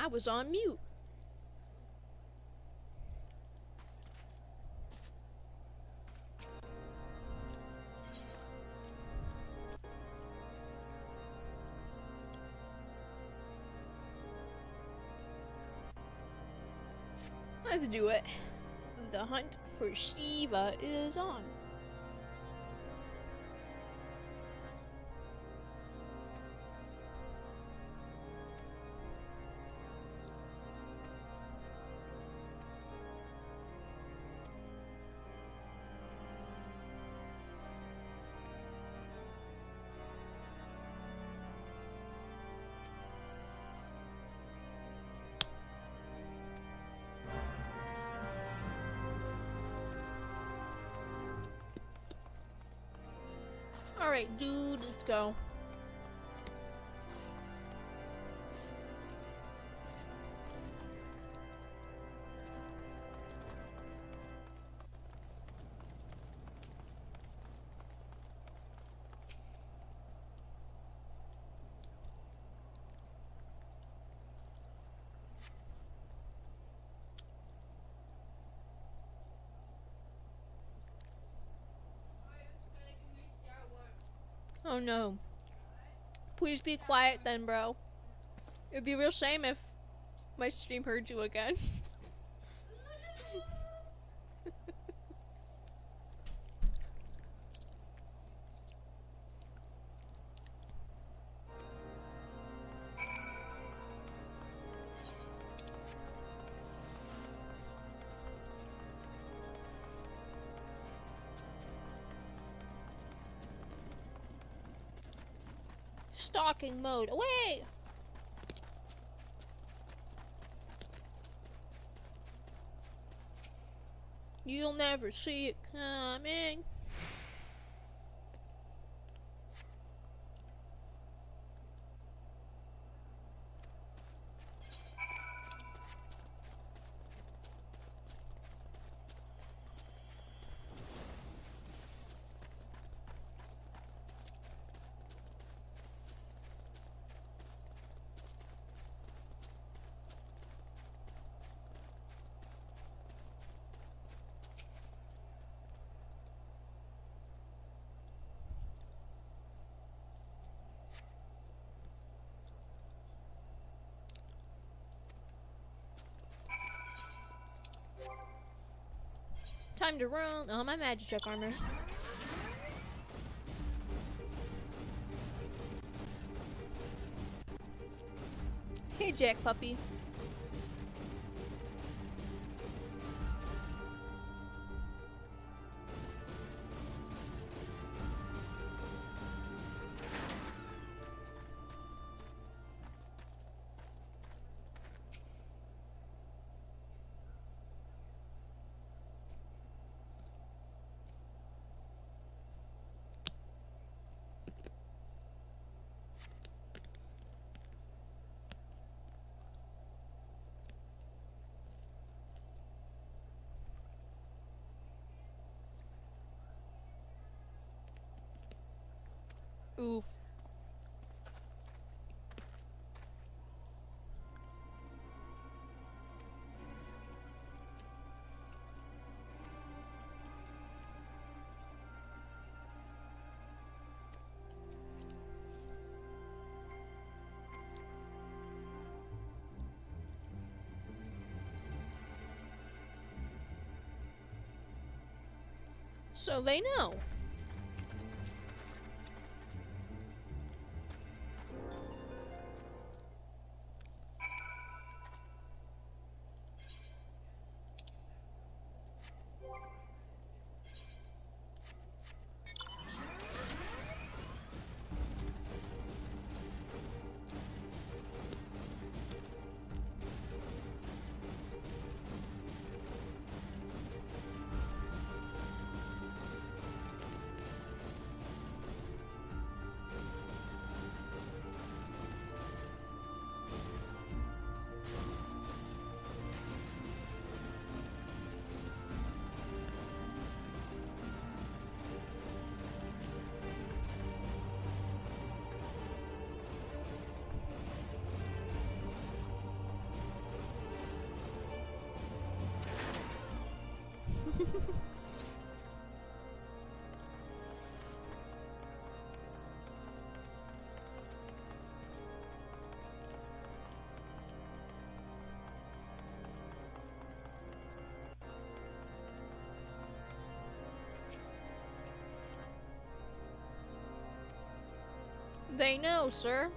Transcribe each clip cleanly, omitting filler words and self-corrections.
I was on mute. Let's do it. The hunt for Shiva is on. Alright, dude, let's go. Oh no. Please be quiet then, bro. It'd be a real shame if my stream heard you again. Stalking mode. Away! You'll never see it coming. Time to run. Oh, my magic check armor. Hey, Jack puppy. Oof. So they know. They know, sir.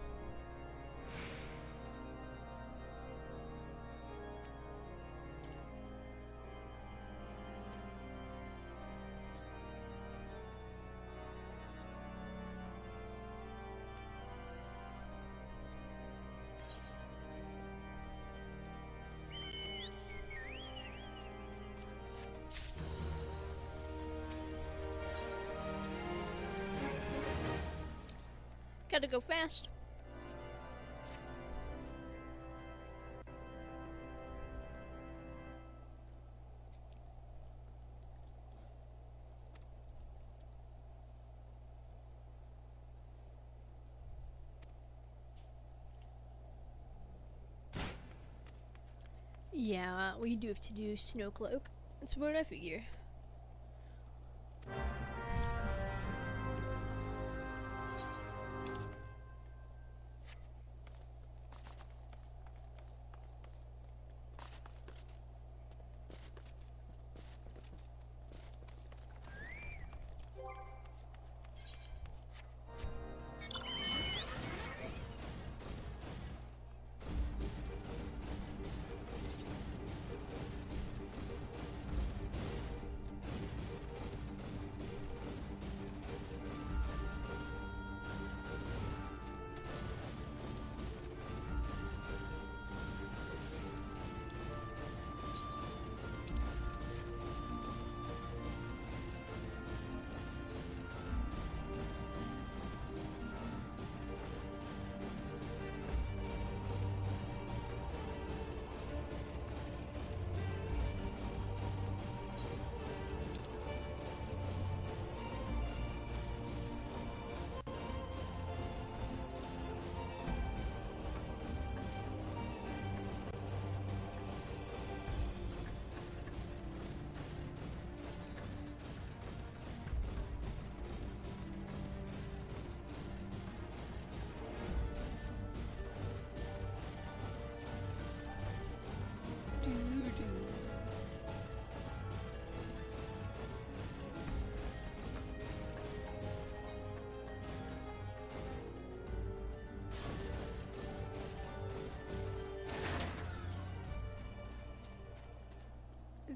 Gotta go fast. Yeah, we do have to do snow cloak. That's what I figure.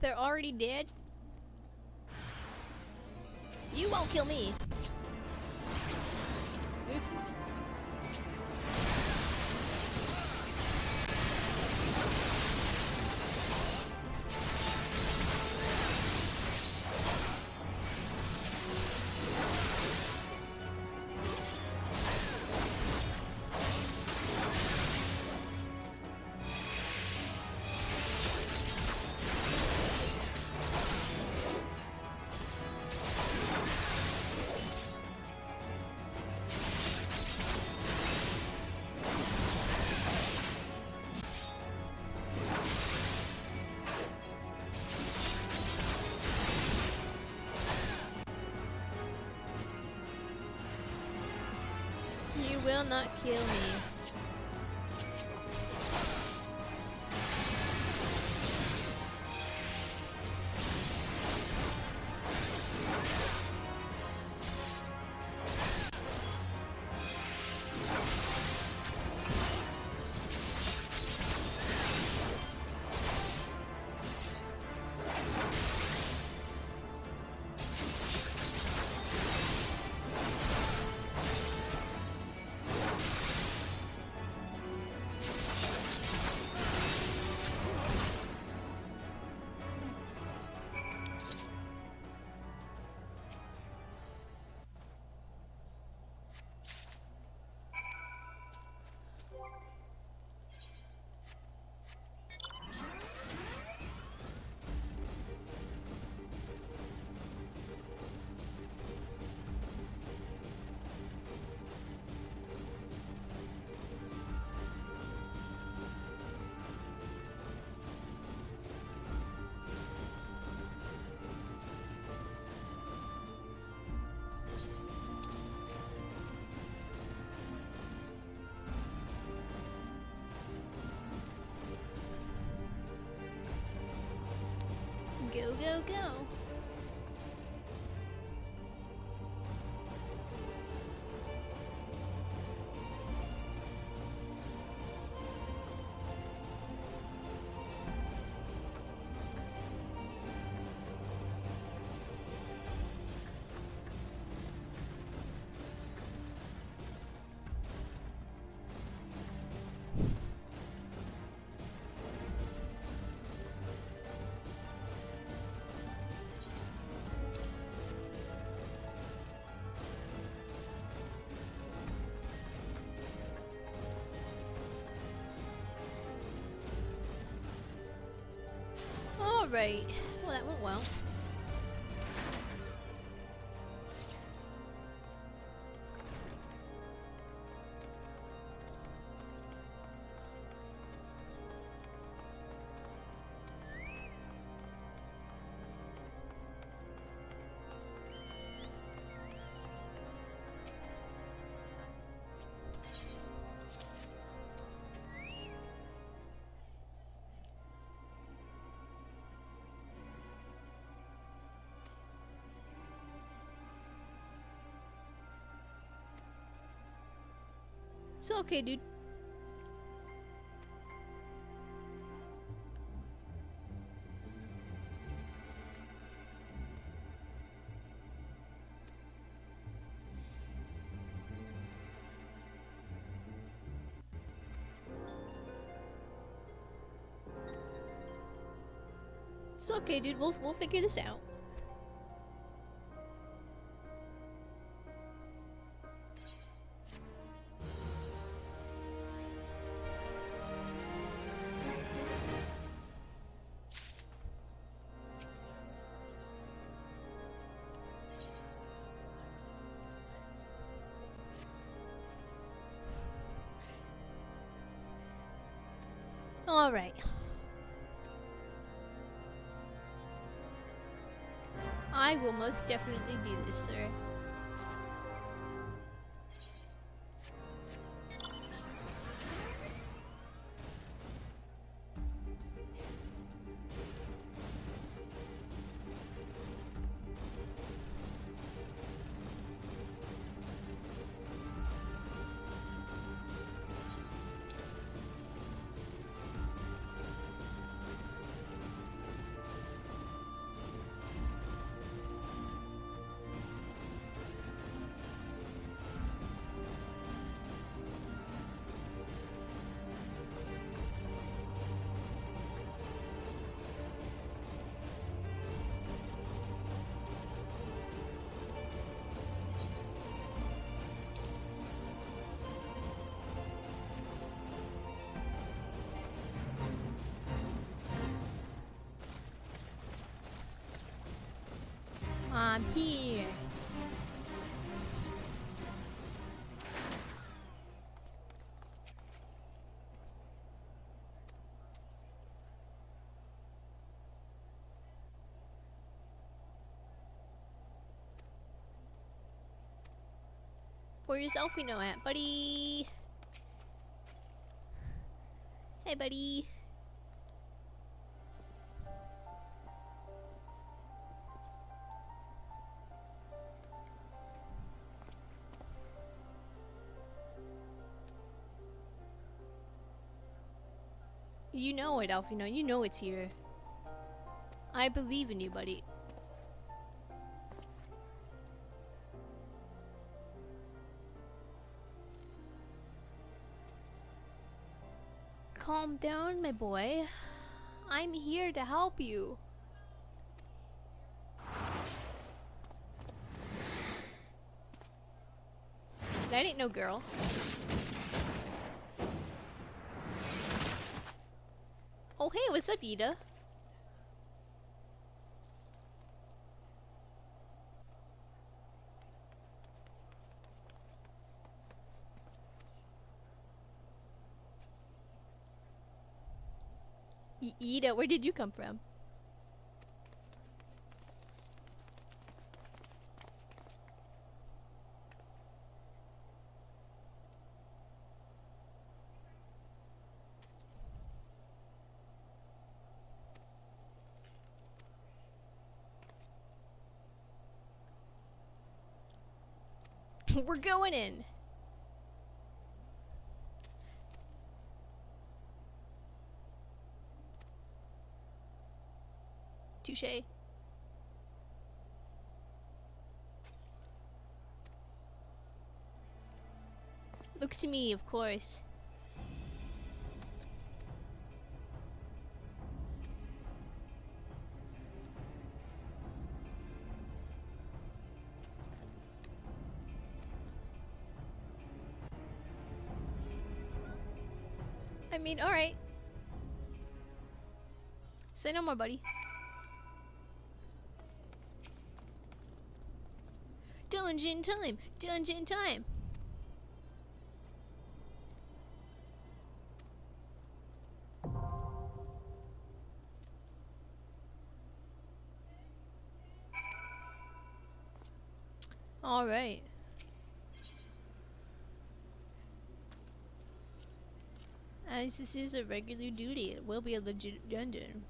They're already dead? You won't kill me. Oopsies. You will not kill me. Go, go, go. Alright. Well, that went well. It's okay, dude. It's okay, dude. We'll figure this out. All right. I will most definitely do this, sir. I'm here. Where's Elfino at, buddy? Hey, buddy. You know it, Alfino. You know it's here. I believe in you, buddy. Calm down, my boy. I'm here to help you. That ain't no girl. Oh, hey, what's up, Ida? Ida, where did you come from? We're going in. Touche. Look to me, of course. I mean, alright. Say no more, buddy. Dungeon time! Dungeon time! Alright. As this is a regular duty, it will be a legit dungeon.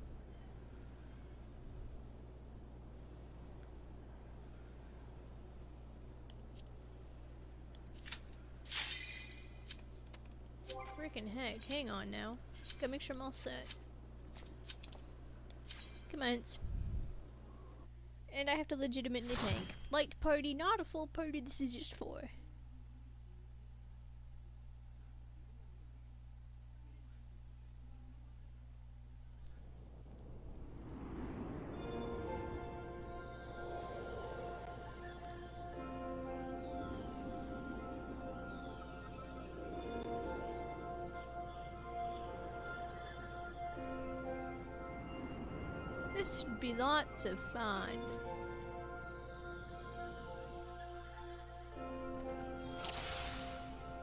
Frickin' heck, hang on now. Gotta make sure I'm all set. Commence. And I have to legitimately tank. Light party, not a full party, this is just for. This should be lots of fun.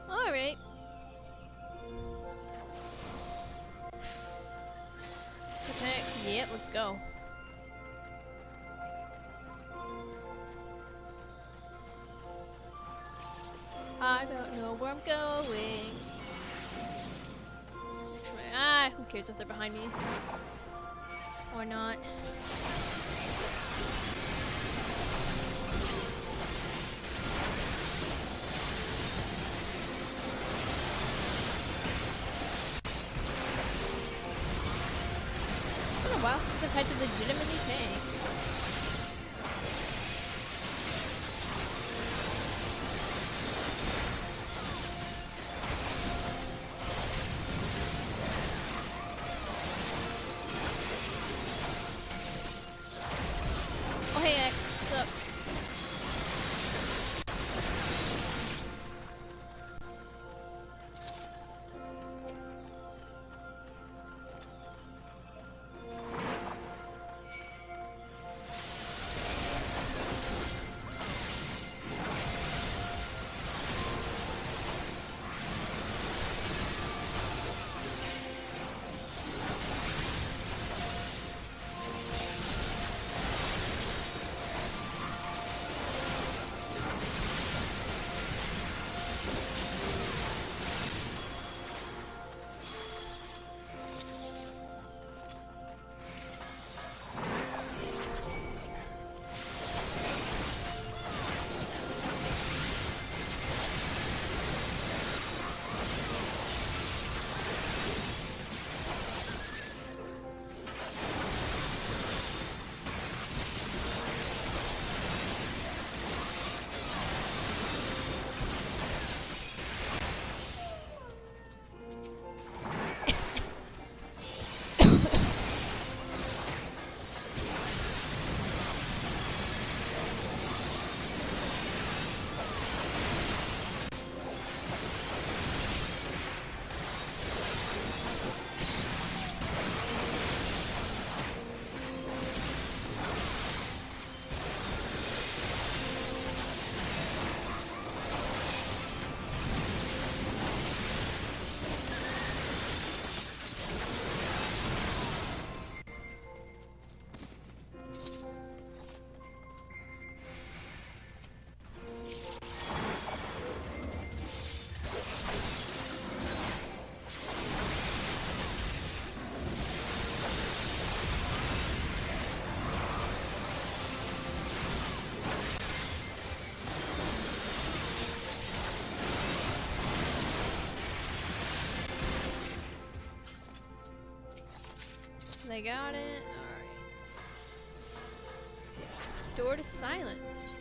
Alright. Protect. Yep, let's go. I don't know where I'm going. Ah, who cares if they're behind me? Or not. It's been a while since I've had to legitimately tank. Oh hey X, what's up? They got it. Alright. Door to silence.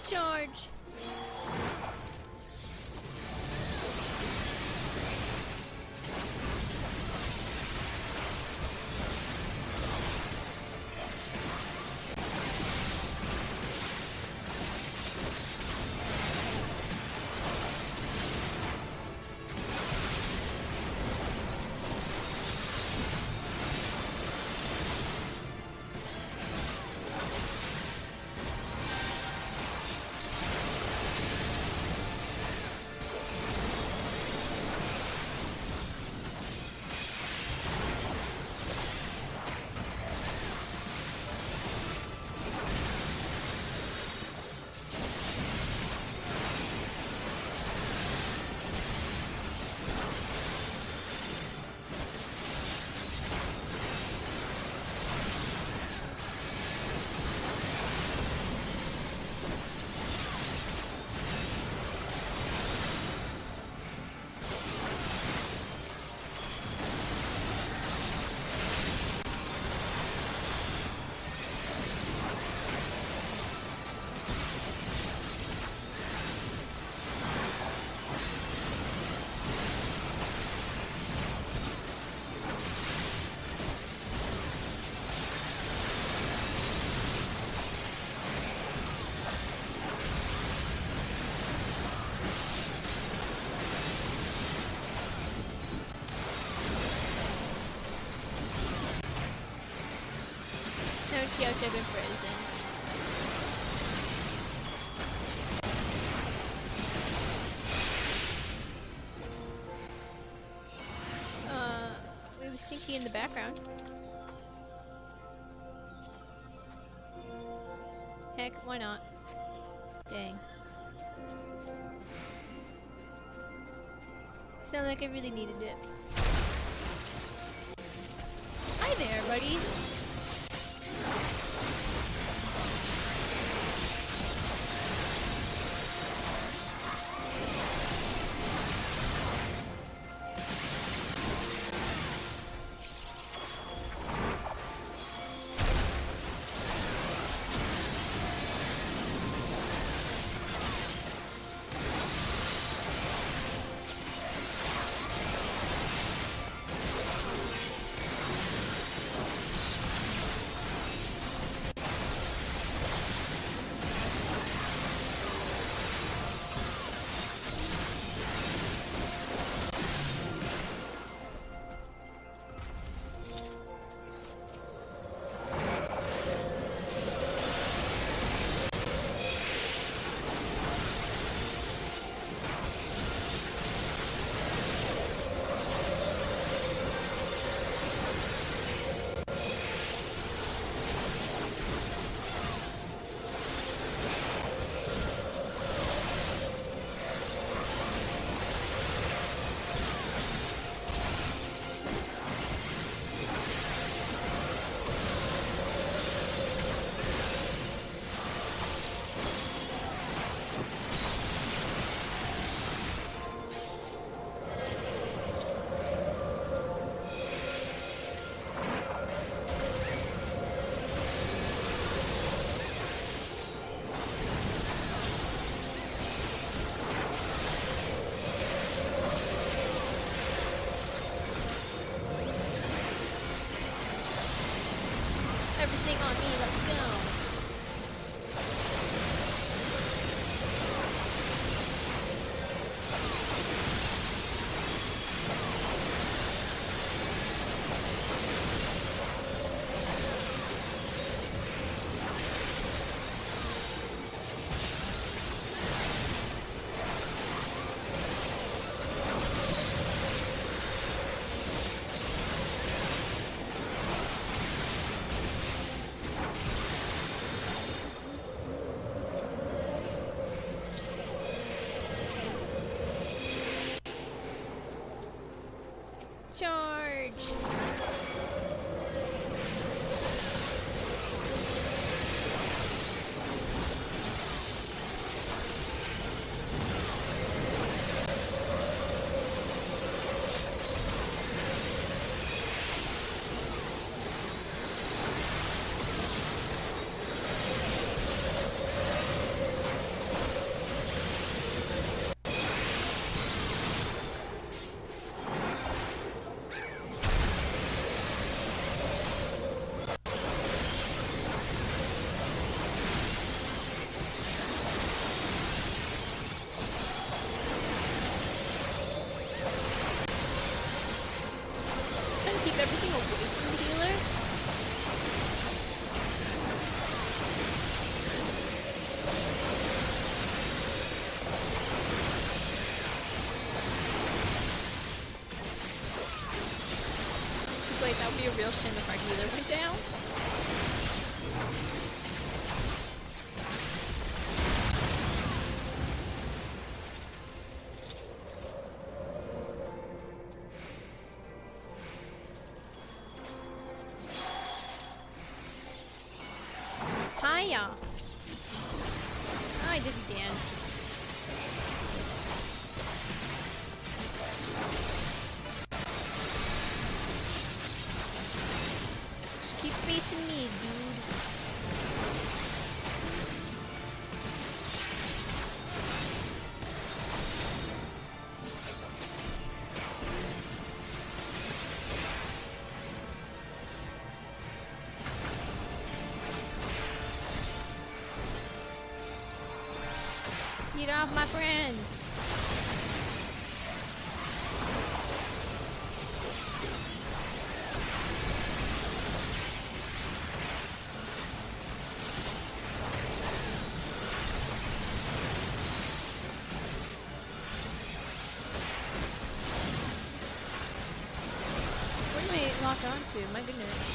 Charge! Ouch, I've been frozen. We have Sinky in the background. Heck, why not? Dang. Sounded like I really needed it. Hi there, buddy. Everything on me, let's go. Charge! Keep everything away from the healer. It's like that would be a real shame if our healer went down. Hiya! I did it again. Just keep facing me, dude. Get off my friends. Where do we lock onto? My goodness.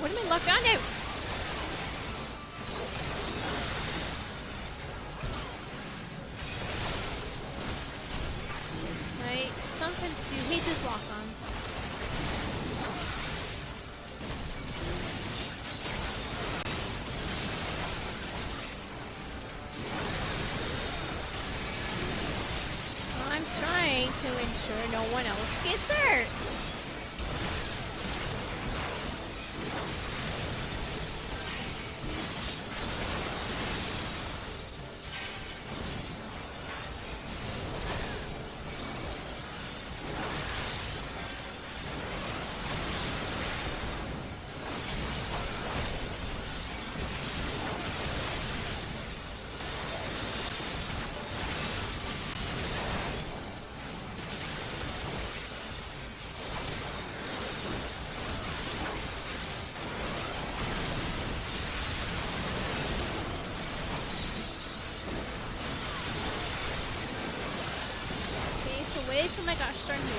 What am I locked onto? I sometimes do hate this lock on. I'm trying to ensure no one else gets hurt. Away from my gosh darn healing.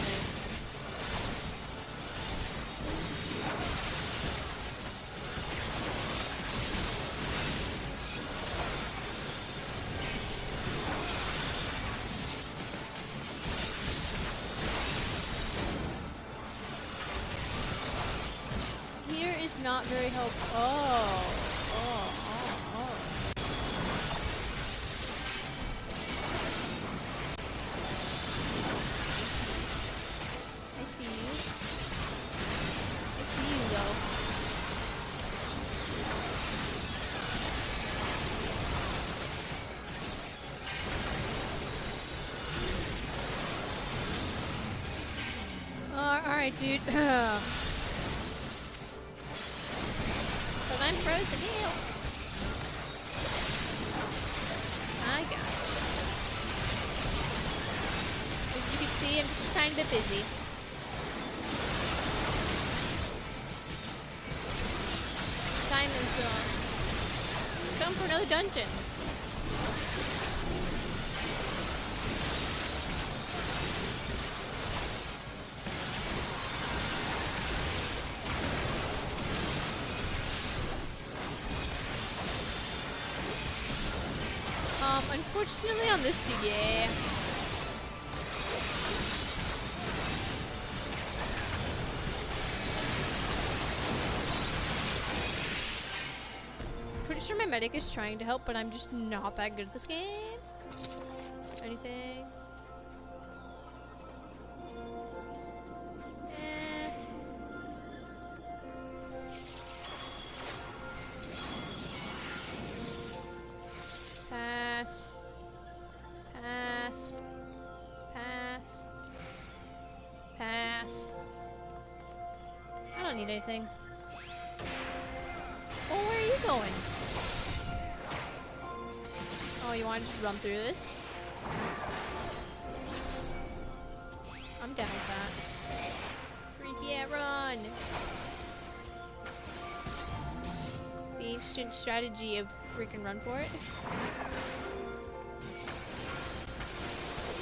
Here is not very helpful. Oh. Alright, dude. But I'm frozen. Heal. I got it. As you can see, I'm just a tiny bit busy. Time is time for another dungeon. Unfortunately on this dude, yeah. Pretty sure my medic is trying to help, but I'm just not that good at this game. Anything? Pass. Pass. Pass. Pass. I don't need anything. Oh, where are you going? Oh, you want to just run through this? I'm down with that. Freak yeah, run! The ancient strategy of freaking run for it.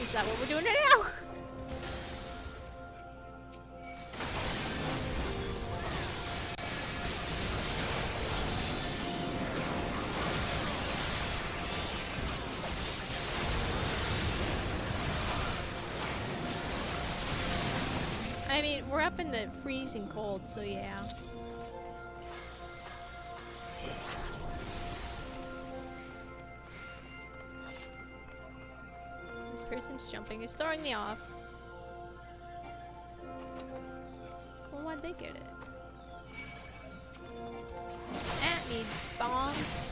Is that what we're doing right now? I mean, we're up in the freezing cold, so yeah. This person's jumping is throwing me off. Well, why'd they get it? At me, bombs.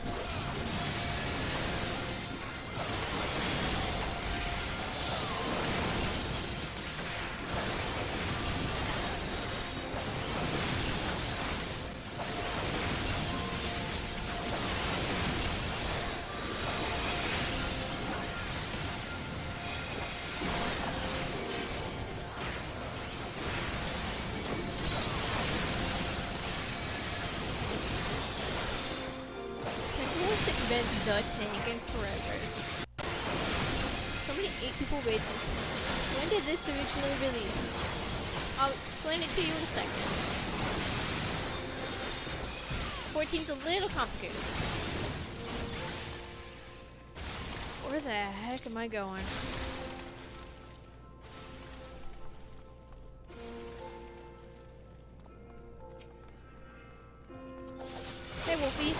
Been the tank in forever. So many 8 people wait since then. When did this originally release? I'll explain it to you in a second. 14's a little complicated. Where the heck am I going? Hey, Wolfie.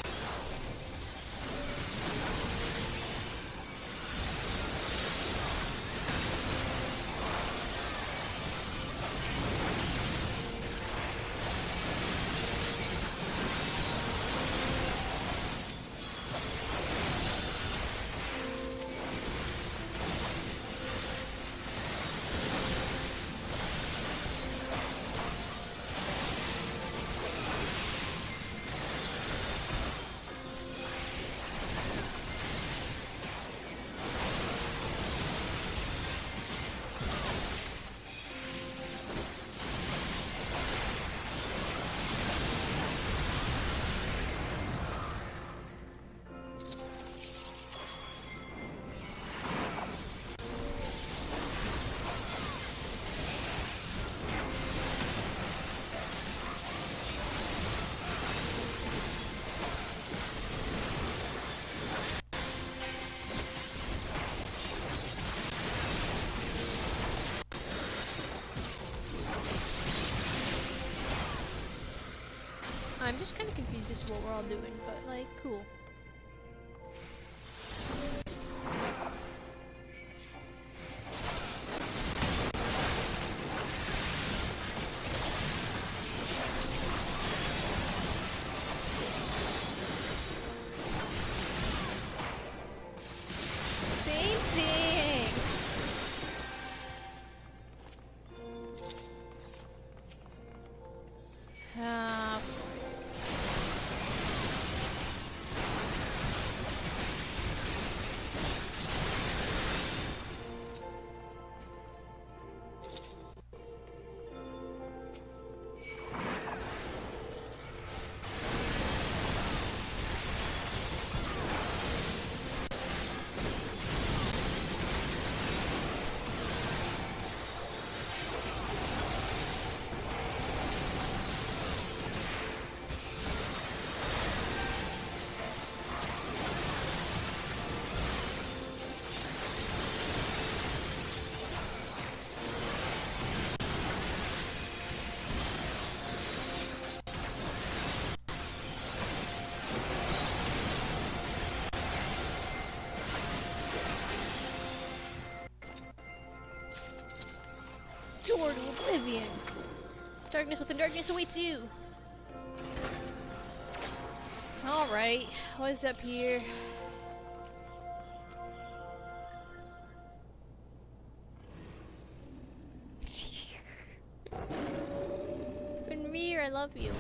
I'm just kind of confused as to what we're all doing, but like, cool. Same thing! Of course. toward oblivion. Darkness within darkness awaits you. Alright, what's up here? Fenrir, I love you.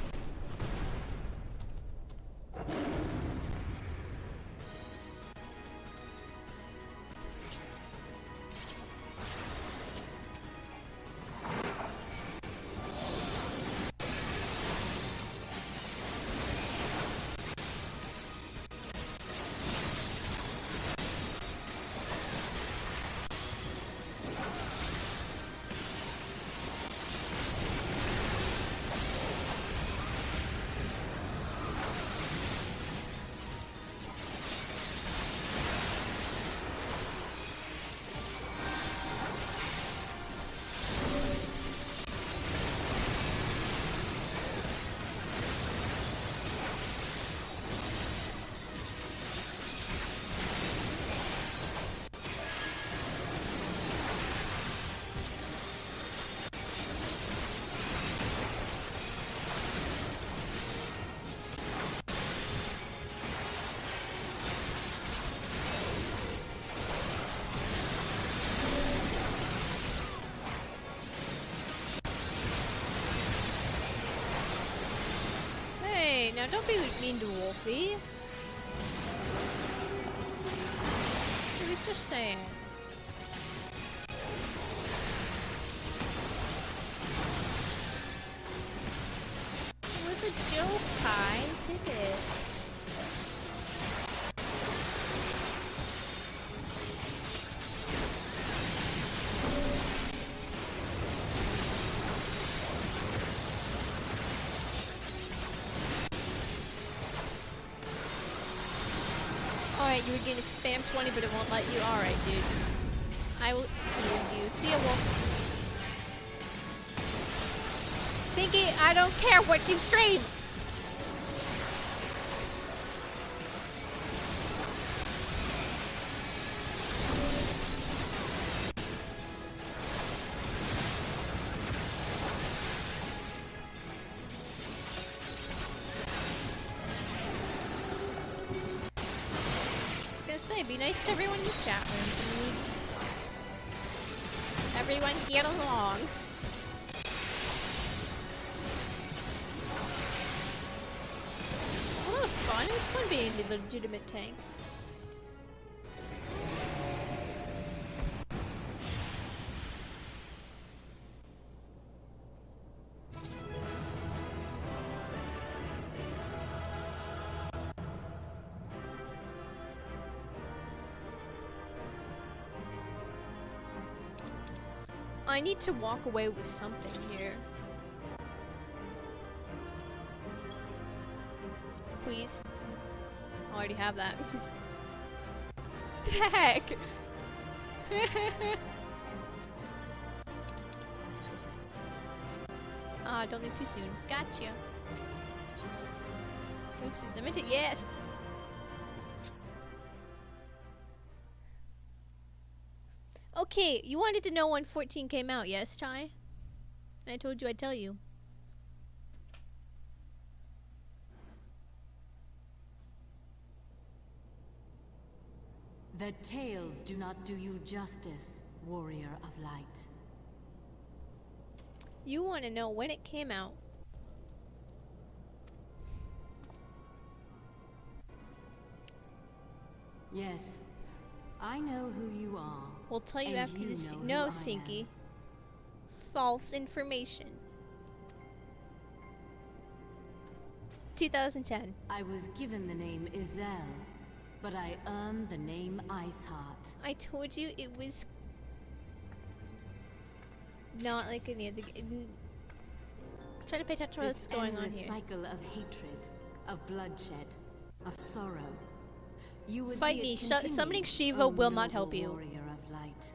Now don't be mean to Wolfie. He was just saying. It was a joke, Ty. Take it. Alright, you were getting spam 20, but it won't let you. Alright, dude. I will excuse you. See ya, Wolf. Sinky, I don't care what you stream! Say, be nice to everyone in the chat room, dudes. Everyone get along. Well, that was fun. It was fun being the legitimate tank. I need to walk away with something here. Please. I already have that. Heck! Don't leave too soon. Gotcha. Oopsies, I meant it. Yes! Okay, you wanted to know when 14 came out, yes, Ty? And I told you I'd tell you. The tales do not do you justice, warrior of light. You want to know when it came out. Yes, I know who you are. We'll tell you after this. No, Sinky. False information. 2010. I was given the name Izel, but I earned the name Iceheart. I told you it was not like any other. Try to pay attention to what's going on here. This cycle of hatred, of bloodshed, of sorrow. You would fight me. Summoning Shiva will not help you. Warrior of light.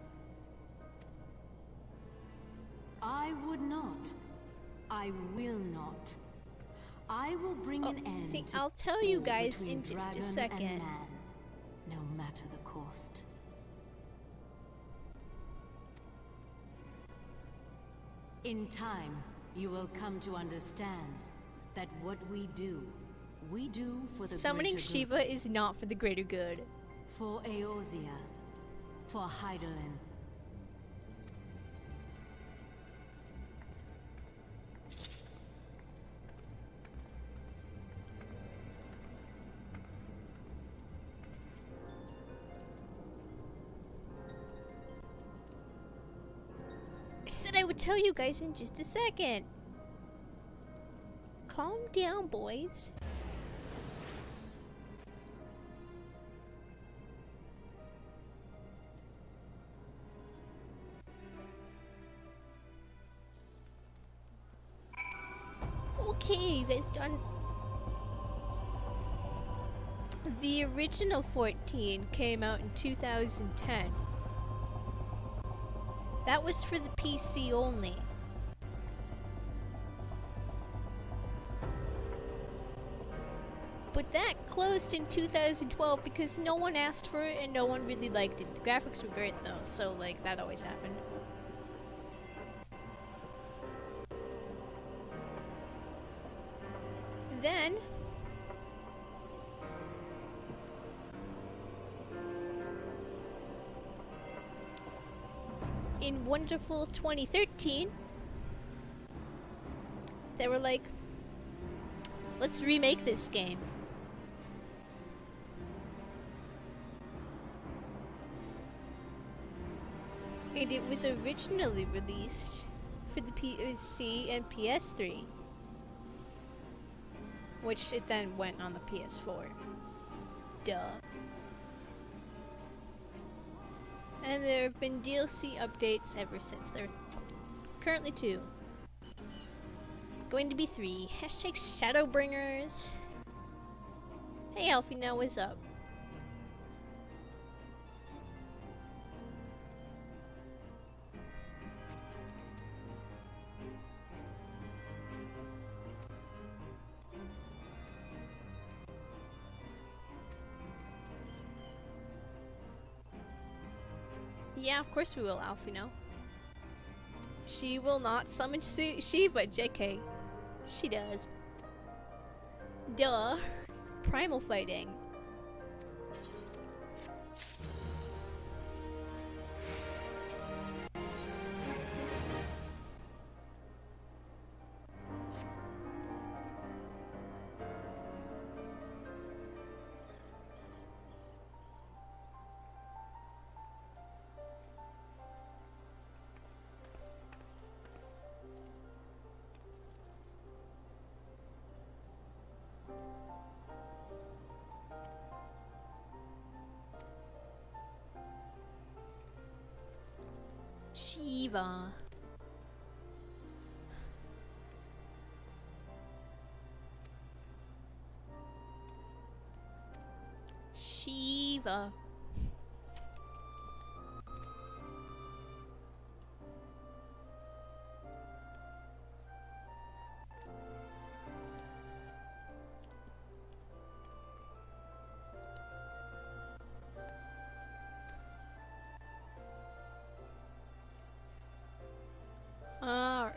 I would not. I will not. I will bring an end. See, I'll tell you guys in just a second. Man, no matter the cost. In time, you will come to understand that what we do for the Summoning greater Shiva good. is not for the greater good. For Eorzea. For Hydaelyn. I said I would tell you guys in just a second. Calm down, boys. Okay, you guys done? The original 14 came out in 2010. That was for the PC only. But that closed in 2012 because no one asked for it and no one really liked it. The graphics were great though, so like that always happened. Then in wonderful 2013 they were like, let's remake this game. And it was originally released for the PC and PS3, which it then went on the PS4. Duh. And there have been DLC updates ever since. There are currently 2. Going to be 3. Hashtag Shadowbringers. Hey Alfie, now what's up? Yeah, of course we will, Alfino. She will not summon Shiva, JK. She does. Duh. Primal fighting. Shiva. Shiva. Alright.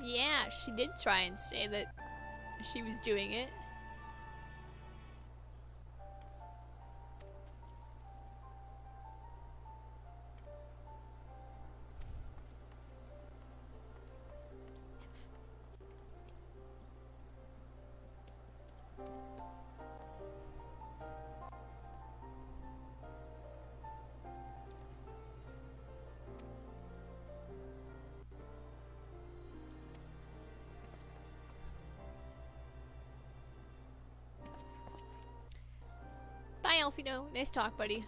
Yeah, she did try and say that she was doing it. Bye, Alfino. Nice talk, buddy.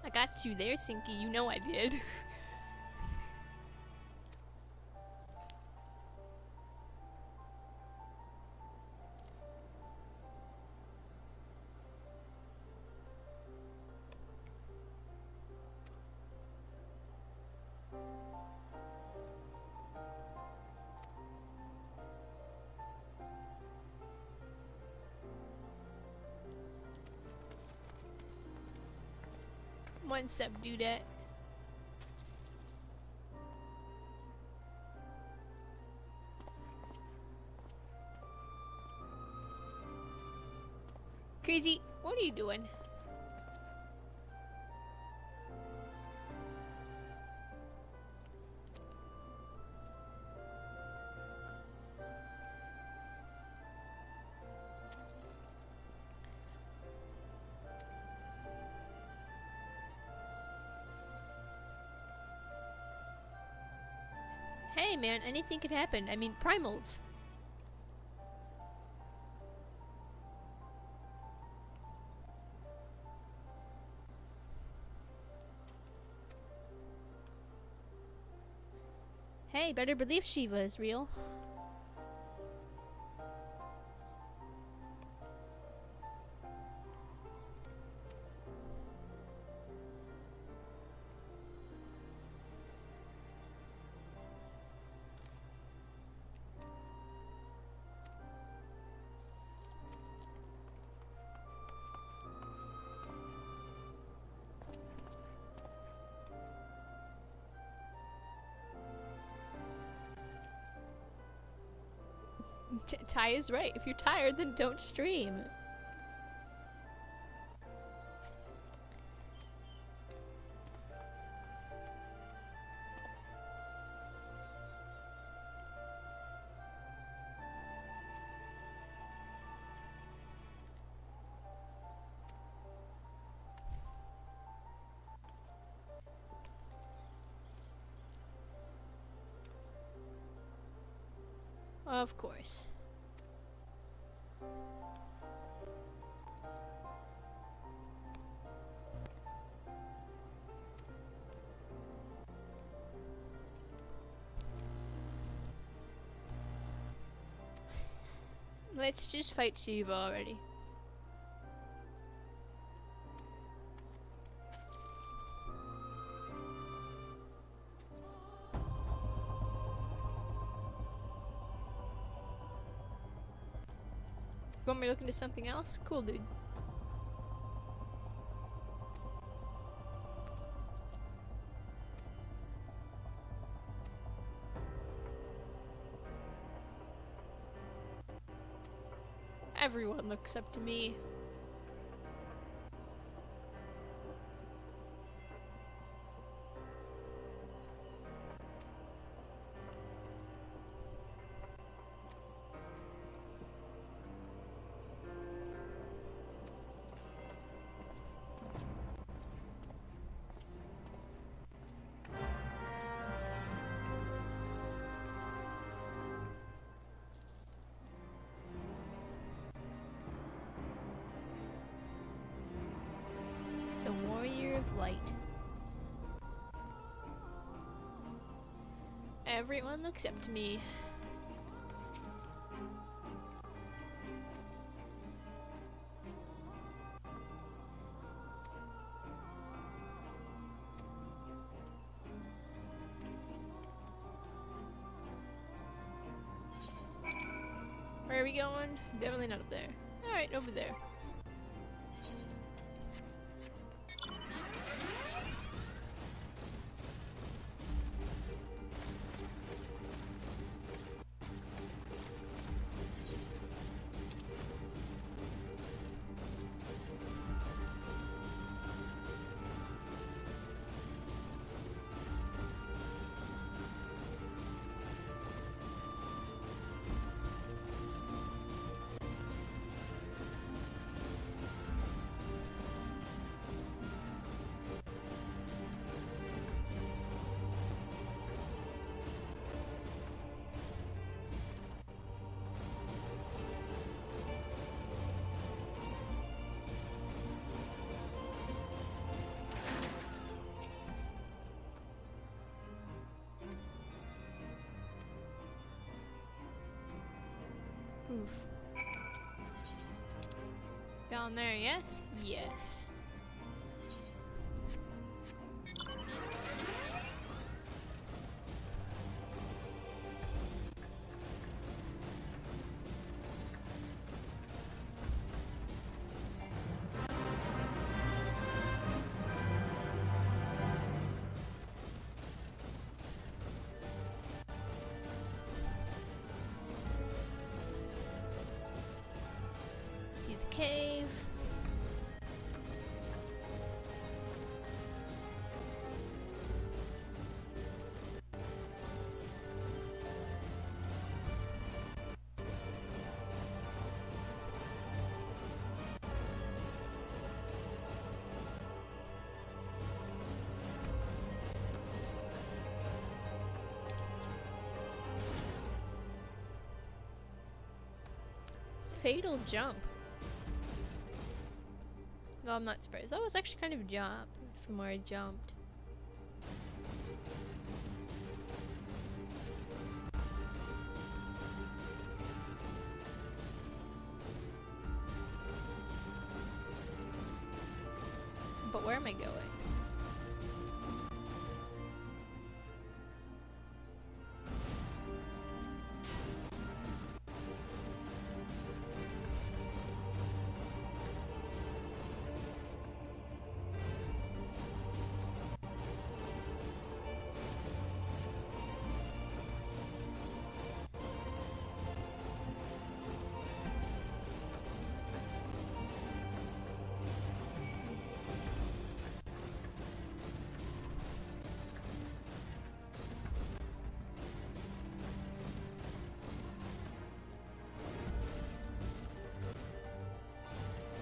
I got you there, Sinky. You know I did. One step, do that. Crazy, what are you doing? Hey man, anything could happen. I mean, primals. Hey, better believe Shiva is real. Ty is right. If you're tired, then don't stream. Of course. Let's just fight Shiva already. You want me to look into something else? Cool, dude. Everyone looks up to me. The warrior of light. Everyone looks up to me. Where are we going? Definitely not up there. Alright, over there. Oof. Down there, yes? Yes. cave. Fatal jump. Well, I'm not surprised. That was actually kind of a jump from where I jumped. But where am I going?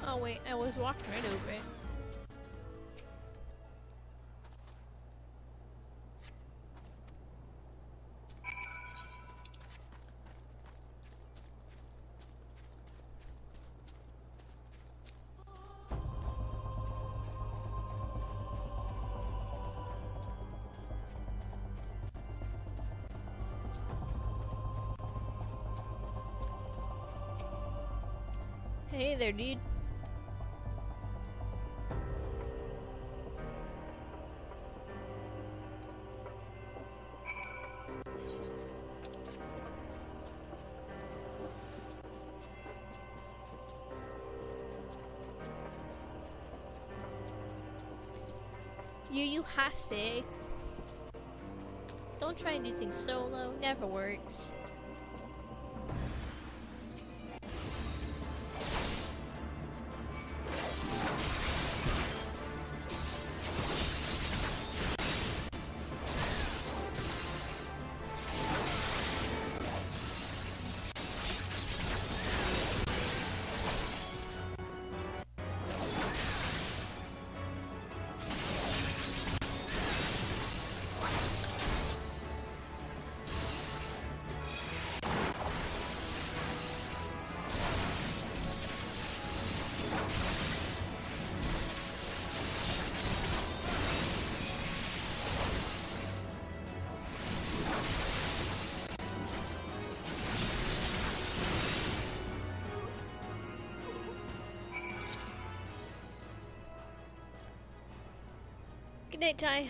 Oh wait, I was walking right over it. Hey there, dude. You has to. Don't try and do things solo. Never works. Good night, Ty.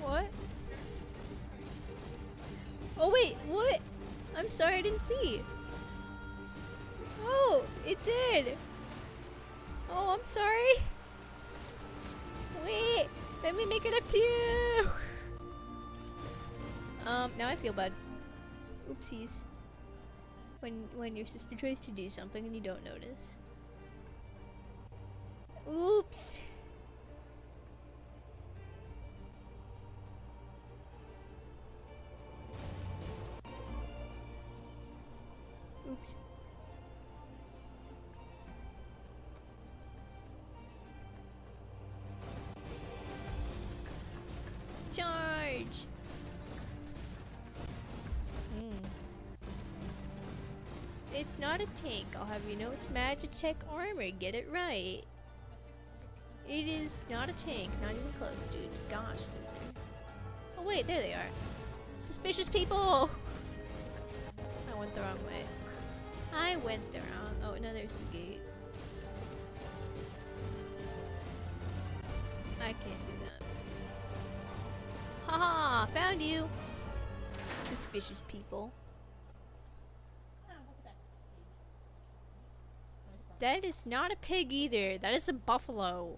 What? Oh wait, what? I'm sorry, I didn't see. Oh, it did. Oh, I'm sorry. Wait, let me make it up to you. Now I feel bad. Oopsies. When your sister tries to do something and you don't notice. Oops. Oops. Charge! It's not a tank, I'll have you know it's Magitech armor, get it right. It is not a tank, not even close, dude. Gosh, loser. Oh wait, there they are. Suspicious people! I went the wrong way. I went the wrong Oh, now there's the gate. I can't do that. Haha! Found you! Suspicious people. That is not a pig either. That is a buffalo.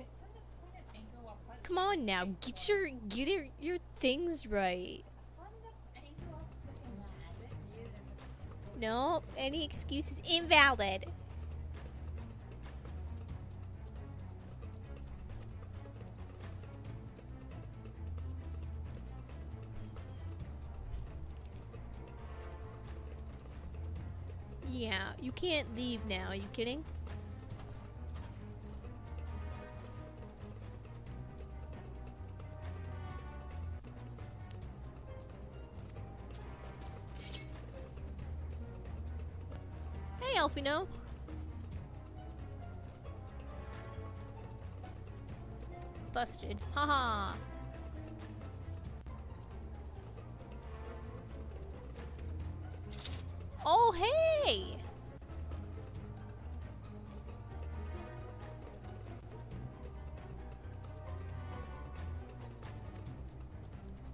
Come on now, get your things right. No, any excuse is invalid. Yeah, you can't leave now. Are you kidding? Hey, Elfino. Busted. Haha. Oh, hey!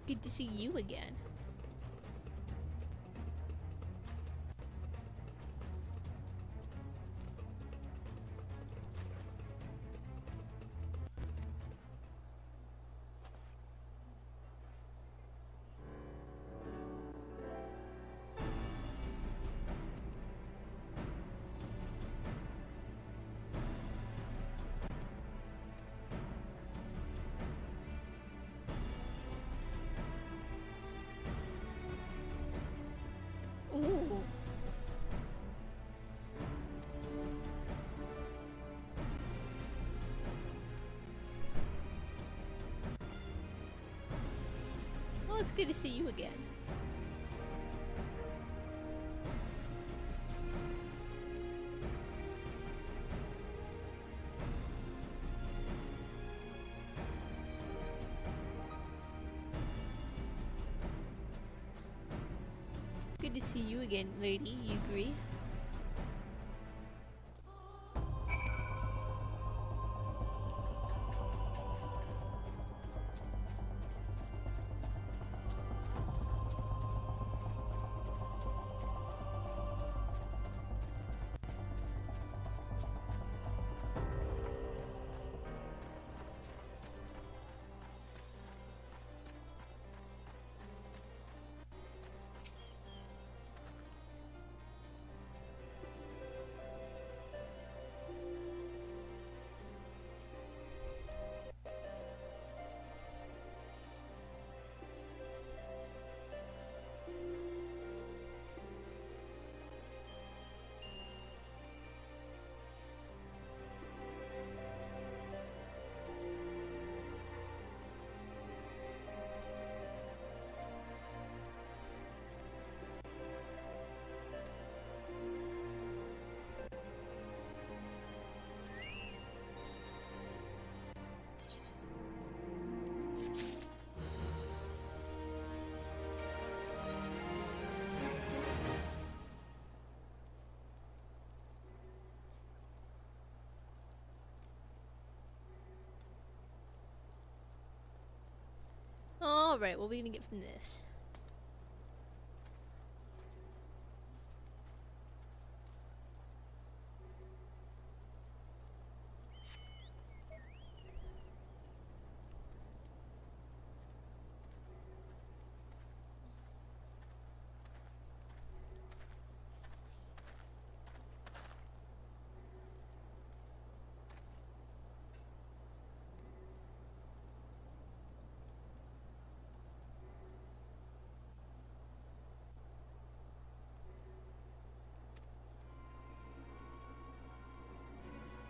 Good to see you again. Ooh. Well, it's good to see you again. Good to see you again, lady. You agree? Alright, what are we gonna get from this?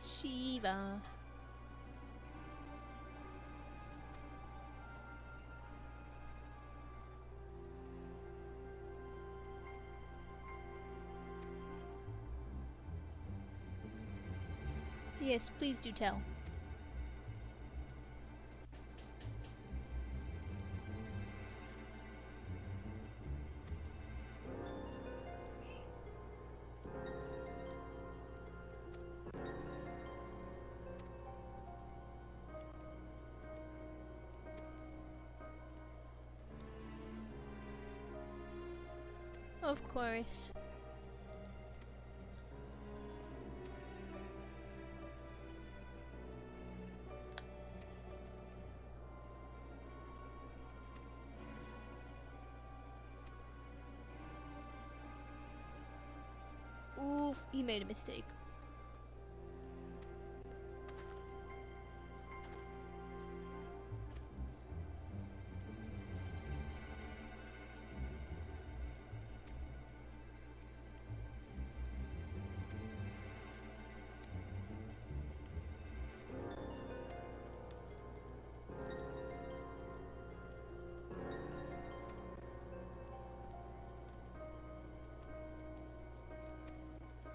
Shiva. Yes, please do tell. Of course. Oof, he made a mistake.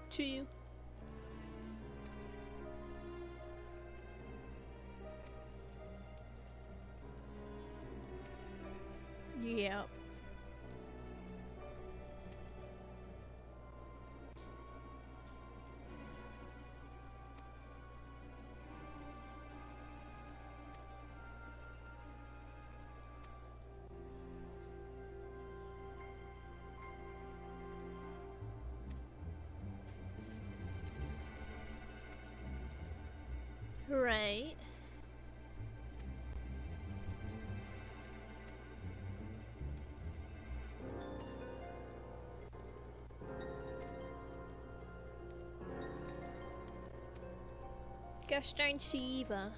To you. Yeah. Right. Gosh darn Shiva.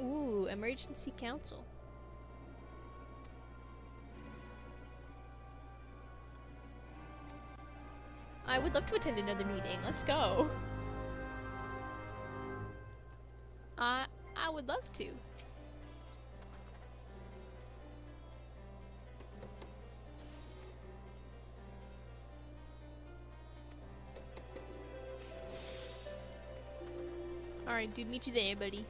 Ooh, emergency council. I would love to attend another meeting. Let's go. I would love to. Alright, dude, meet you there, buddy.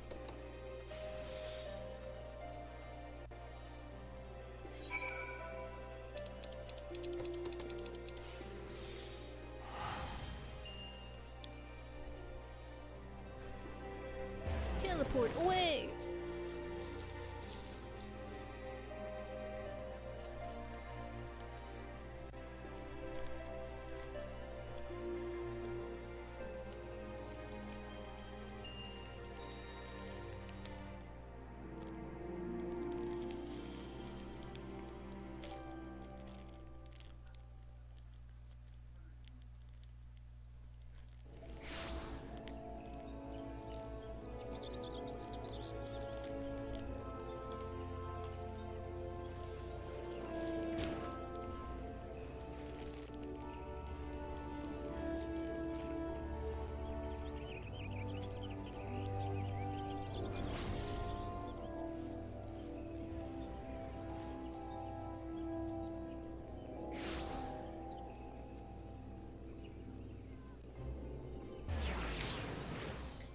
Teleport away!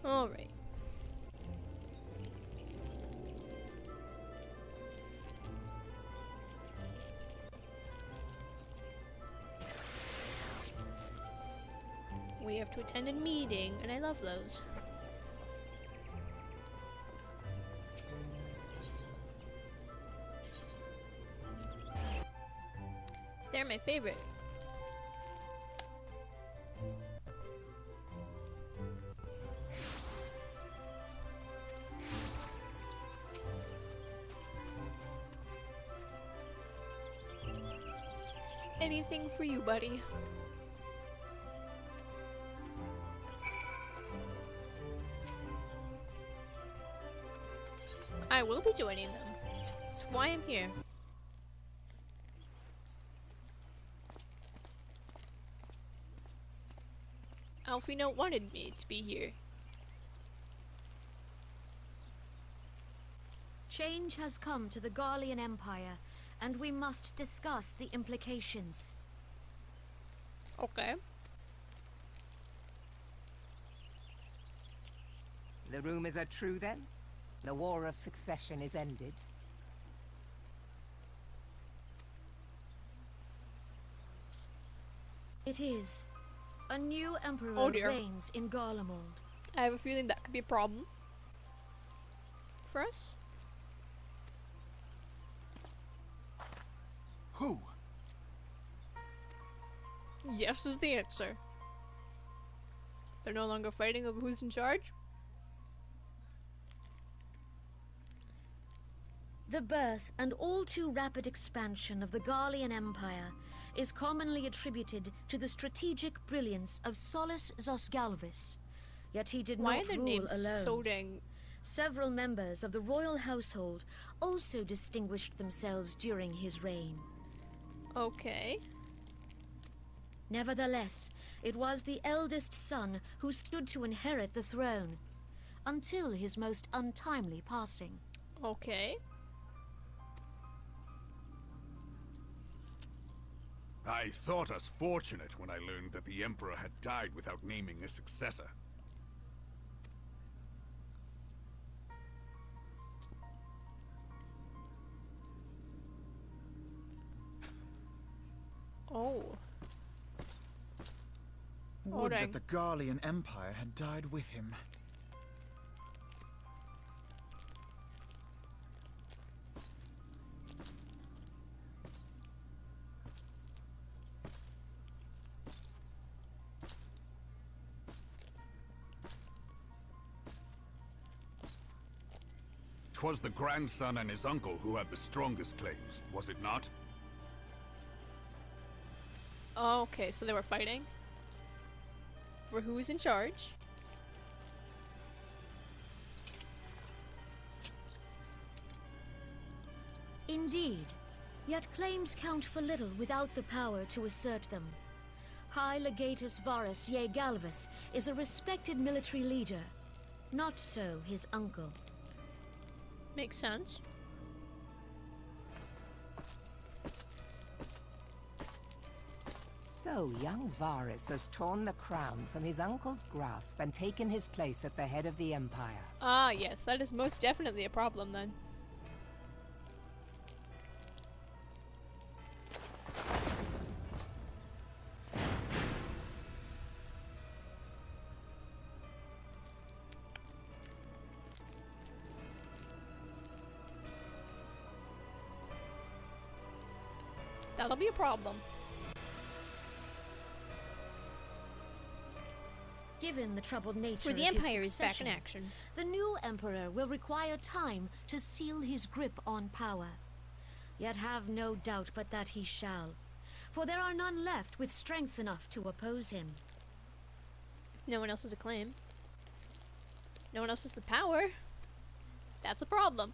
Alright. We have to attend a meeting, and I love those. They're my favorite. Anything for you, buddy. I will be joining them. It's why I'm here. Alfino wanted me to be here. Change has come to the Garlean Empire, and we must discuss the implications. Okay. The rumors are true then? The War of Succession is ended? It is. A new emperor Oh dear. reigns in Garlemald. I have a feeling that could be a problem for us. Who? Yes is the answer. They're no longer fighting over who's in charge. The birth and all too rapid expansion of the Garlean Empire is commonly attributed to the strategic brilliance of Solus Zosgalvis. Yet he did Why not are their rule names alone. so dang... Several members of the royal household also distinguished themselves during his reign. Okay. Nevertheless, it was the eldest son who stood to inherit the throne, until his most untimely passing. Okay. I thought us fortunate when I learned that the Emperor had died without naming a successor. Oh. Would dang. that the Garlean Empire had died with him. 'Twas the grandson and his uncle who had the strongest claims, was it not? Okay, so they were fighting. For who's in charge? Indeed, yet claims count for little without the power to assert them. High Legatus Varus Galvus is a respected military leader. Not so his uncle. Makes sense. So young Varus has torn the crown from his uncle's grasp and taken his place at the head of the Empire. Ah, yes, that is most definitely a problem then. That'll be a problem. Given the troubled nature For the of his Empire is back in succession, action. the new emperor will require time to seal his grip on power. Yet have no doubt but that he shall, for there are none left with strength enough to oppose him. No one else has a claim. No one else has the power. That's a problem.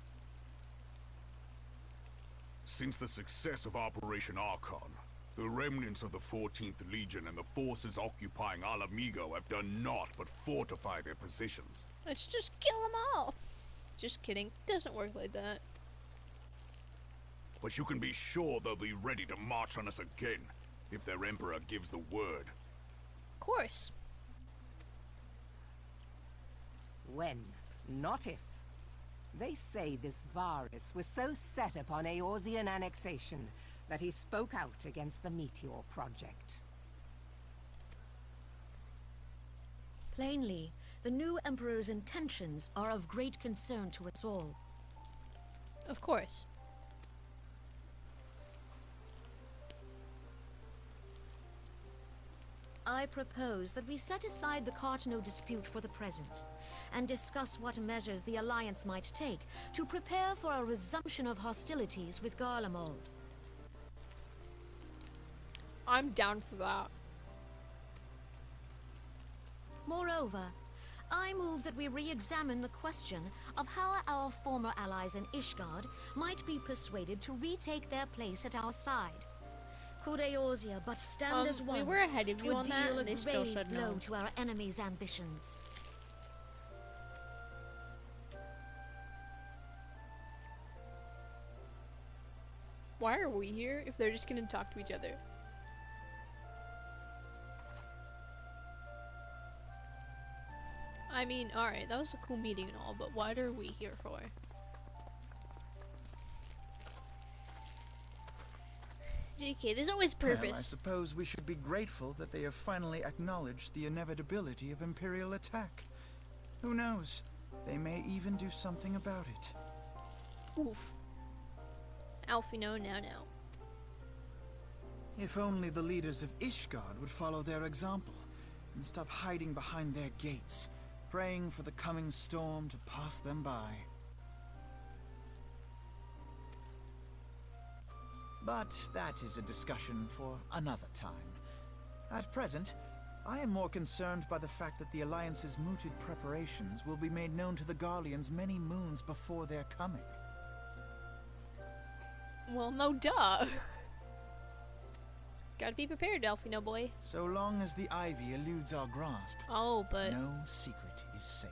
Since the success of Operation Archon, the remnants of the 14th Legion and the forces occupying Alamigo have done naught but fortify their positions. Let's just kill them all. Just kidding. Doesn't work like that. But you can be sure they'll be ready to march on us again, if their Emperor gives the word. Of course. When, not if. They say this Varus was so set upon Eorzean annexation that he spoke out against the Meteor Project. Plainly, the new emperor's intentions are of great concern to us all. Of course. I propose that we set aside the Cartno dispute for the present, and discuss what measures the Alliance might take to prepare for a resumption of hostilities with Garlemald. I'm down for that. Moreover, I move that we re-examine the question of how our former allies in Ishgard might be persuaded to retake their place at our side. Could Eorzea but stand as one, we were ahead of you on that, deal and a they still grave said blow no. to our enemies' ambitions. Why are we here if they're just gonna talk to each other? I mean, alright, that was a cool meeting and all, but what are we here for? JK, there's always Well, I purpose. suppose we should be grateful that they have finally acknowledged the inevitability of Imperial attack. Who knows? They may even do something about it. Oof. Alfie, no, now. If only the leaders of Ishgard would follow their example and stop hiding behind their gates, praying for the coming storm to pass them by. But that is a discussion for another time. At present, I am more concerned by the fact that the Alliance's mooted preparations will be made known to the Garleans many moons before their coming. Well, no duh. Gotta be prepared, Alfie, no boy. So long as the ivy eludes our grasp, Oh, but... no secret is safe.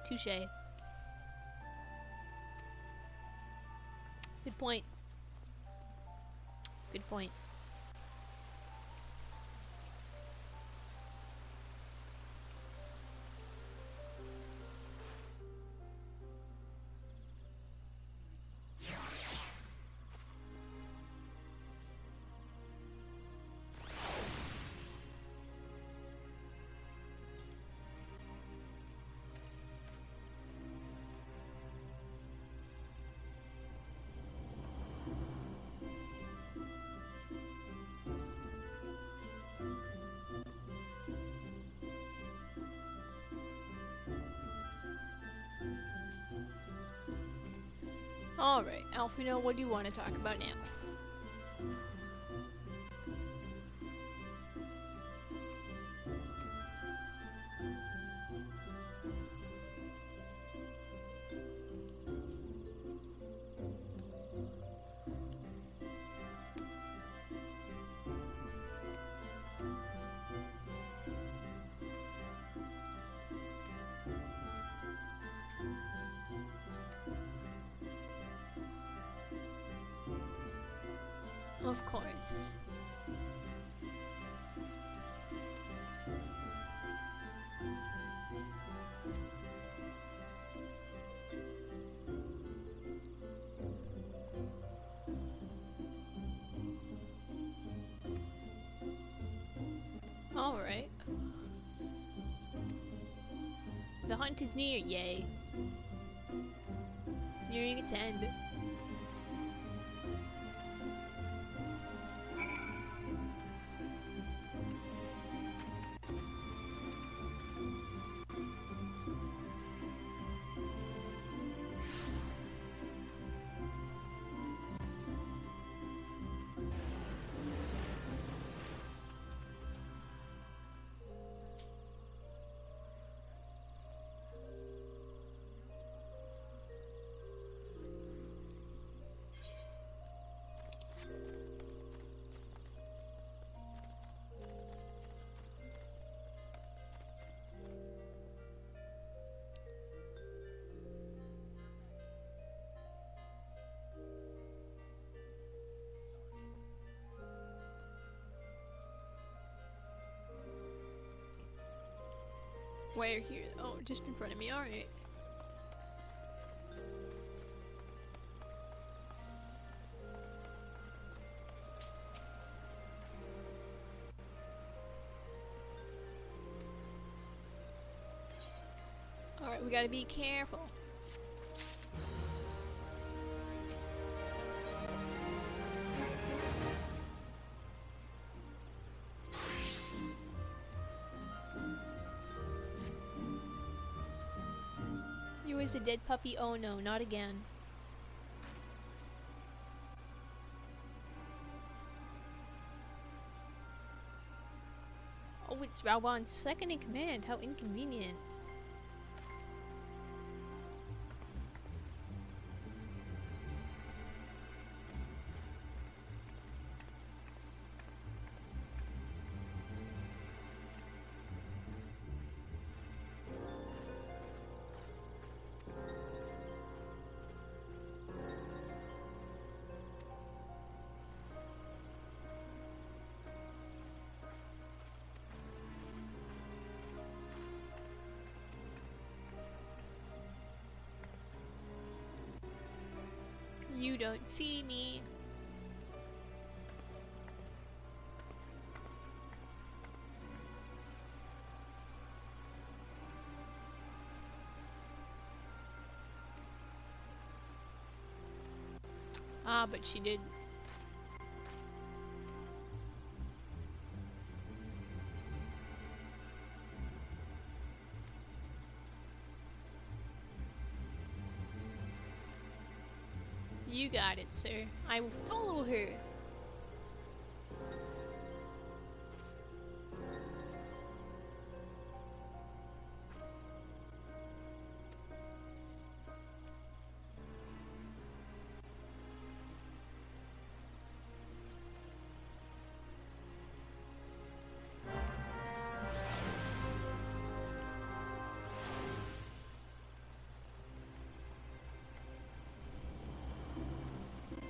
Touche. Good point. Good point. Alright, Alfino, what do you want to talk about now? Of course. All right. The hunt is near, yay. Nearing its end. Where here? Oh, just in front of me. Alright. Alright, we gotta be careful. You is a dead puppy? Oh no, not again. Oh, it's Rawan's second in command. How inconvenient. You don't see me. Ah, but she did. You got it, sir. I will follow her.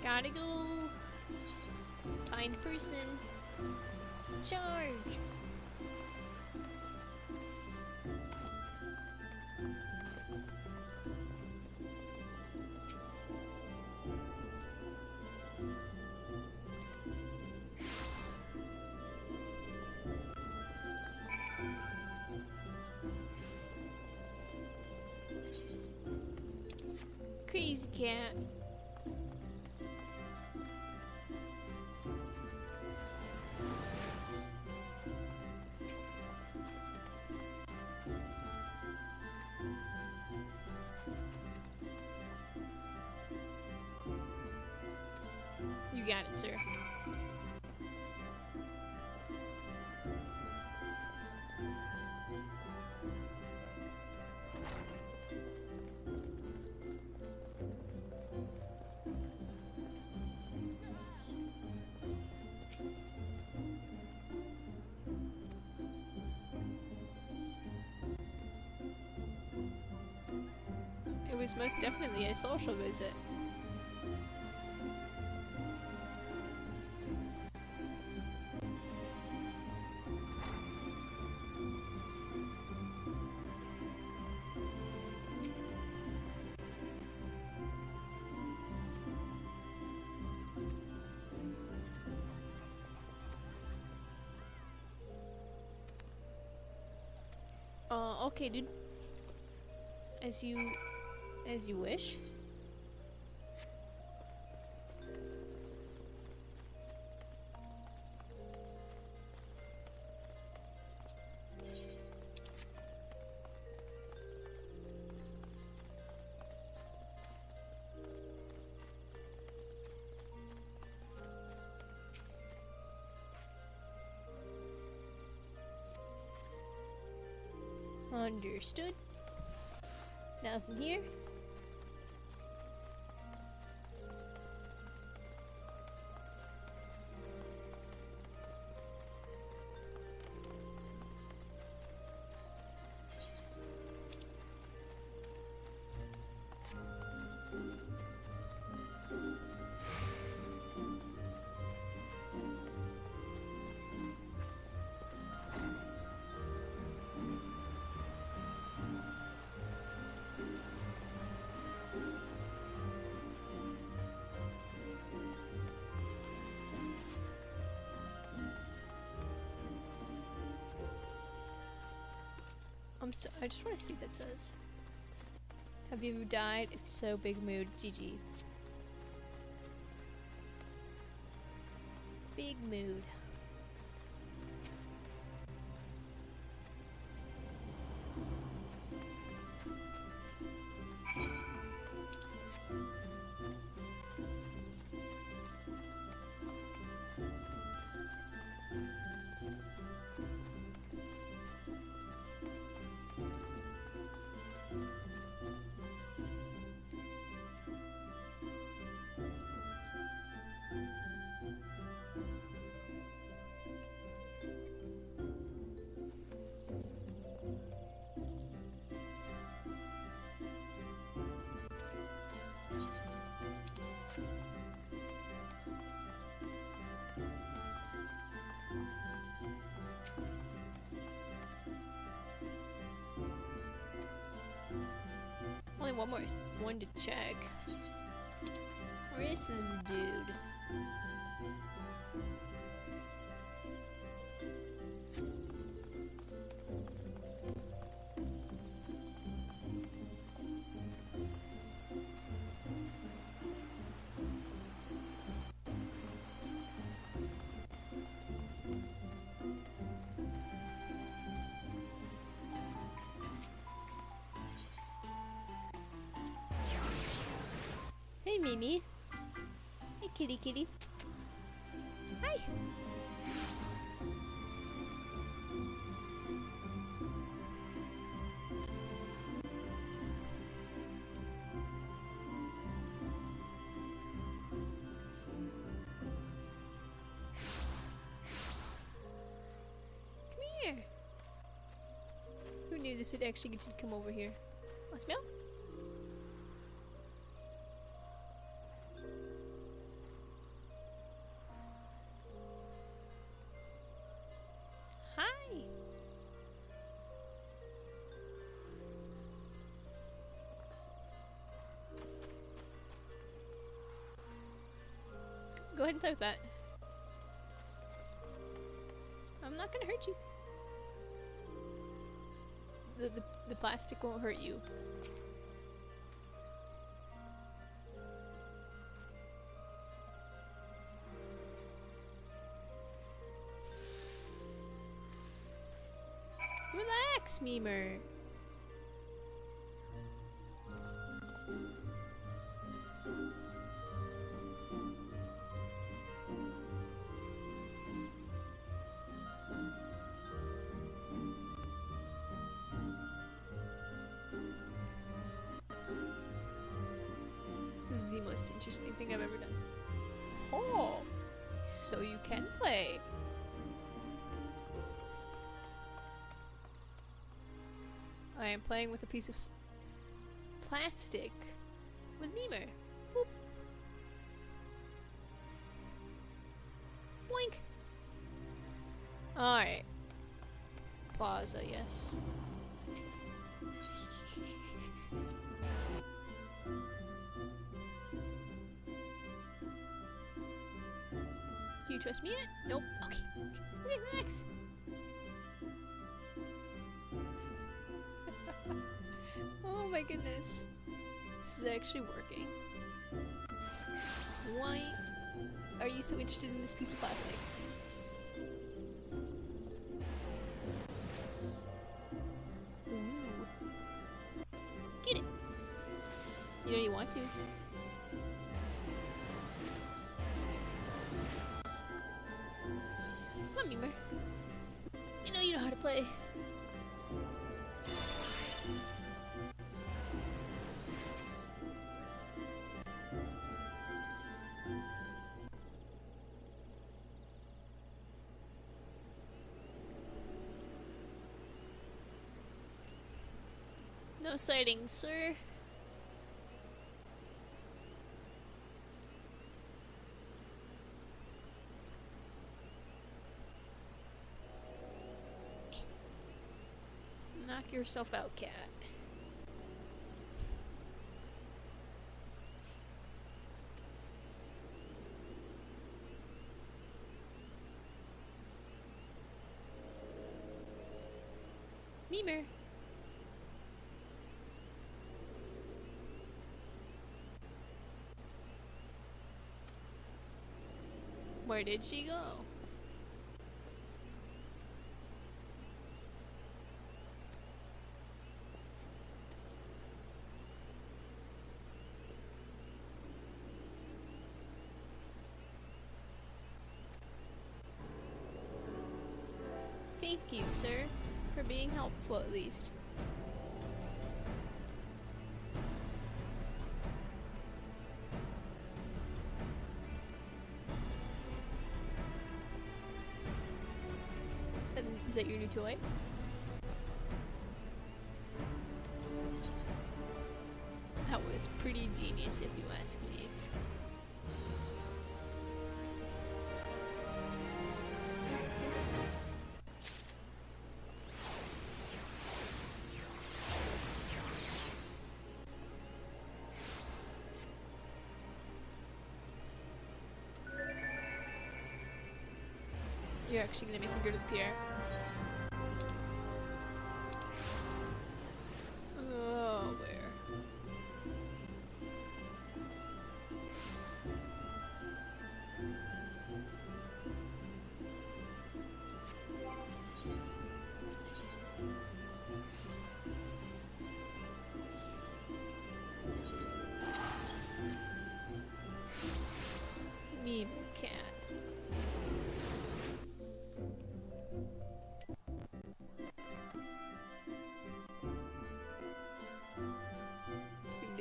Gotta go. Find person. Charge. Crazy cat. You got it, sir. It was most definitely a social visit. Okay, dude. As you wish. Understood. Nothing here. I just want to see what that says. Have you died? If so, big mood. GG. Big mood. Only one to check. Where is this dude? Hey, Mimi. Hey, kitty, kitty. Hi. Come here. Who knew this would actually get you to come over here? Want smell? Hi. Go ahead and play with that. I'm not gonna hurt you. The plastic won't hurt you. Relax, Memer. This is the most interesting thing I've ever done. Oh, so you can play. I am playing with a piece of plastic with Memer. Boop. Boink. Alright. Plaza, yes. Do you trust me yet? Nope. Okay. Okay, relax. Oh my goodness. This is actually working. Why are you so interested in this piece of plastic? Ooh. Get it. You know you want to. Come on, Memer. You know you know how to play. No sightings, sir. Knock yourself out, cat. Memer. Where did she go? Thank you, sir, for being helpful at least. Is that your new toy? That was pretty genius if you ask me. You're actually gonna make me go to the pier. Oh, where?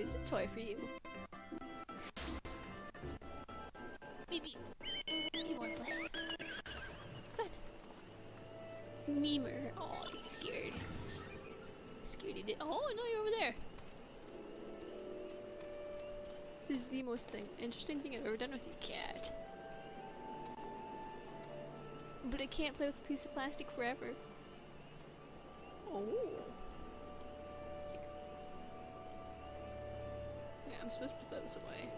It's a toy for you. Maybe you want to play. Good. Memer. Oh, he's scared. Scared he did. Oh, no, you're over there. This is the most interesting thing I've ever done with your cat. But I can't play with a piece of plastic forever. Oh. Yeah, I'm supposed to throw this away.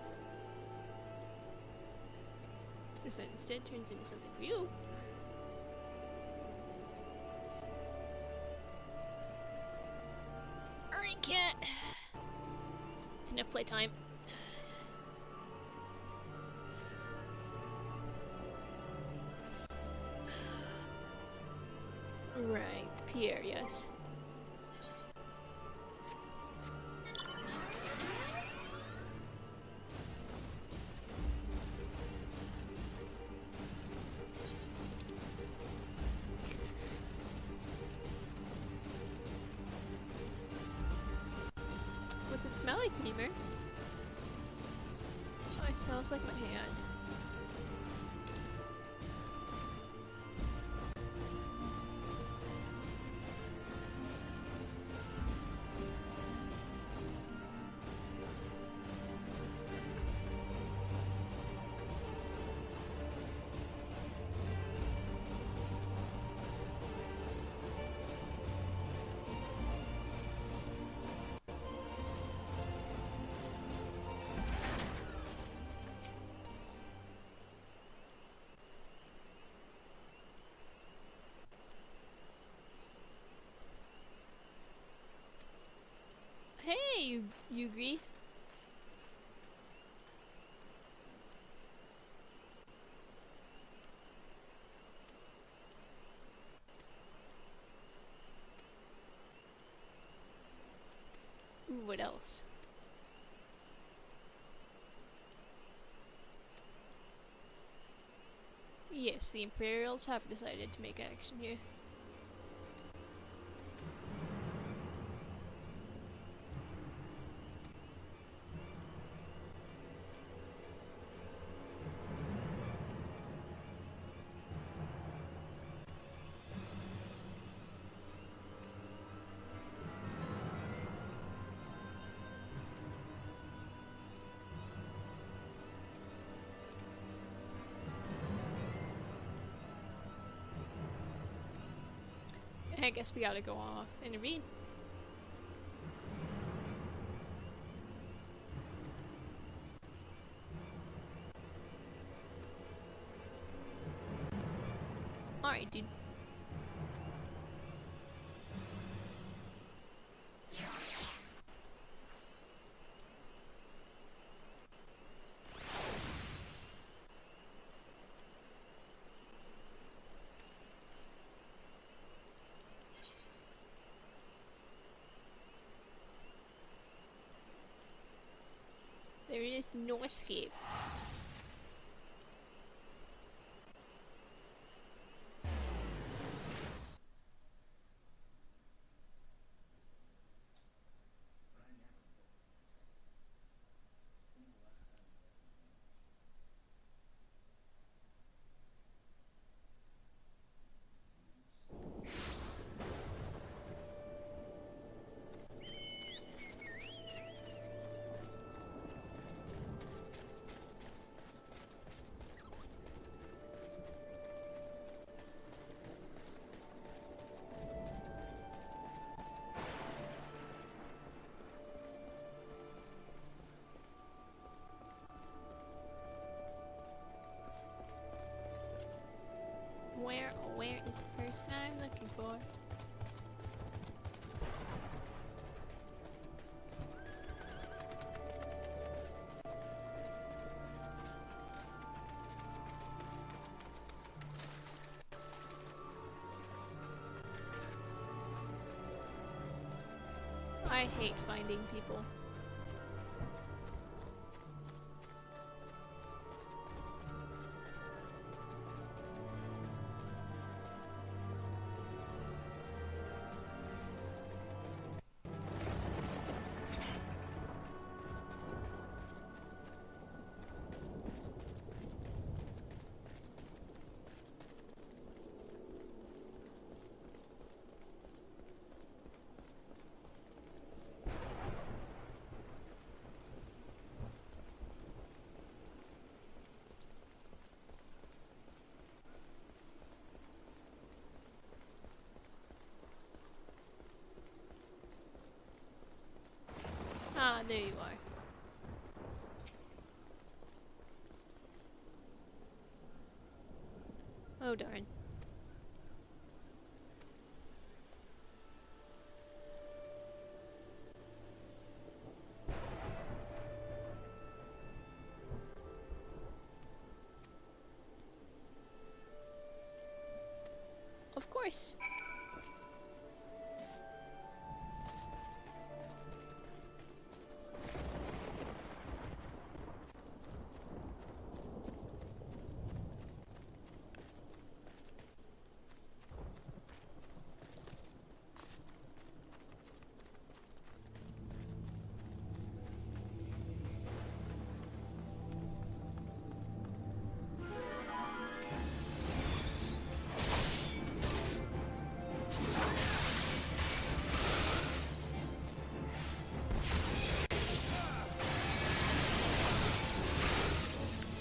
If it instead turns into something for you. Alright, cat. It's enough playtime. Right, Pierre, yes. What's it smell like, Memer? Oh, it smells like my hand. Hey, you agree? Ooh, what else? Yes, the Imperials have decided to make action here. I guess we gotta go off intervene. Alright, dude. There is no escape. Where is the person I'm looking for? I hate finding people. Oh darn. Of course.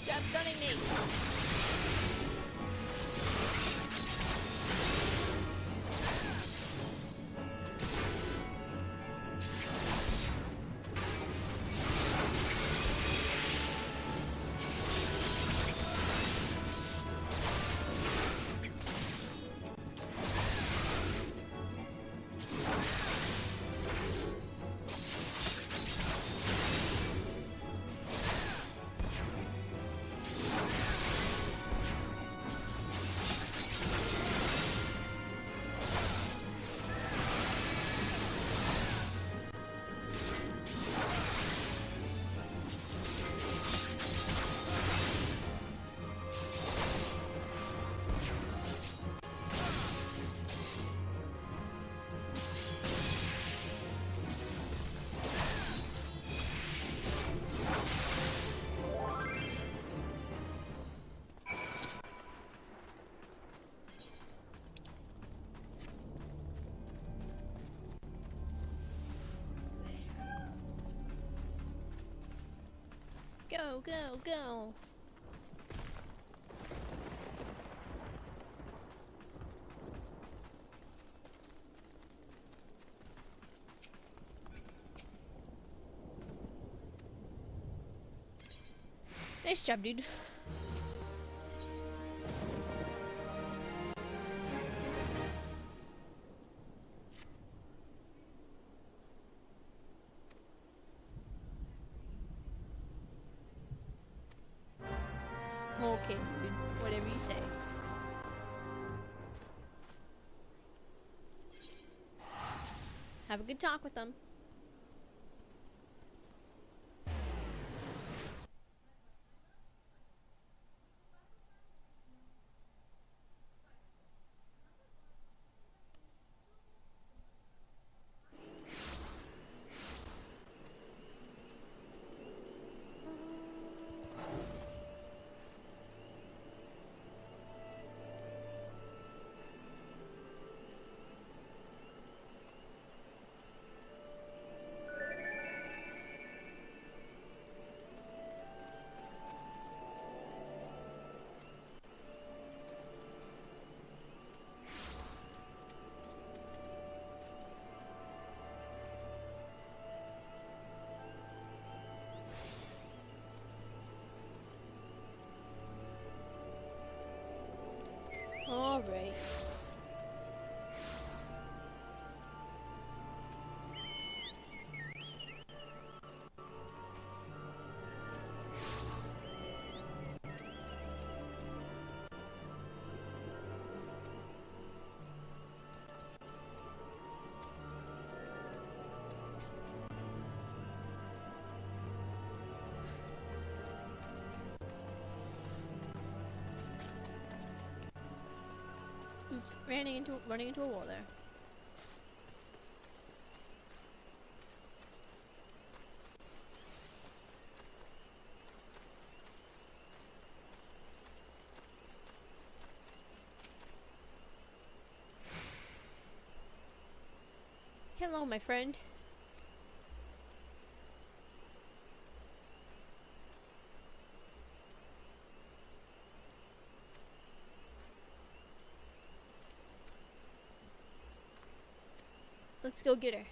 Stop stunning me! Go, go, go! Nice job, dude. Okay, dude. Whatever you say. Have a good talk with them. All right. Oops, running into a wall there. Hello, my friend. Let's go get her.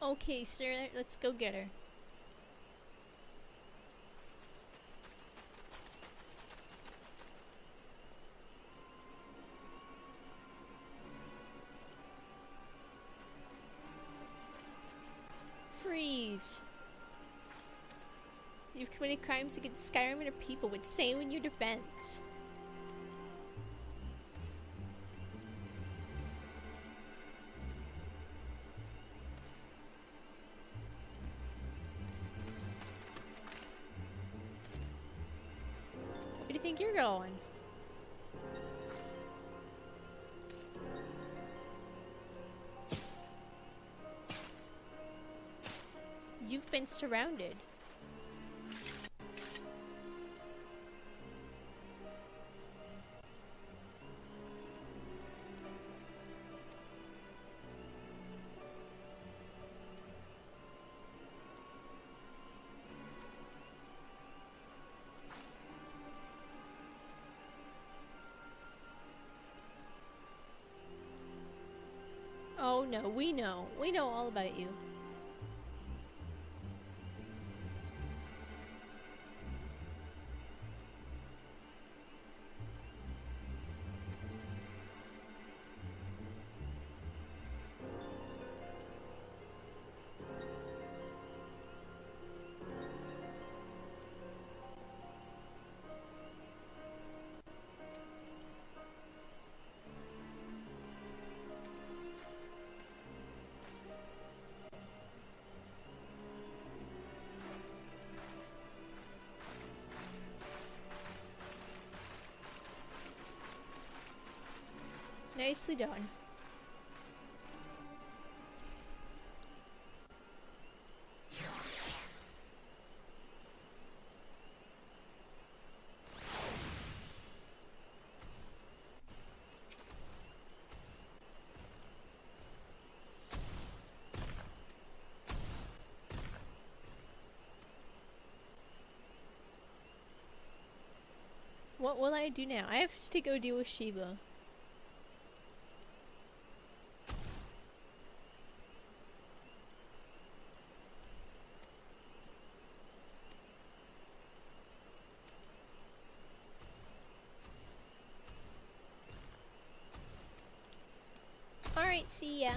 Okay, sir, let's go get her. Freeze. You've committed crimes against Skyrim and her people. Would say in your defense. Where do you think you're going? You've been surrounded. Oh no, we know. We know all about you. Nicely done. What will I do now? I have to go deal with Shiva. Alright, see ya.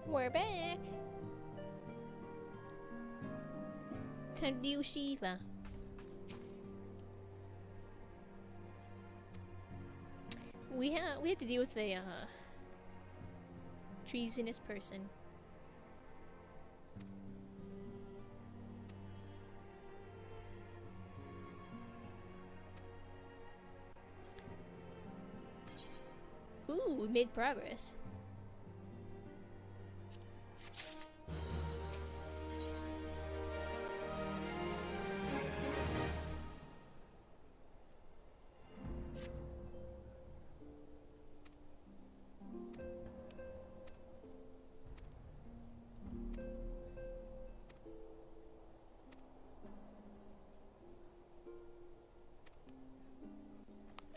We're back. Time to deal with Shiva. We had to deal with a treasonous person. Ooh, we made progress.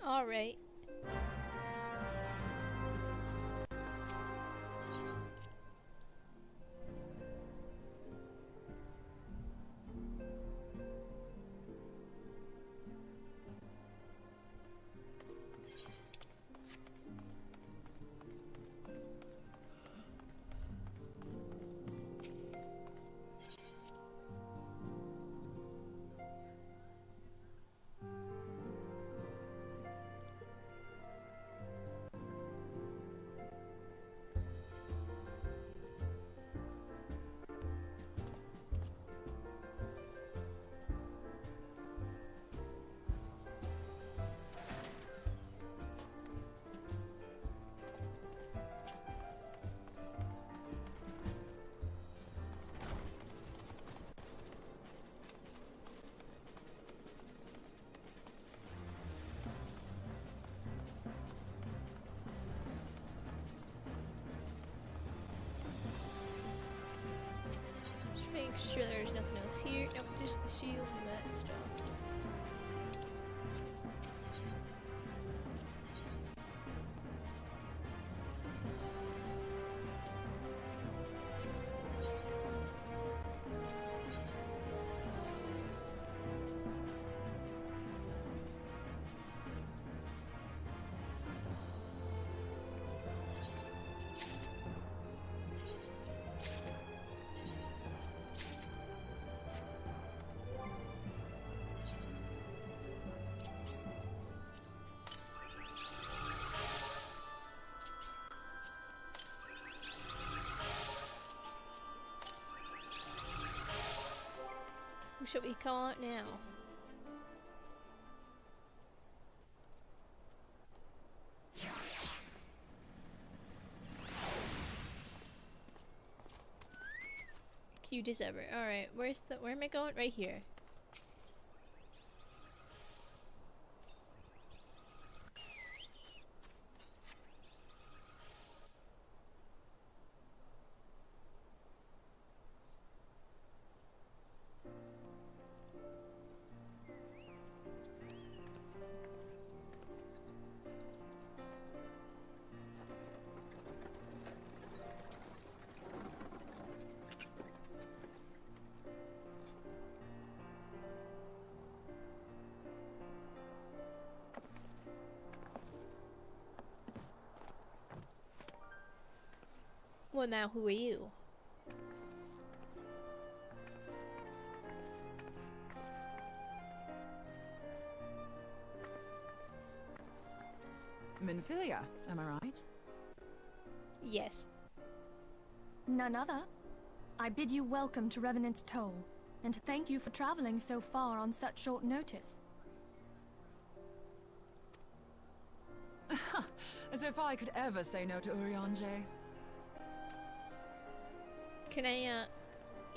All right. make sure there's nothing else here. Nope, just the shield and that stuff. Who should we call out now? Cute as ever. Alright, where am I going? Right here. Well, now who are you? Minfilia, am I right? Yes. None other. I bid you welcome to Revenant's Toll, and to thank you for traveling so far on such short notice. As if I could ever say no to Urianger. Can I,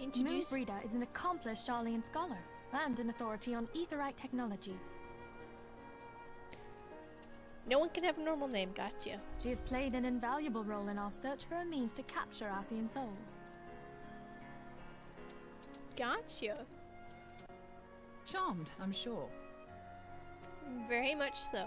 introduce... Moonbreeder is an accomplished Sharlayan scholar, and an authority on aetherite technologies. No one can have a normal name, gotcha. She has played an invaluable role in our search for a means to capture Ascian souls. Gotcha. Charmed, I'm sure. Very much so.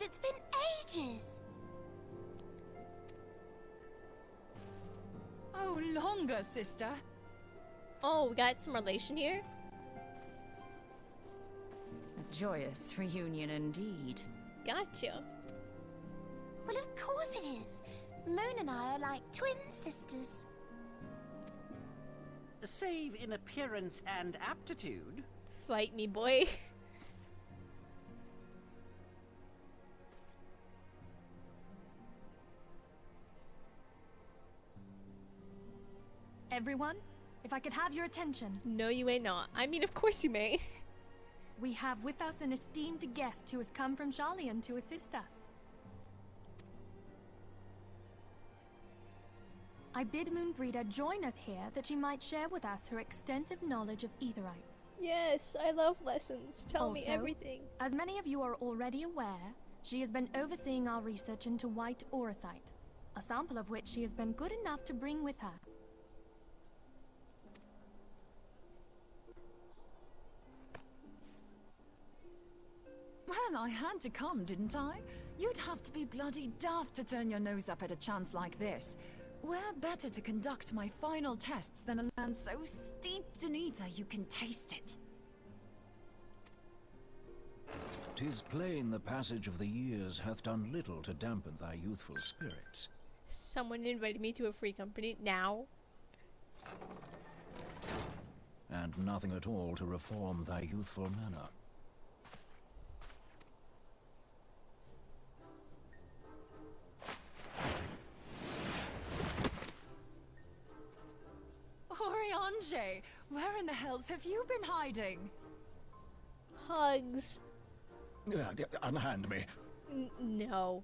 It's been ages! Oh, longer, sister. Oh, we got some relation here? A joyous reunion indeed. Gotcha. Well, of course it is. Moon and I are like twin sisters. Save in appearance and aptitude. Fight me, boy. Everyone, if I could have your attention. No, you ain't not. I mean, of course you may. We have with us an esteemed guest who has come from Sharlayan to assist us. I bid Moonbreeder join us here that she might share with us her extensive knowledge of Aetherites. Yes, I love lessons. Tell me Also, everything. As many of you are already aware, she has been overseeing our research into white auracite, a sample of which she has been good enough to bring with her. Well, I had to come, didn't I? You'd have to be bloody daft to turn your nose up at a chance like this. Where better to conduct my final tests than a land so steeped in ether you can taste it? 'Tis plain the passage of the years hath done little to dampen thy youthful spirits. Someone invited me to a free company now. And nothing at all to reform thy youthful manner. Oriange, where in the hells have you been hiding? Hugs. Unhand me. No.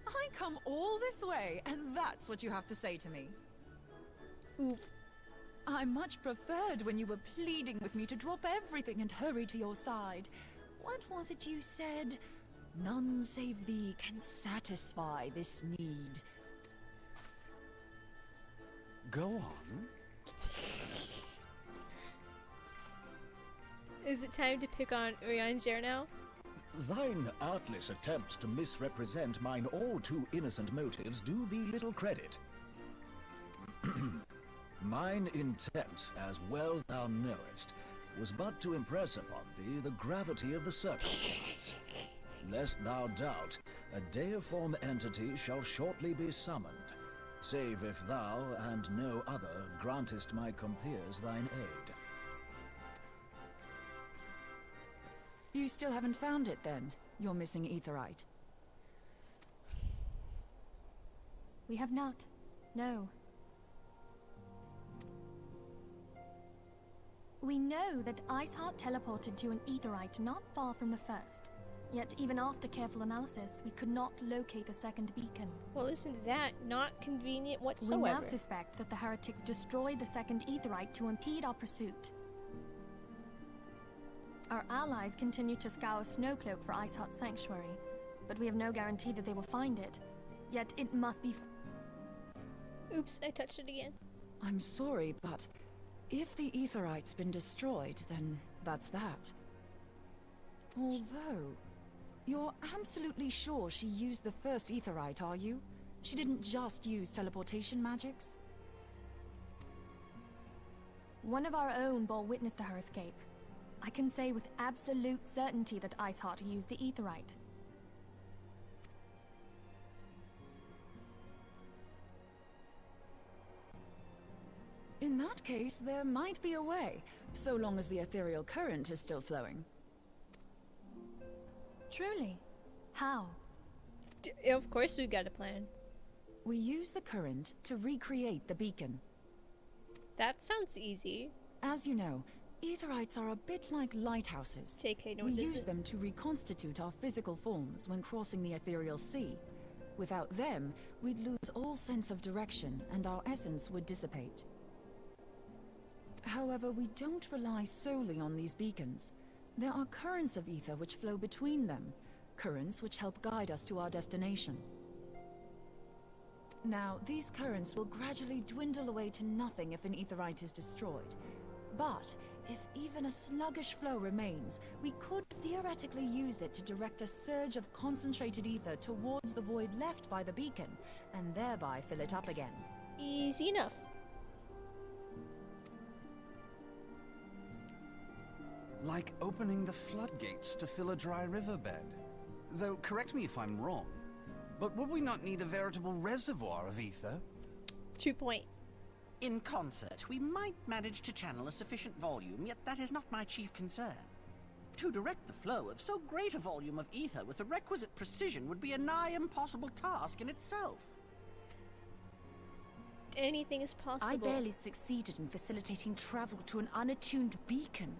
I come all this way, and that's what you have to say to me. Oof. I much preferred when you were pleading with me to drop everything and hurry to your side. What was it you said? None save thee can satisfy this need. Go on. Is it time to pick on Urianger now? Thine artless attempts to misrepresent mine all too innocent motives do thee little credit. Mine intent, as well thou knowest, was but to impress upon thee the gravity of the circumstance. Lest thou doubt, a deiform entity shall shortly be summoned, save if thou and no other grantest my compeers thine aid. You still haven't found it, then? Your missing Aetherite? We have not. No. We know that Iceheart teleported to an Aetherite not far from the first. Yet even after careful analysis, we could not locate the second beacon. Well, isn't that not convenient We whatsoever? now suspect that the heretics destroyed the second Aetherite to impede our pursuit. Our allies continue to scour Snowcloak for Iceheart's sanctuary, but we have no guarantee that they will find it. Yet it must be... Oops, I touched it again. I'm sorry, but if the Aetherite's been destroyed, then that's that. Although, you're absolutely sure she used the first Aetherite, are you? She didn't just use teleportation magics? One of our own bore witness to her escape. I can say with absolute certainty that Iceheart used the Aetherite. In that case, there might be a way, so long as the ethereal current is still flowing. Truly? How? Of course we've got a plan. We use the current to recreate the beacon. That sounds easy. As you know, Aetherites are a bit like lighthouses. JK, no, We it use isn't. them to reconstitute our physical forms when crossing the ethereal sea. Without them, we'd lose all sense of direction and our essence would dissipate. However, we don't rely solely on these beacons. There are currents of ether which flow between them, currents which help guide us to our destination. Now, these currents will gradually dwindle away to nothing if an Aetherite is destroyed. But if even a sluggish flow remains, we could theoretically use it to direct a surge of concentrated ether towards the void left by the beacon, and thereby fill it up again. Easy enough. Like opening the floodgates to fill a dry riverbed. Though, correct me if I'm wrong, but would we not need a veritable reservoir of ether? 2 point. In concert, we might manage to channel a sufficient volume, yet that is not my chief concern. To direct the flow of so great a volume of ether with the requisite precision would be a nigh impossible task in itself. Anything is possible. I barely succeeded in facilitating travel to an unattuned beacon.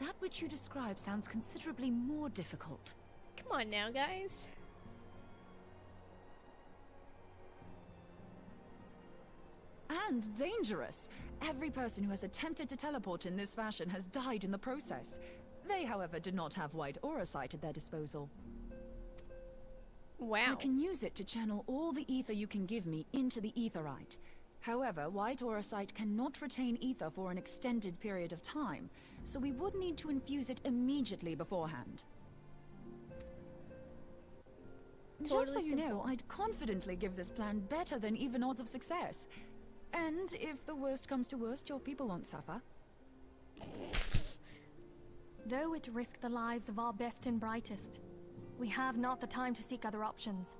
That which you describe sounds considerably more difficult. Come on now, guys. And dangerous. Every person who has attempted to teleport in this fashion has died in the process. They, however, did not have white aura sight at their disposal. Wow. I can use it to channel all the ether you can give me into the etherite. However, white aura sight cannot retain ether for an extended period of time, so we would need to infuse it immediately beforehand. Totally Just so you know, simple. I'd confidently give this plan better than even odds of success. And if the worst comes to worst, your people won't suffer. Though it risk the lives of our best and brightest, we have not the time to seek other options.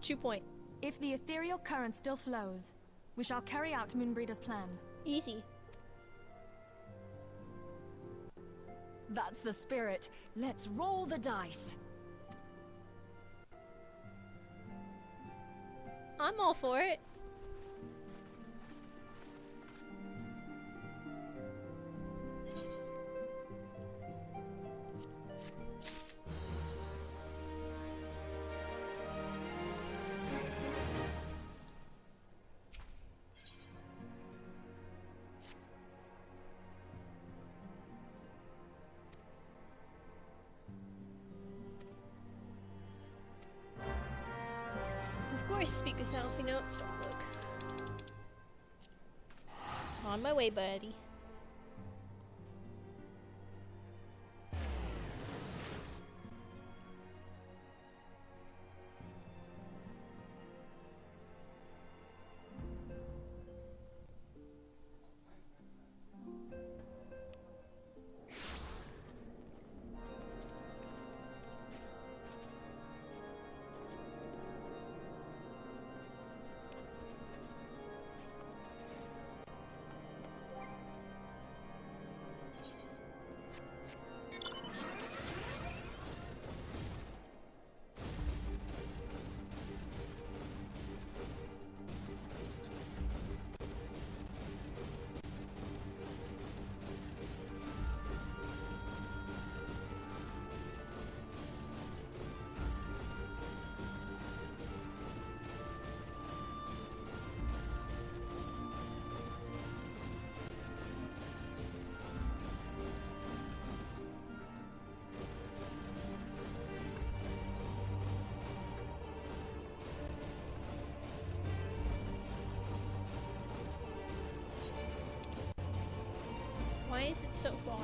2 point. If the ethereal current still flows, we shall carry out Moonbreeder's plan. Easy. That's the spirit. Let's roll the dice. I'm all for it. Of course, speak with Alfie Notes. Don't look. On my way, buddy. Why is it so far?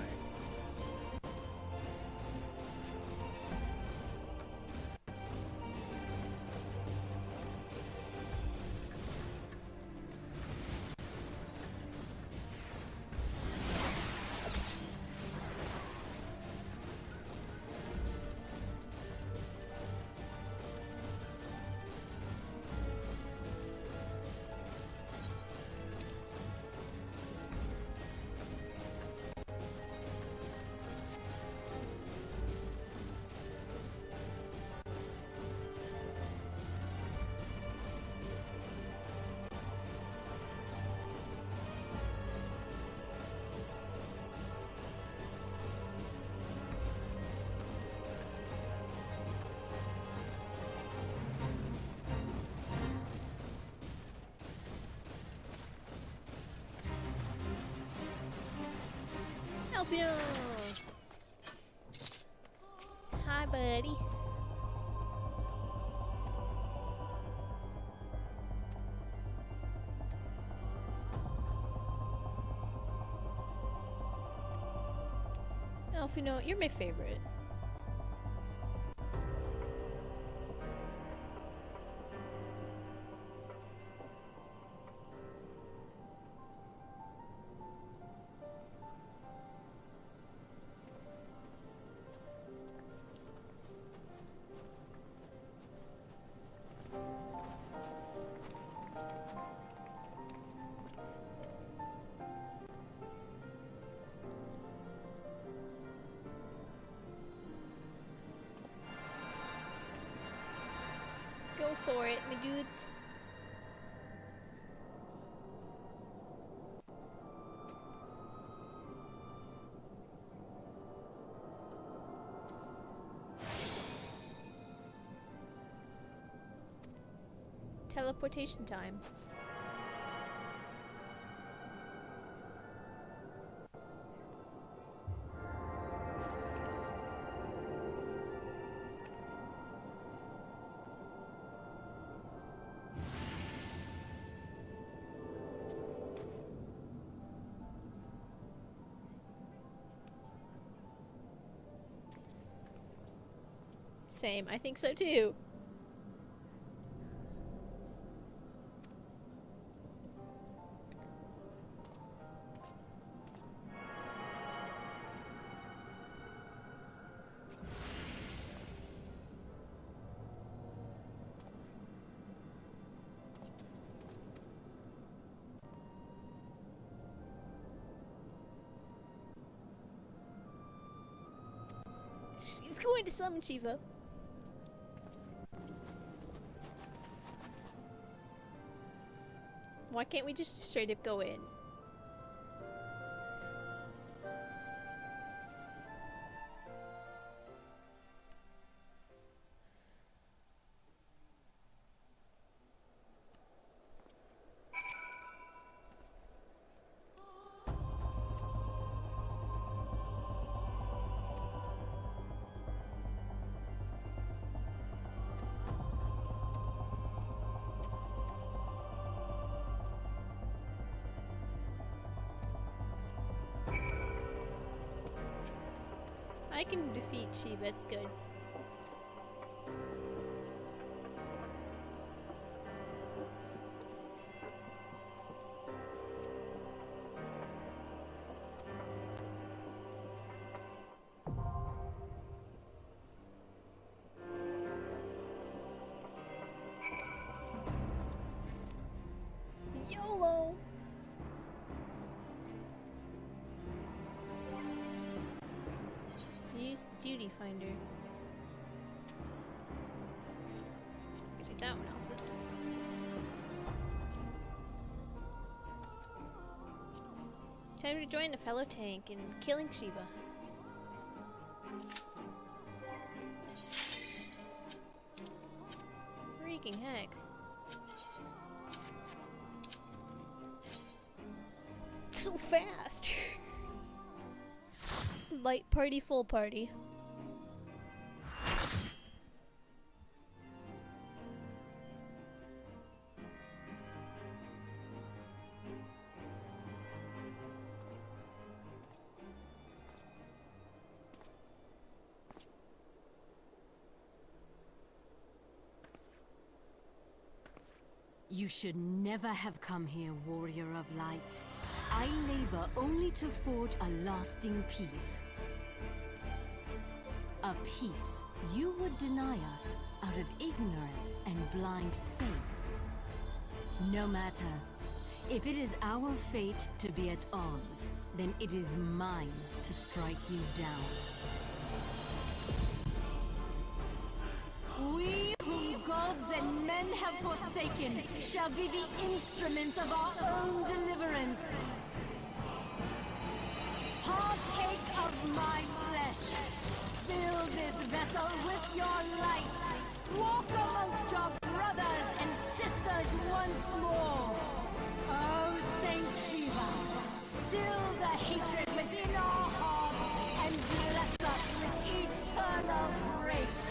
Alfino! Hi, buddy. Alfino, you're my favorite. Go for it, my dudes. Teleportation time. Same, I think so too. She's going to summon Shiva. Why can't we just straight up go in? I can defeat Shiva, it's good. YOLO! Use the duty finder. Gotta take that one off it. Time to join a fellow tank in killing Shiva. Freaking heck. So fast! Light party, full party. You should never have come here, warrior of light. I labor only to forge a lasting peace. A peace you would deny us out of ignorance and blind faith. No matter. If it is our fate to be at odds, then it is mine to strike you down. We whom gods and men have forsaken shall be the instruments of our own deliverance. Partake of my flesh. Fill this vessel with your light. Walk amongst your brothers and sisters once more. Oh, Saint Shiva, still the hatred within our hearts and bless us with eternal grace.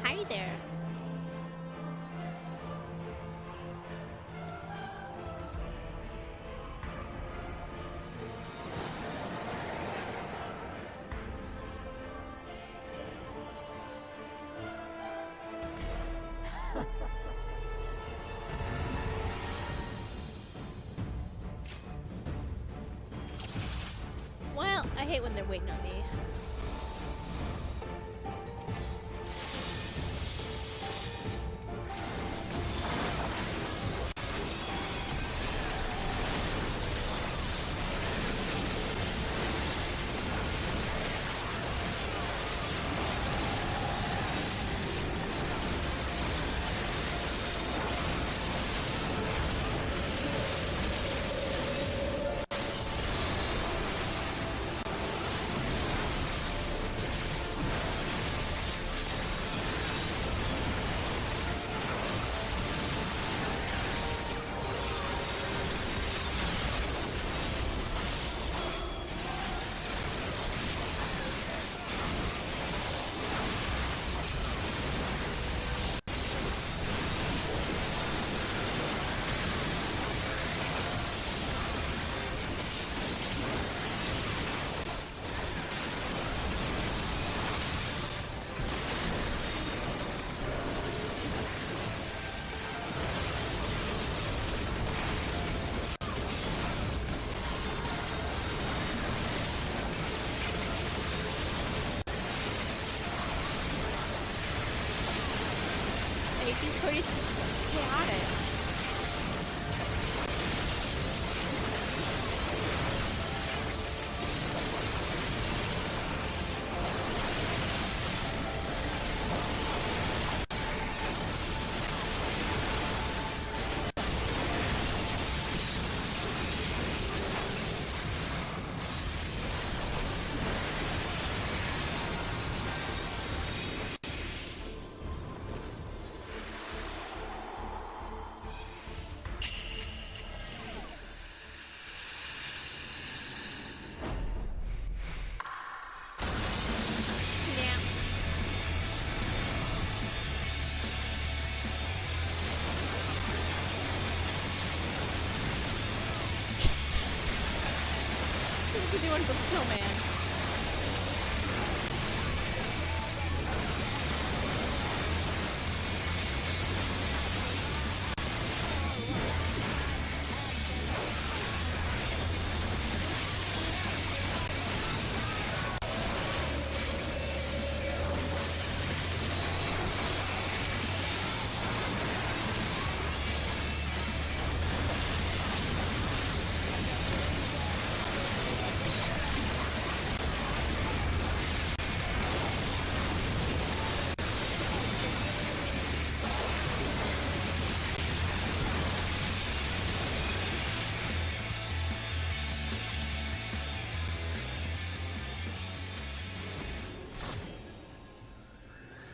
Hi there. Well, I hate when they're waiting on me. Like, these parties are so chaotic. Doing the snowman.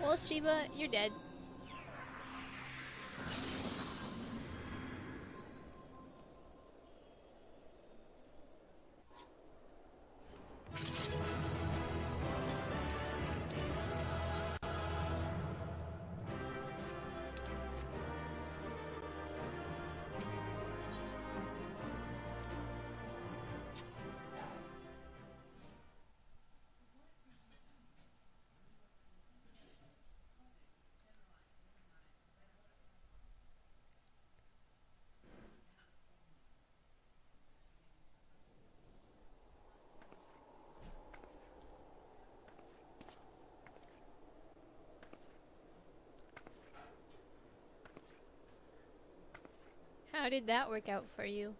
Well, Shiva, you're dead. How did that work out for you?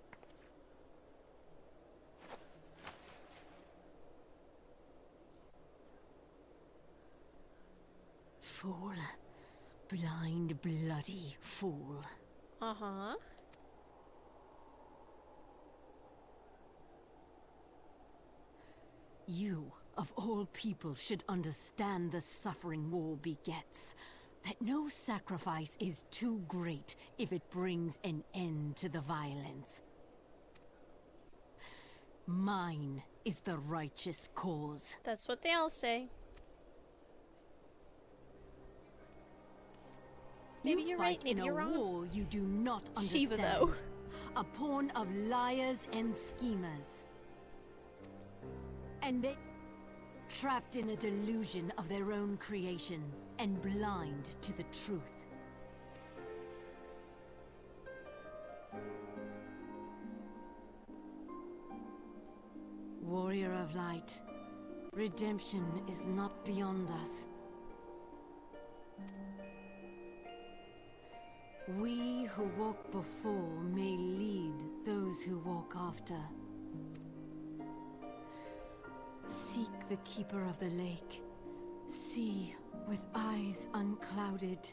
Fool. Blind, bloody fool. Uh-huh. You, of all people, should understand the suffering war begets. That no sacrifice is too great if it brings an end to the violence. Mine is the righteous cause. That's what they all say. Maybe you're right, maybe you're wrong. In a war you do not understand. Shiva, though. A pawn of liars and schemers. And they... trapped in a delusion of their own creation, and blind to the truth. Warrior of light, redemption is not beyond us. We who walk before may lead those who walk after. Seek the Keeper of the Lake. See with eyes unclouded.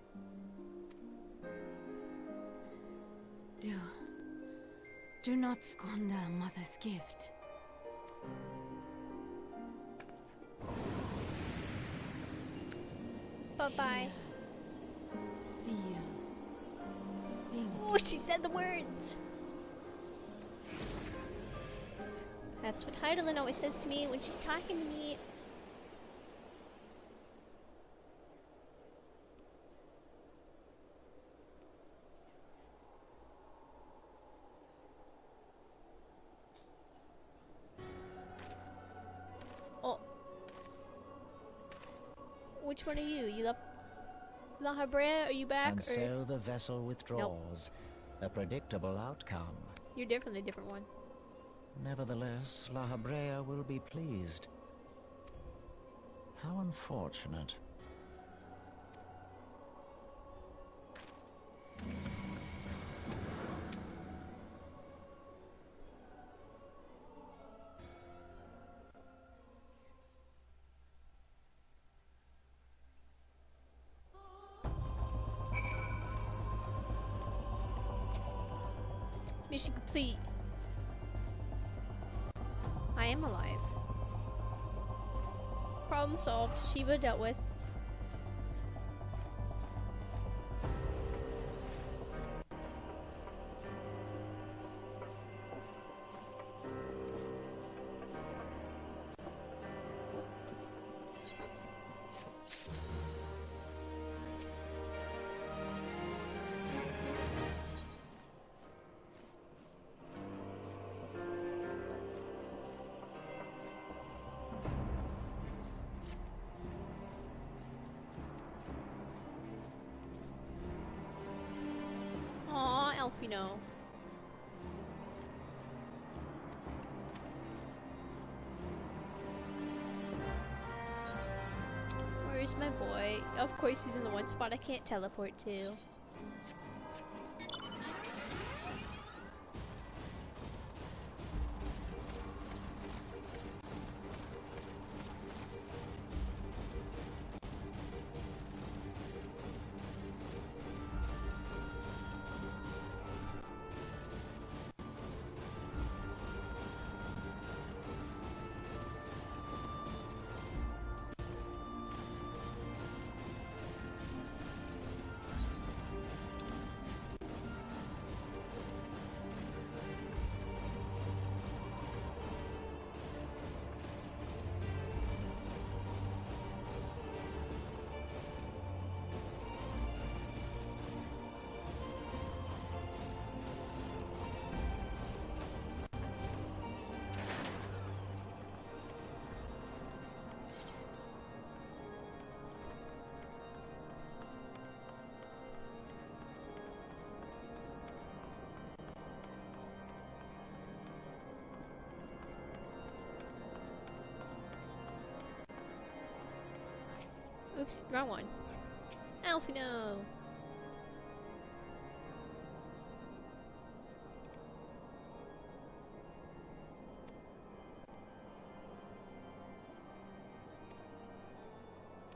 Do not squander Mother's gift. Bye-bye. Feel. Think. Oh, she said the words! That's what Heidelin always says to me when she's talking to me. Oh. Which one are you? You La Habrea? Are you back? And or? so the vessel withdraws. Nope. A predictable outcome. You're definitely a different one. Nevertheless, La Habrea will be pleased. How unfortunate. Mission complete. I am alive. Problem solved. Shiva dealt with. Aw, Elfino. Where's my boy? Of course he's in the one spot I can't teleport to. Oops, wrong one. Alfino!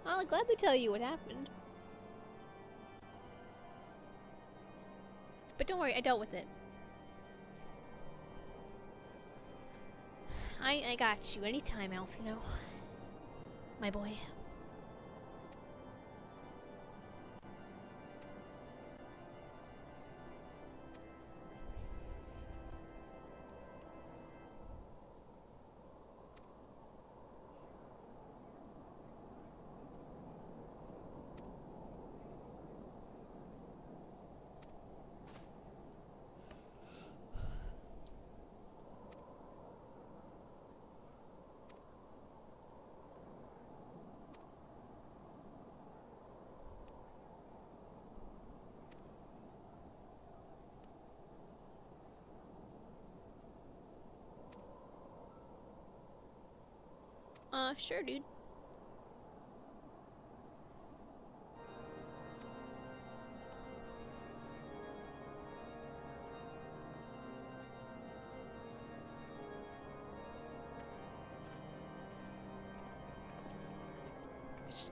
I'll gladly tell you what happened. But don't worry, I dealt with it. I got you anytime, Alfino. My boy. Sure, dude.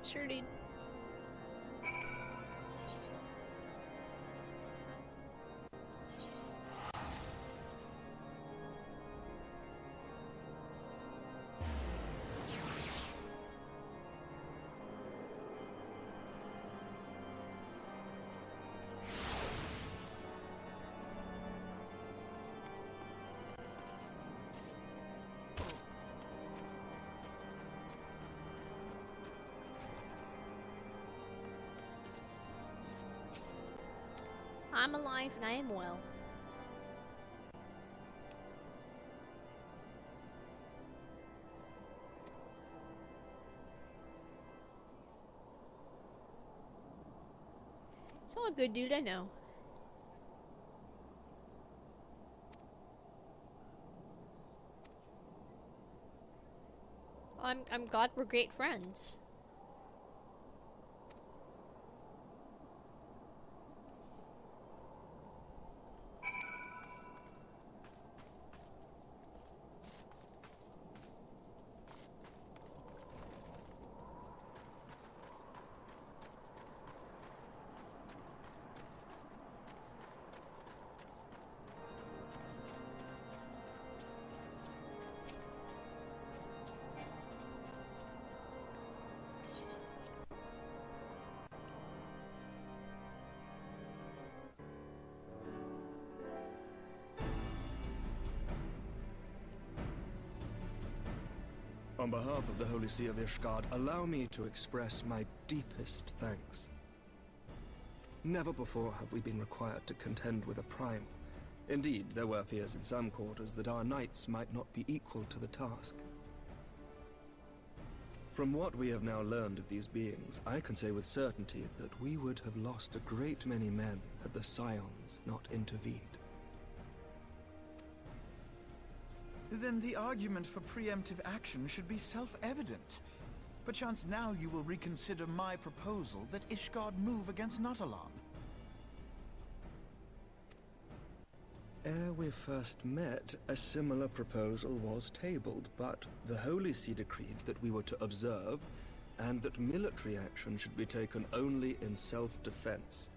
Sure, dude. I'm alive and I am well. It's all good, dude, I know. I'm glad we're great friends. On behalf of the Holy See of Ishgard, allow me to express my deepest thanks. Never before have we been required to contend with a primal. Indeed, there were fears in some quarters that our knights might not be equal to the task. From what we have now learned of these beings, I can say with certainty that we would have lost a great many men had the Scions not intervened. Then the argument for preemptive action should be self-evident. Perchance now you will reconsider my proposal that Ishgard move against Nautalon. Ere we first met, a similar proposal was tabled, but the Holy See decreed that we were to observe, and that military action should be taken only in self-defense.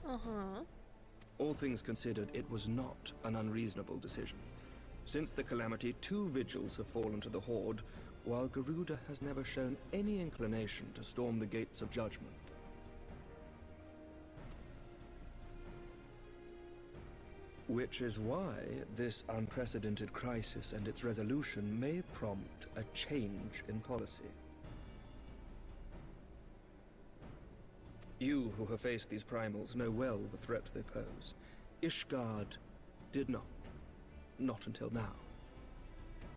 Uh-huh. All things considered, it was not an unreasonable decision. Since the calamity, 2 vigils have fallen to the Horde, while Garuda has never shown any inclination to storm the gates of judgment. Which is why this unprecedented crisis and its resolution may prompt a change in policy. You who have faced these primals know well the threat they pose. Ishgard did not. Not until now.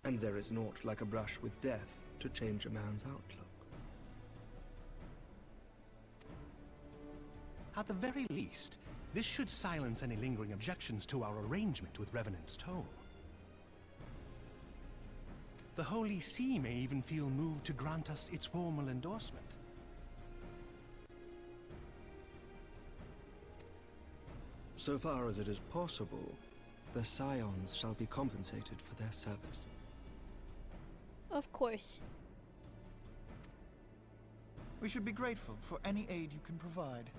And there is naught like a brush with death to change a man's outlook. At the very least, this should silence any lingering objections to our arrangement with Revenant's Toll. The Holy See may even feel moved to grant us its formal endorsement. So far as it is possible, the Scions shall be compensated for their service. Of course. We should be grateful for any aid you can provide.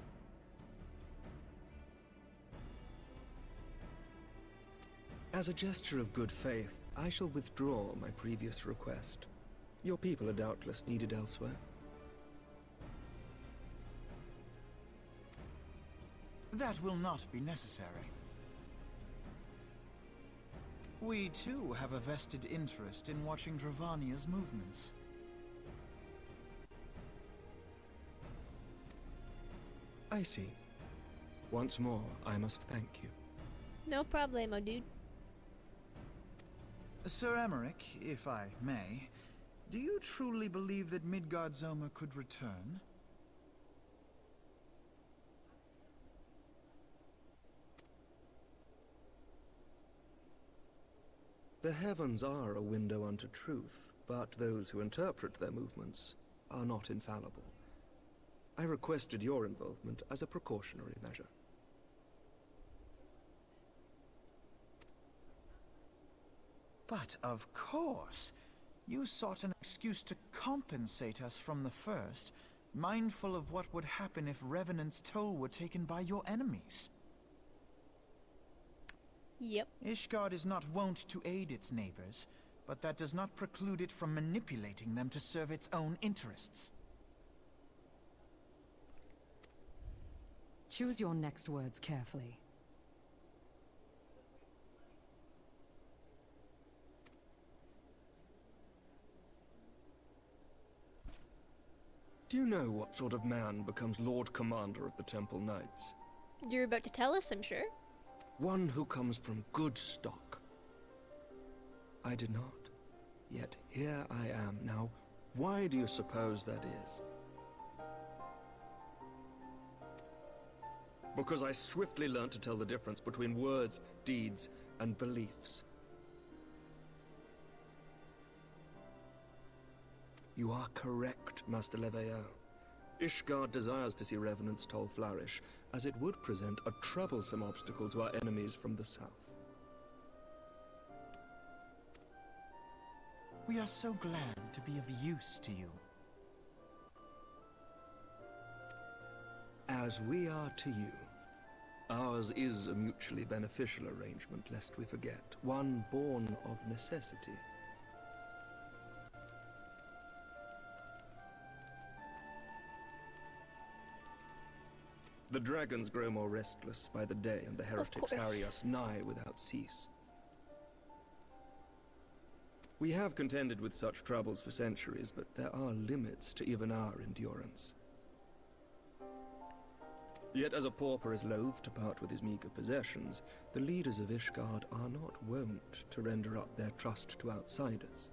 As a gesture of good faith, I shall withdraw my previous request. Your people are doubtless needed elsewhere. That will not be necessary. We too have a vested interest in watching Dravania's movements. I see. Once more, I must thank you. No problemo, dude. Sir Emmerich, if I may, do you truly believe that Midgard-Zoma could return? The heavens are a window unto truth, but those who interpret their movements are not infallible. I requested your involvement as a precautionary measure. But of course, you sought an excuse to compensate us from the first, mindful of what would happen if Revenant's Toll were taken by your enemies. Yep. Ishgard is not wont to aid its neighbors, but that does not preclude it from manipulating them to serve its own interests. Choose your next words carefully. Do you know what sort of man becomes Lord Commander of the Temple Knights? You're about to tell us, I'm sure. One who comes from good stock. I did not. Yet here I am now. Why do you suppose that is? Because I swiftly learned to tell the difference between words, deeds, and beliefs. You are correct, Master Leveilleur. Ishgard desires to see Revenant's Toll flourish, as it would present a troublesome obstacle to our enemies from the south. We are so glad to be of use to you. As we are to you. Ours is a mutually beneficial arrangement, lest we forget, one born of necessity. The dragons grow more restless by the day, and the heretics harry us nigh without cease. We have contended with such troubles for centuries, but there are limits to even our endurance. Yet as a pauper is loath to part with his meager possessions, the leaders of Ishgard are not wont to render up their trust to outsiders.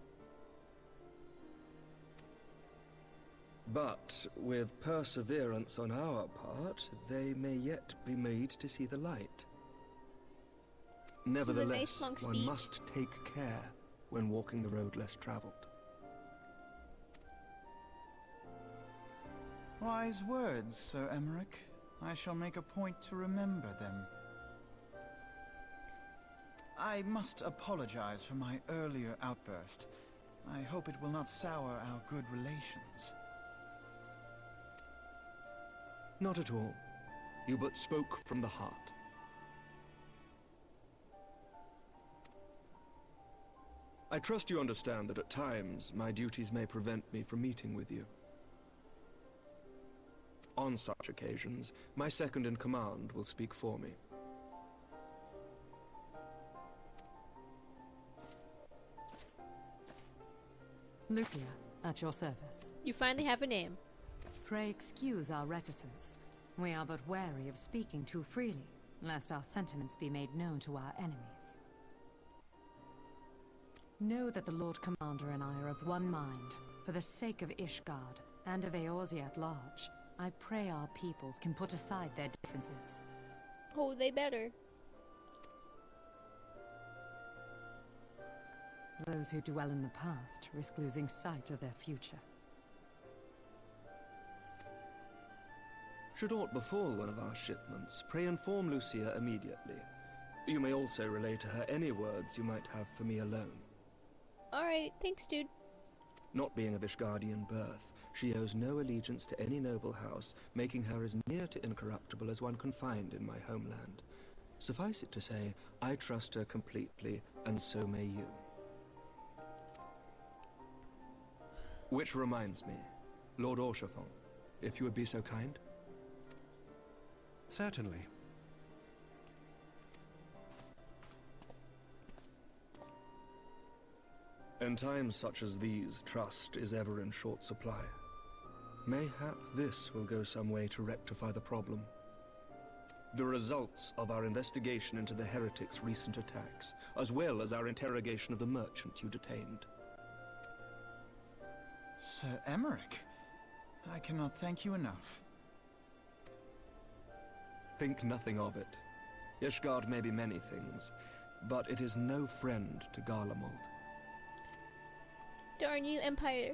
But with perseverance on our part, they may yet be made to see the light. This is a Nevertheless, nice long one speech. must take care when walking the road less traveled. Wise words, Sir Emmerich. I shall make a point to remember them. I must apologize for my earlier outburst. I hope it will not sour our good relations. Not at all. You but spoke from the heart. I trust you understand that at times my duties may prevent me from meeting with you. On such occasions, my second-in-command will speak for me. Lucia, at your service. You finally have a name. Pray excuse our reticence. We are but wary of speaking too freely, lest our sentiments be made known to our enemies. Know that the Lord Commander and I are of one mind. For the sake of Ishgard, and of Eorzea at large, I pray our peoples can put aside their differences. Oh, they better. Those who dwell in the past risk losing sight of their future. Should aught befall one of our shipments, pray inform Lucia immediately. You may also relay to her any words you might have for me alone. Alright, thanks, dude. Not being of Ishgardian birth, she owes no allegiance to any noble house, making her as near to incorruptible as one can find in my homeland. Suffice it to say, I trust her completely, and so may you. Which reminds me, Lord Orchefort, if you would be so kind? Certainly. In times such as these, trust is ever in short supply. Mayhap this will go some way to rectify the problem. The results of our investigation into the heretics' recent attacks, as well as our interrogation of the merchant you detained. Sir Emmerich, I cannot thank you enough. Think nothing of it. Ishgard may be many things, but it is no friend to Garlemald. Darn you, Empire.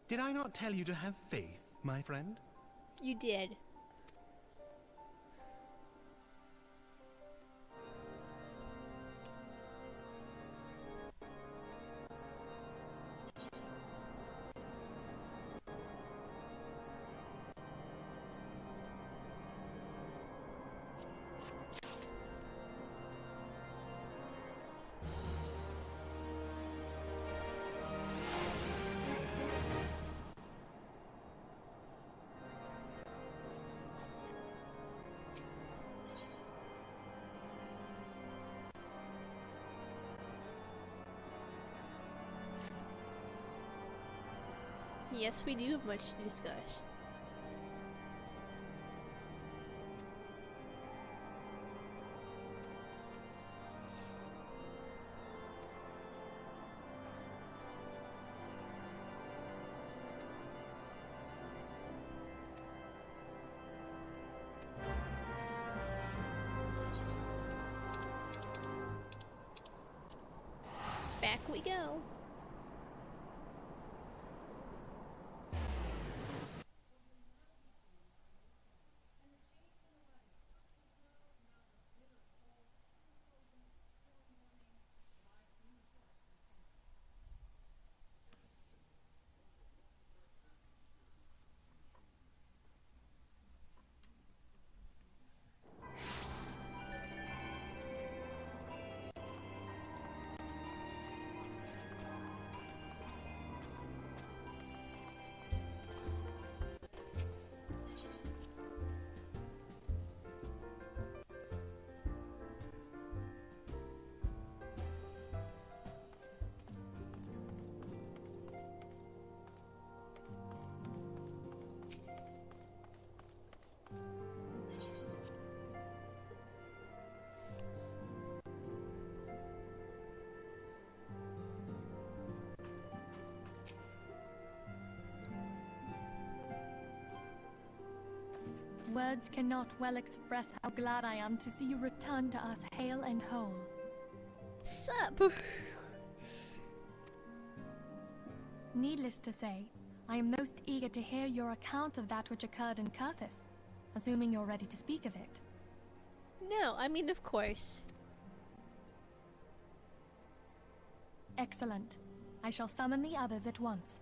Did I not tell you to have faith, my friend? You did. Yes, we do have much to discuss. Back we go. Words cannot well express how glad I am to see you return to us hale and whole. Sup? Needless to say, I am most eager to hear your account of that which occurred in Kurthis, assuming you're ready to speak of it. No, I mean, of course. Excellent. I shall summon the others at once.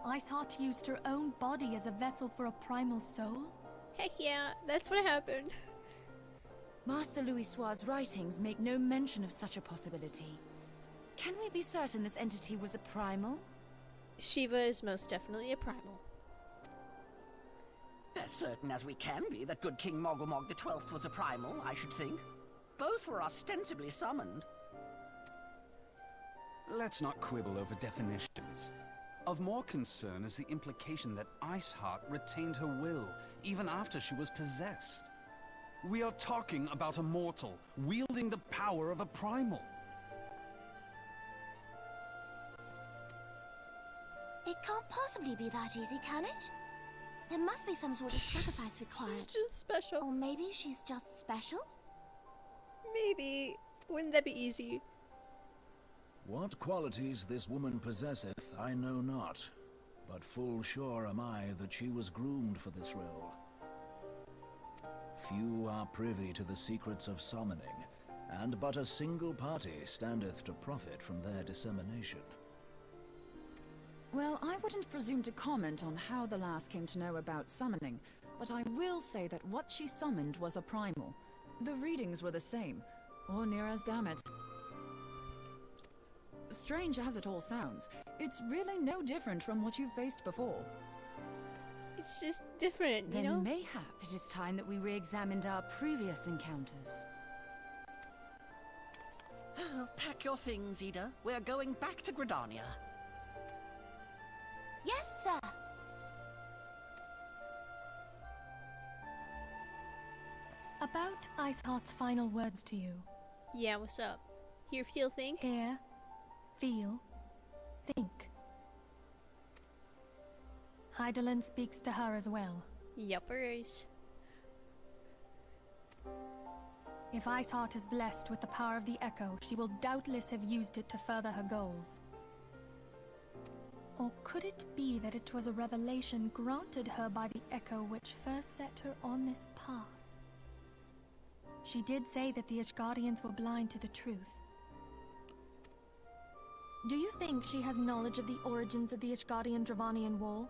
Iceheart used her own body as a vessel for a primal soul? Heck yeah, that's what happened. Master Louisoir's writings make no mention of such a possibility. Can we be certain this entity was a primal? Shiva is most definitely a primal. As certain as we can be that good King Mogomog the 12th was a primal, I should think. Both were ostensibly summoned. Let's not quibble over definitions. Of more concern is the implication that Iceheart retained her will, even after she was possessed. We are talking about a mortal, wielding the power of a primal. It can't possibly be that easy, can it? There must be some sort of sacrifice required. She's just special. Or maybe she's just special? Maybe. Wouldn't that be easy? What qualities this woman possesseth, I know not, but full sure am I that she was groomed for this role. Few are privy to the secrets of summoning, and but a single party standeth to profit from their dissemination. Well, I wouldn't presume to comment on how the lass came to know about summoning, but I will say that what she summoned was a primal. The readings were the same, or near as damn it. Strange as it all sounds, it's really no different from what you've faced before. It's just different, you know? Then mayhap it is time that we re-examined our previous encounters. Pack your things, Ida. We're going back to Gridania. Yes, sir. About Iceheart's final words to you. Yeah, what's up? Hear, feel, think? Hear, feel, think. Hydaelyn speaks to her as well. Yuppers. If Iceheart is blessed with the power of the Echo, she will doubtless have used it to further her goals. Or could it be that it was a revelation granted her by the Echo which first set her on this path? She did say that the Ishgardians were blind to the truth. Do you think she has knowledge of the origins of the Ishgardian-Dravanian War?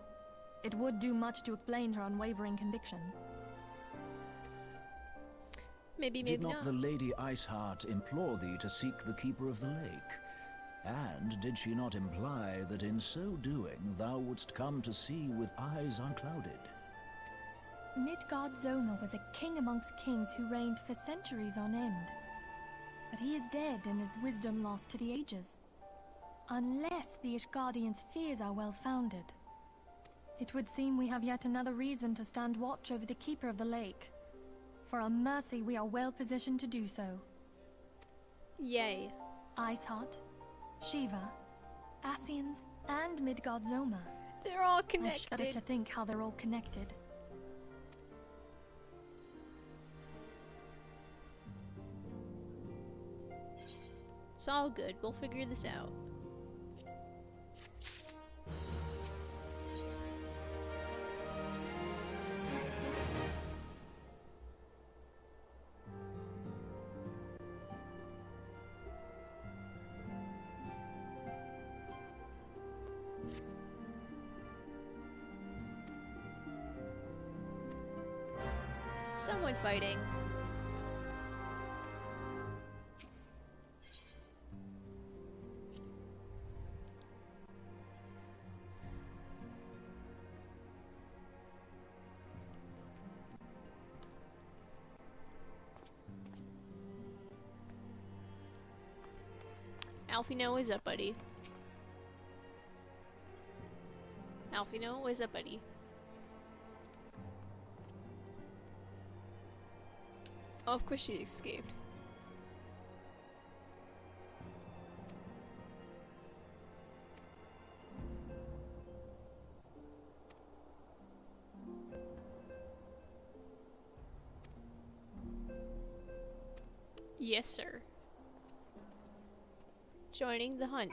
It would do much to explain her unwavering conviction. Maybe Did not. not the Lady Iceheart implore thee to seek the Keeper of the Lake? And did she not imply that in so doing thou wouldst come to see with eyes unclouded? Midgard-Zoma was a king amongst kings who reigned for centuries on end. But he is dead and his wisdom lost to the ages. Unless the Ishgardians' fears are well-founded. It would seem we have yet another reason to stand watch over the Keeper of the Lake. For a mercy, we are well positioned to do so. Yay. Iceheart, Shiva, Ascians, and Midgard-Zoma. They're all I connected. shudder to think how they're all connected. It's all good. We'll figure this out. Someone fighting. Alfino, what's up, buddy? Alfino, what's up, buddy? Oh, of course she escaped. Yes, sir. Joining the hunt.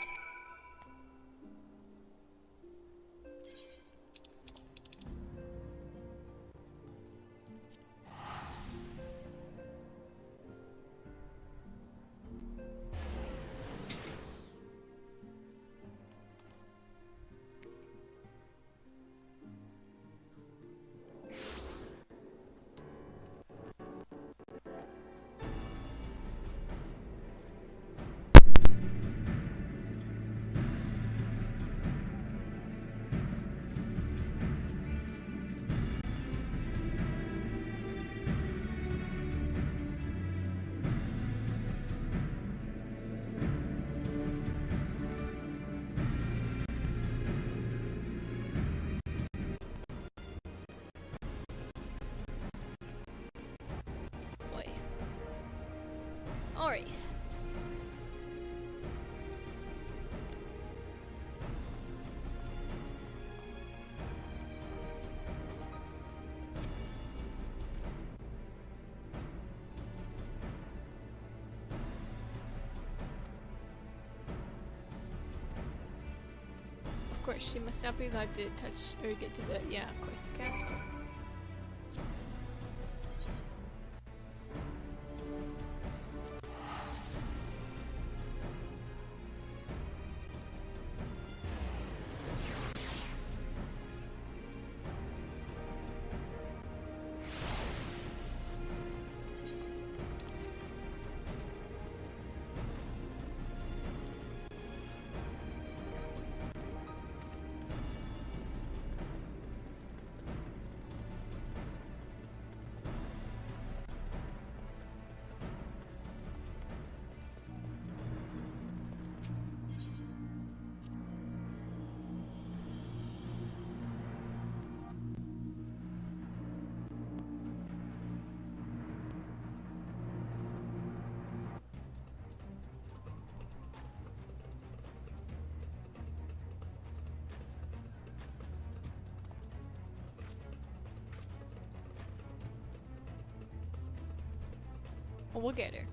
Boy. Alright. Of course, she must not be allowed to touch or get to the, yeah, of course, the castle. Well, we'll get her.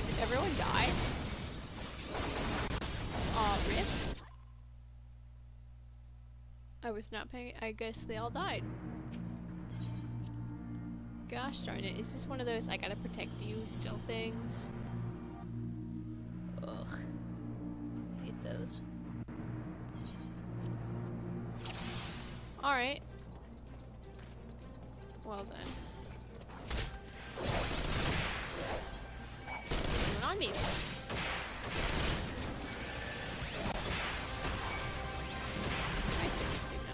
god, did everyone die? Rip? I was not paying. I guess they all died. Gosh darn it. Is this one of those I gotta protect you still things? Ugh. Hate those. Alright. Well then. Coming on me. I see this game now.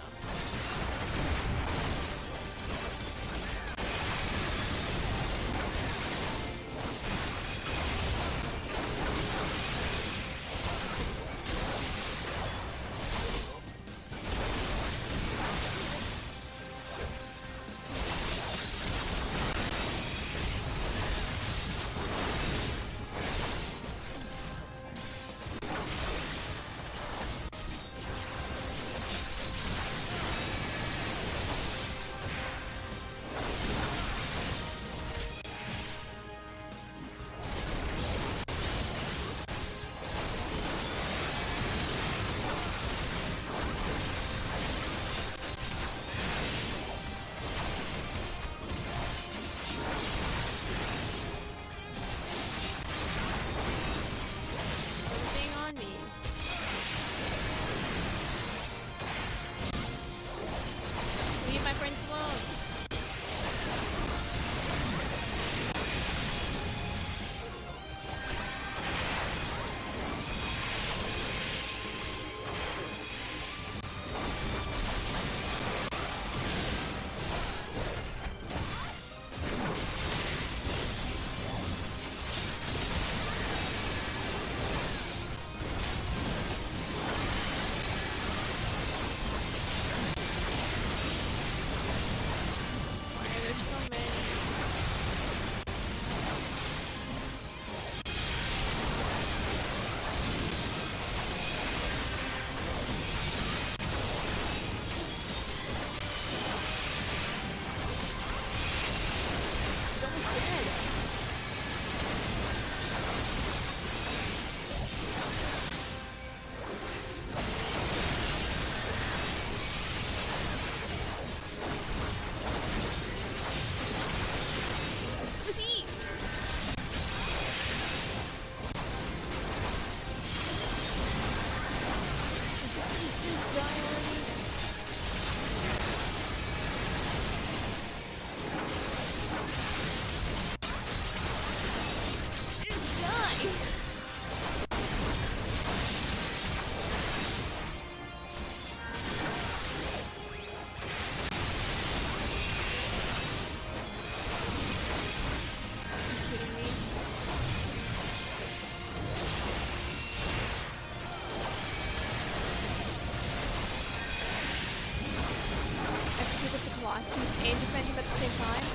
Velocities and defend him at the same time?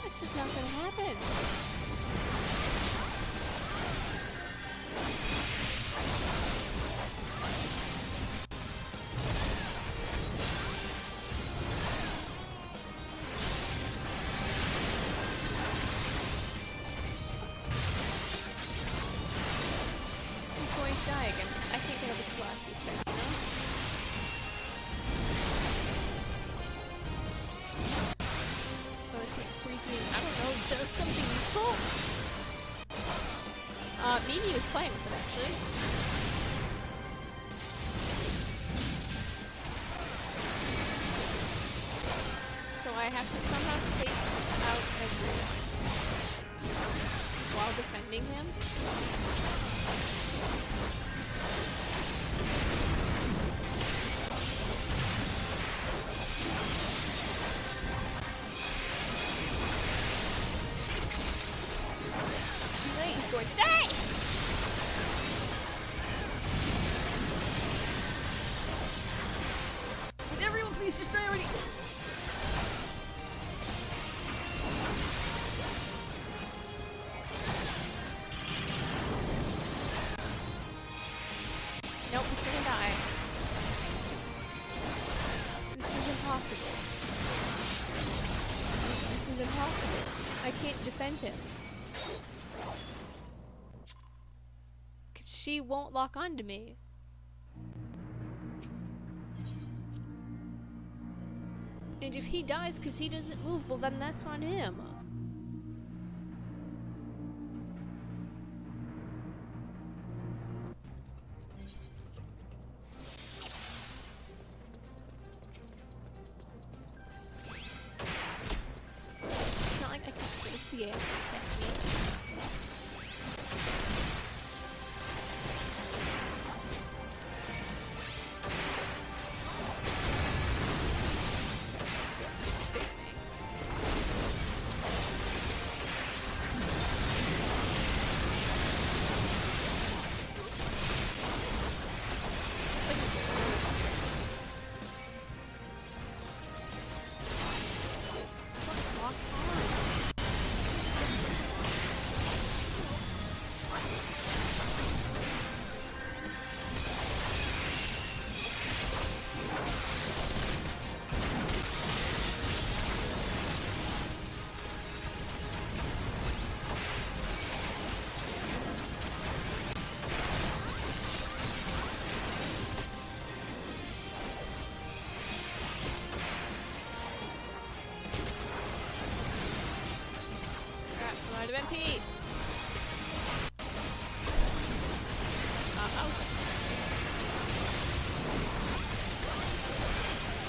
That's just not gonna happen. He's going to die again because I can't get over the Velocities fast enough. I don't know, does something useful? Mimi was playing with it actually. So I have to somehow take out everyone while defending him. He's going to die! Would everyone please just die already? Nope, he's gonna die. This is impossible. This is impossible. I can't defend him. Cause she won't lock onto me. And if he dies because he doesn't move, well then that's on him. It's not like I can force the AI to attack me. Out of MP. I was like,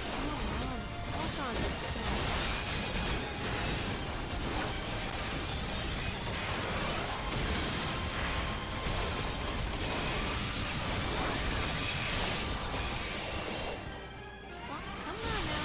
oh, wow, this lock-on system. Come on now.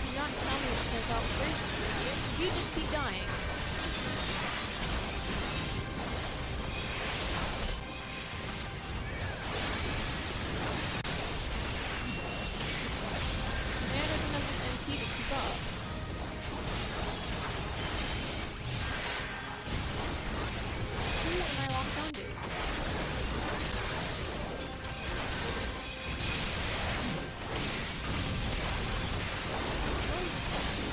You're not telling me to take out first, because you just keep dying. Man doesn't have enough MP to keep up. Who am I locked onto? Wait a second.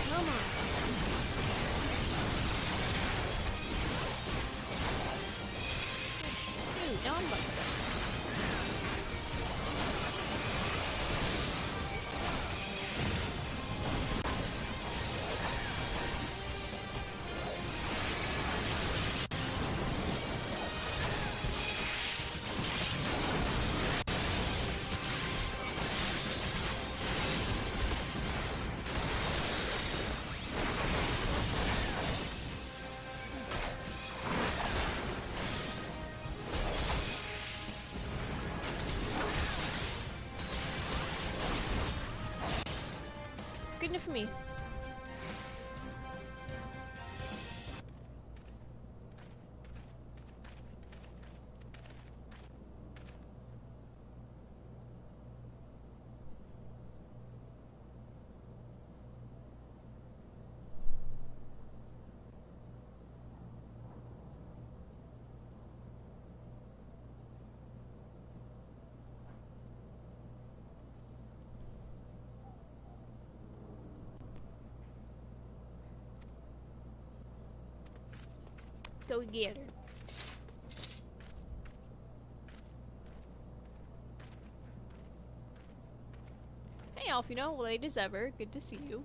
Come on. Dude, down button. Good enough for me. Go get her. Alfino, late as ever. Good to see you.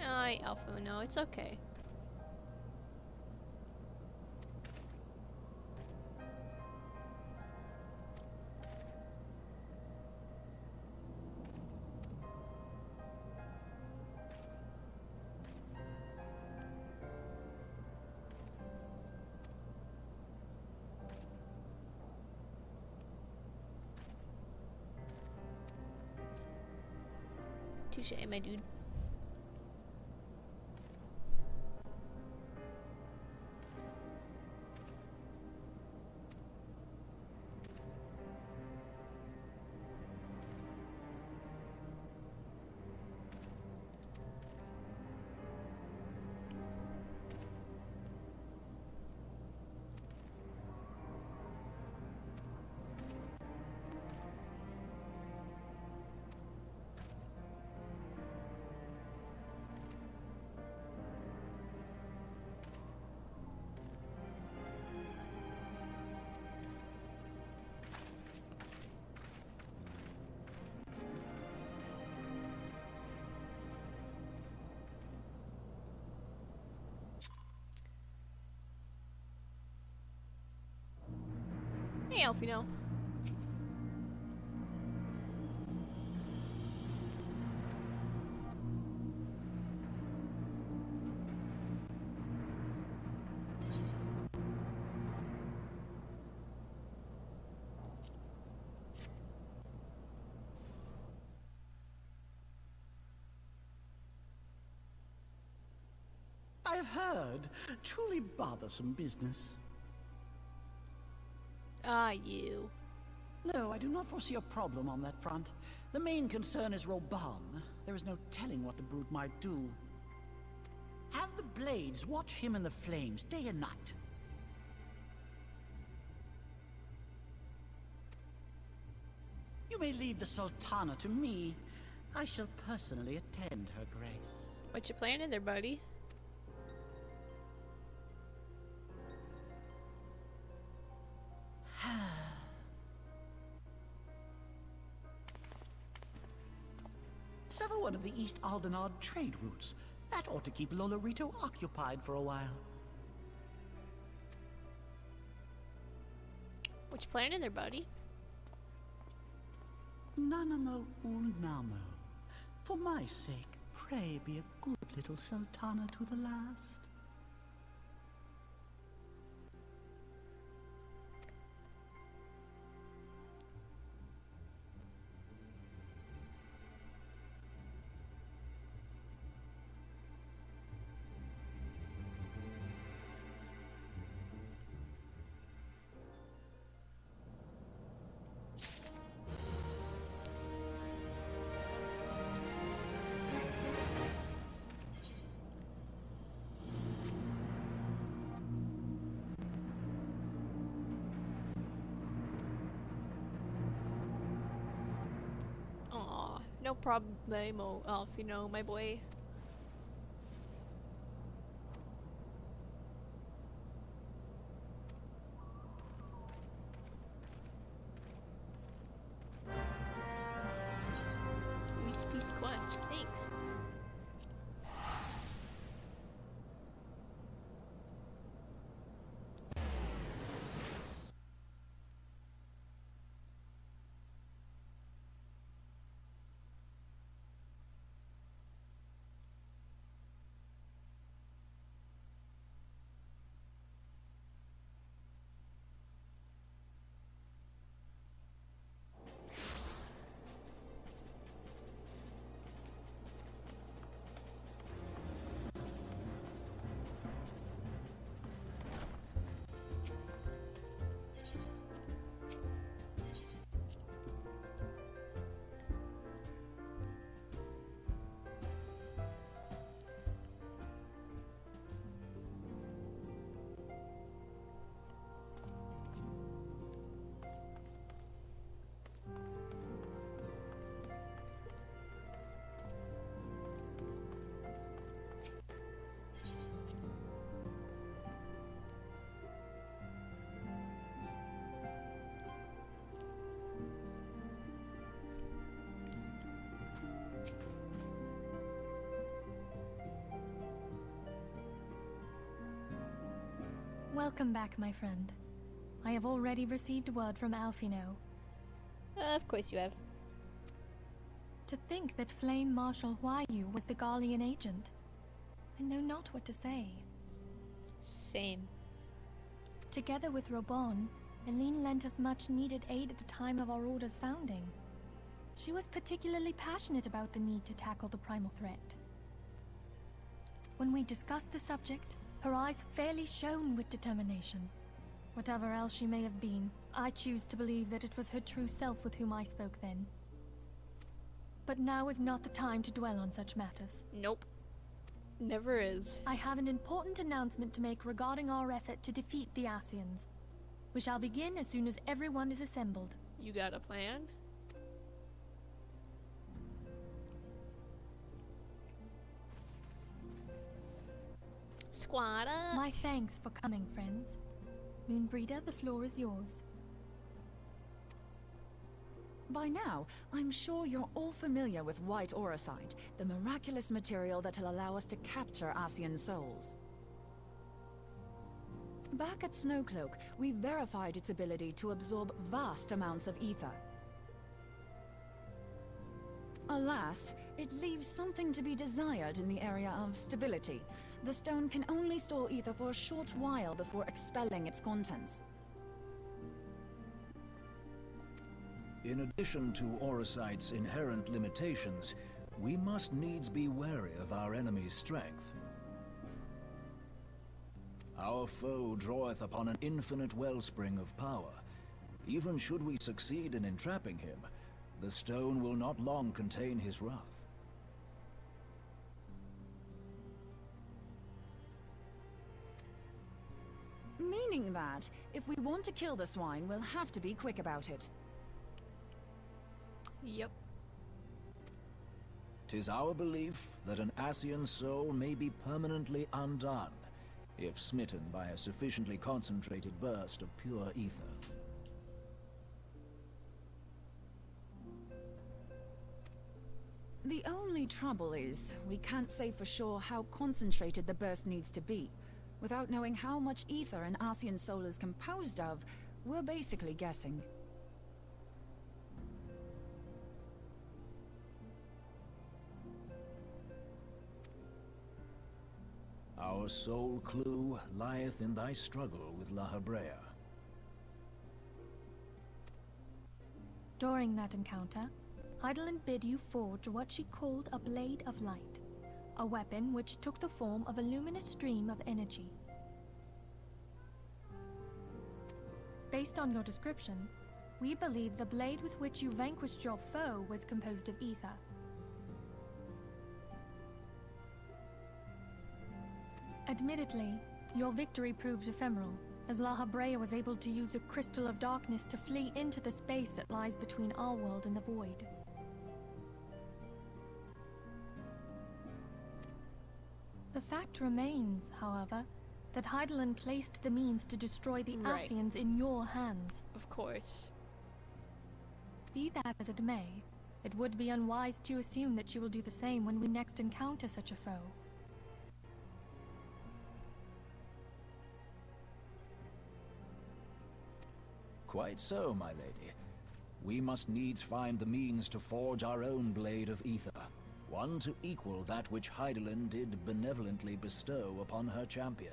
Aye, Alfino, it's okay. Touche, my dude. Hey, Alfino. I have heard. Truly bothersome business. Ah, you. No, I do not foresee a problem on that front. The main concern is Roban. There is no telling what the brute might do. Have the Blades watch him in the flames day and night. You may leave the Sultana to me. I shall personally attend her grace. What you planning there, buddy? Sever one of the East Aldenard trade routes. That ought to keep Lolorito occupied for a while. What you planning there, buddy? Nanamo Unamo. For my sake, pray be a good little Sultana to the last. No problemo, Alfino, my boy. Easy piece of quest. Thanks. Welcome back, my friend. I have already received word from Alfino. Of course you have. To think that Flame Marshal Huayu was the Garlean agent. I know not what to say. Same. Together with Robon, Eileen lent us much needed aid at the time of our Order's founding. She was particularly passionate about the need to tackle the primal threat. When we discussed the subject, her eyes fairly shone with determination. Whatever else she may have been, I choose to believe that it was her true self with whom I spoke then. But now is not the time to dwell on such matters. Nope. Never is. I have an important announcement to make regarding our effort to defeat the Ascians. We shall begin as soon as everyone is assembled. You got a plan? Squad up. My thanks for coming, friends. Moonbreeder, the floor is yours. By now, I'm sure you're all familiar with White Auracite, the miraculous material that'll allow us to capture Ascian souls. Back at Snowcloak, we verified its ability to absorb vast amounts of ether. Alas, it leaves something to be desired in the area of stability. The stone can only store ether for a short while before expelling its contents. In addition to Auracite's inherent limitations, we must needs be wary of our enemy's strength. Our foe draweth upon an infinite wellspring of power. Even should we succeed in entrapping him, the stone will not long contain his wrath. Meaning that, if we want to kill the swine, we'll have to be quick about it. Yep. 'Tis our belief that an Ascian soul may be permanently undone, if smitten by a sufficiently concentrated burst of pure ether. The only trouble is, we can't say for sure how concentrated the burst needs to be. Without knowing how much ether an Ascian soul is composed of, we're basically guessing. Our sole clue lieth in thy struggle with La Habrea. During that encounter, Heidelin bid you forge what she called a Blade of Light, a weapon which took the form of a luminous stream of energy. Based on your description, we believe the blade with which you vanquished your foe was composed of ether. Admittedly, your victory proved ephemeral, as La Habrea was able to use a crystal of darkness to flee into the space that lies between our world and the void. The fact remains, however, that Heidelin placed the means to destroy the Right. Ascians in your hands. Of course. Be that as it may, it would be unwise to assume that she will do the same when we next encounter such a foe. Quite so, my lady. We must needs find the means to forge our own blade of ether, one to equal that which Heidelin did benevolently bestow upon her champion.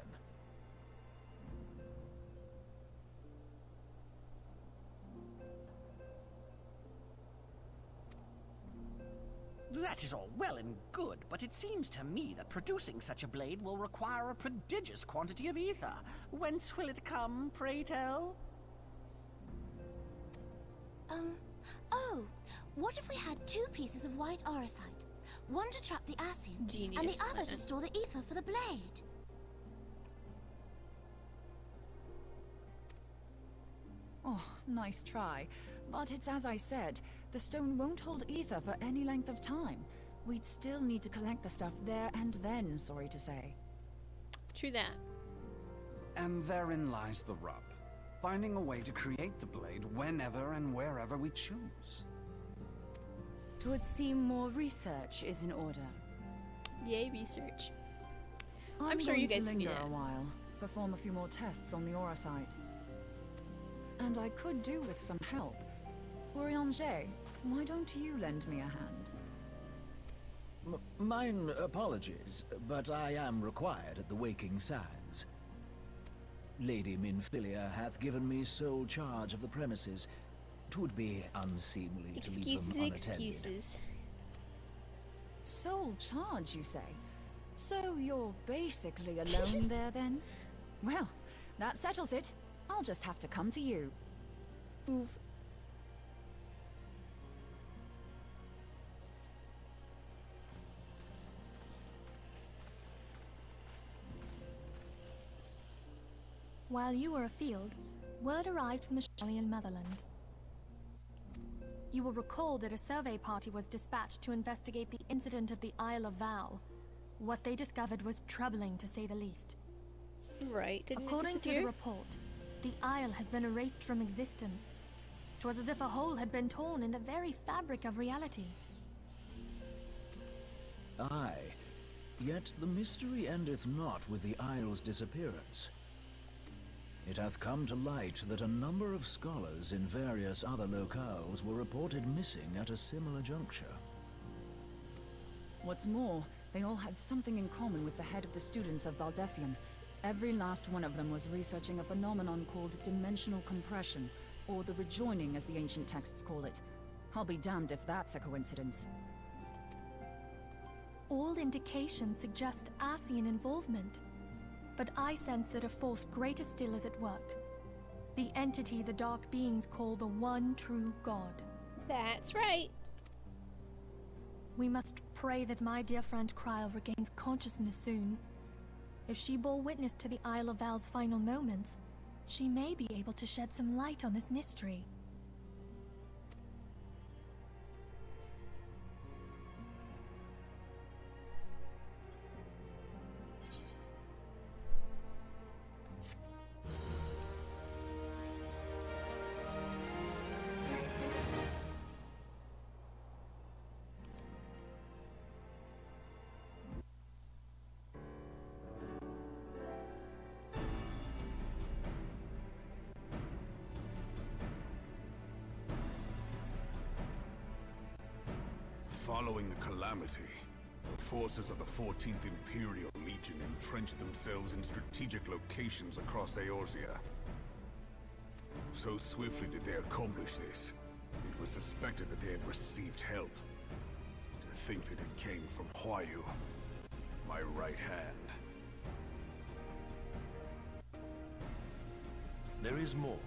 That is all well and good, but it seems to me that producing such a blade will require a prodigious quantity of ether. Whence will it come, pray tell? Oh, what if we had two pieces of white auracite? One to trap the Ascian, and Genius the other plan. to store the ether for the blade. Oh, nice try. But it's as I said, the stone won't hold ether for any length of time. We'd still need to collect the stuff there and then, sorry to say. True that. And therein lies the rub. Finding a way to create the blade whenever and wherever we choose. Twould seem more research is in order. Yay, research. I'm sure going you guys to can do linger that. a while, perform a few more tests on the aura site. And I could do with some help. Orianger, why don't you lend me a hand? Mine apologies, but I am required at the Waking Sands. Lady Minfilia hath given me sole charge of the premises. 'Twould be unseemly to leave them unattended. Excuses. Sole charge, you say? So you're basically alone there, then? Well, that settles it. I'll just have to come to you. Oof. While you were afield, word arrived from the Shallian motherland. You will recall that a survey party was dispatched to investigate the incident at the Isle of Val. What they discovered was troubling, to say the least. Right, didn't it According to disappear? the report, the Isle has been erased from existence. 'Twas as if a hole had been torn in the very fabric of reality. Aye, yet the mystery endeth not with the Isle's disappearance. It hath come to light that a number of scholars in various other locales were reported missing at a similar juncture. What's more, they all had something in common with the head of the students of Baldessian. Every last one of them was researching a phenomenon called dimensional compression, or the rejoining as the ancient texts call it. I'll be damned if that's a coincidence. All indications suggest Ascian involvement. But I sense that a force greater still is at work. The entity the Dark Beings call the One True God. That's right. We must pray that my dear friend Kryl regains consciousness soon. If she bore witness to the Isle of Val's final moments, she may be able to shed some light on this mystery. Following the calamity, the forces of the 14th Imperial Legion entrenched themselves in strategic locations across Eorzea. So swiftly did they accomplish this, it was suspected that they had received help. To think that it came from Huayu, my right hand. There is more.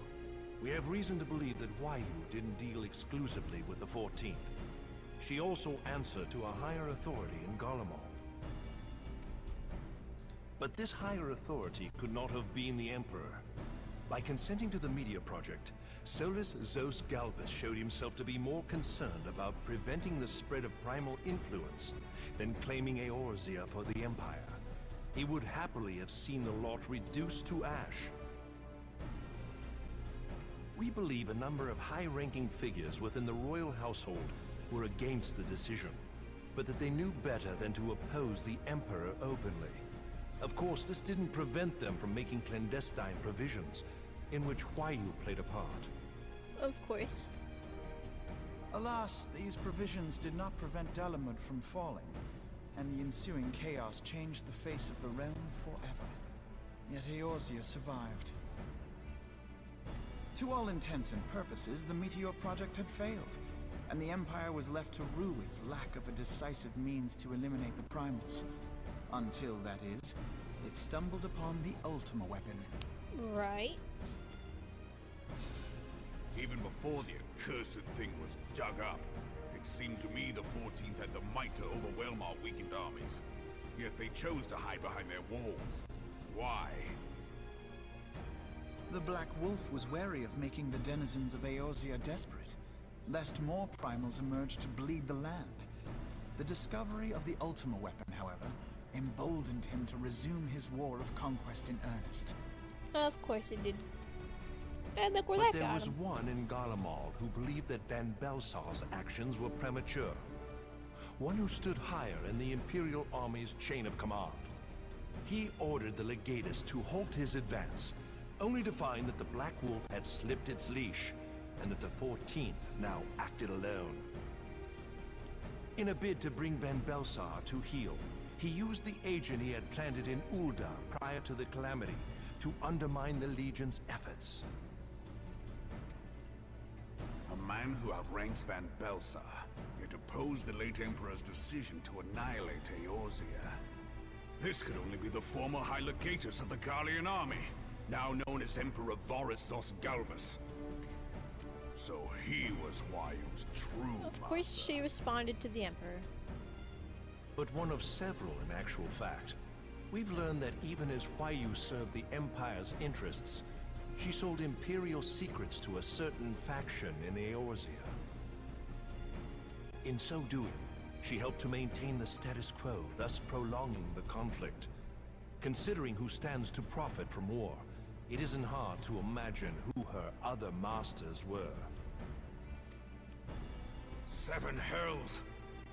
We have reason to believe that Huayu didn't deal exclusively with the 14th. She also answered to a higher authority in Garlemald. But this higher authority could not have been the Emperor. By consenting to the Media Project, Solus Zos Galvus showed himself to be more concerned about preventing the spread of primal influence than claiming Eorzea for the Empire. He would happily have seen the lot reduced to ash. We believe a number of high-ranking figures within the royal household were against the decision, but that they knew better than to oppose the Emperor openly. Of course, this didn't prevent them from making clandestine provisions, in which Huayu played a part. Of course. Alas, these provisions did not prevent Dalamud from falling, and the ensuing chaos changed the face of the realm forever. Yet Eorzea survived. To all intents and purposes, the Meteor Project had failed, and the Empire was left to rue its lack of a decisive means to eliminate the primals. Until, that is, it stumbled upon the Ultima weapon. Right. Even before the accursed thing was dug up, it seemed to me the 14th had the might to overwhelm our weakened armies. Yet they chose to hide behind their walls. Why? The Black Wolf was wary of making the denizens of Eorzea desperate, lest more primals emerge to bleed the land. The discovery of the Ultima weapon, however, emboldened him to resume his war of conquest in earnest. Of course it did. And look where But that there got was him. one in Garlemald who believed that Van Belsar's actions were premature. One who stood higher in the Imperial Army's chain of command. He ordered the legatus to halt his advance, only to find that the Black Wolf had slipped its leash, and that the 14th now acted alone. In a bid to bring Van Belsar to heel, he used the agent he had planted in Ul'dah prior to the Calamity to undermine the Legion's efforts. A man who outranks Van Belsar, yet opposed the late Emperor's decision to annihilate Eorzea. This could only be the former High Legatus of the Garlean army, now known as Emperor Varus Galvus. So he was Huayu's true Of course she responded to the Emperor. But one of several in actual fact. We've learned that even as Huayu served the Empire's interests, she sold Imperial secrets to a certain faction in Eorzea. In so doing, she helped to maintain the status quo, thus prolonging the conflict. Considering who stands to profit from war, it isn't hard to imagine who her other masters were. Seven hells!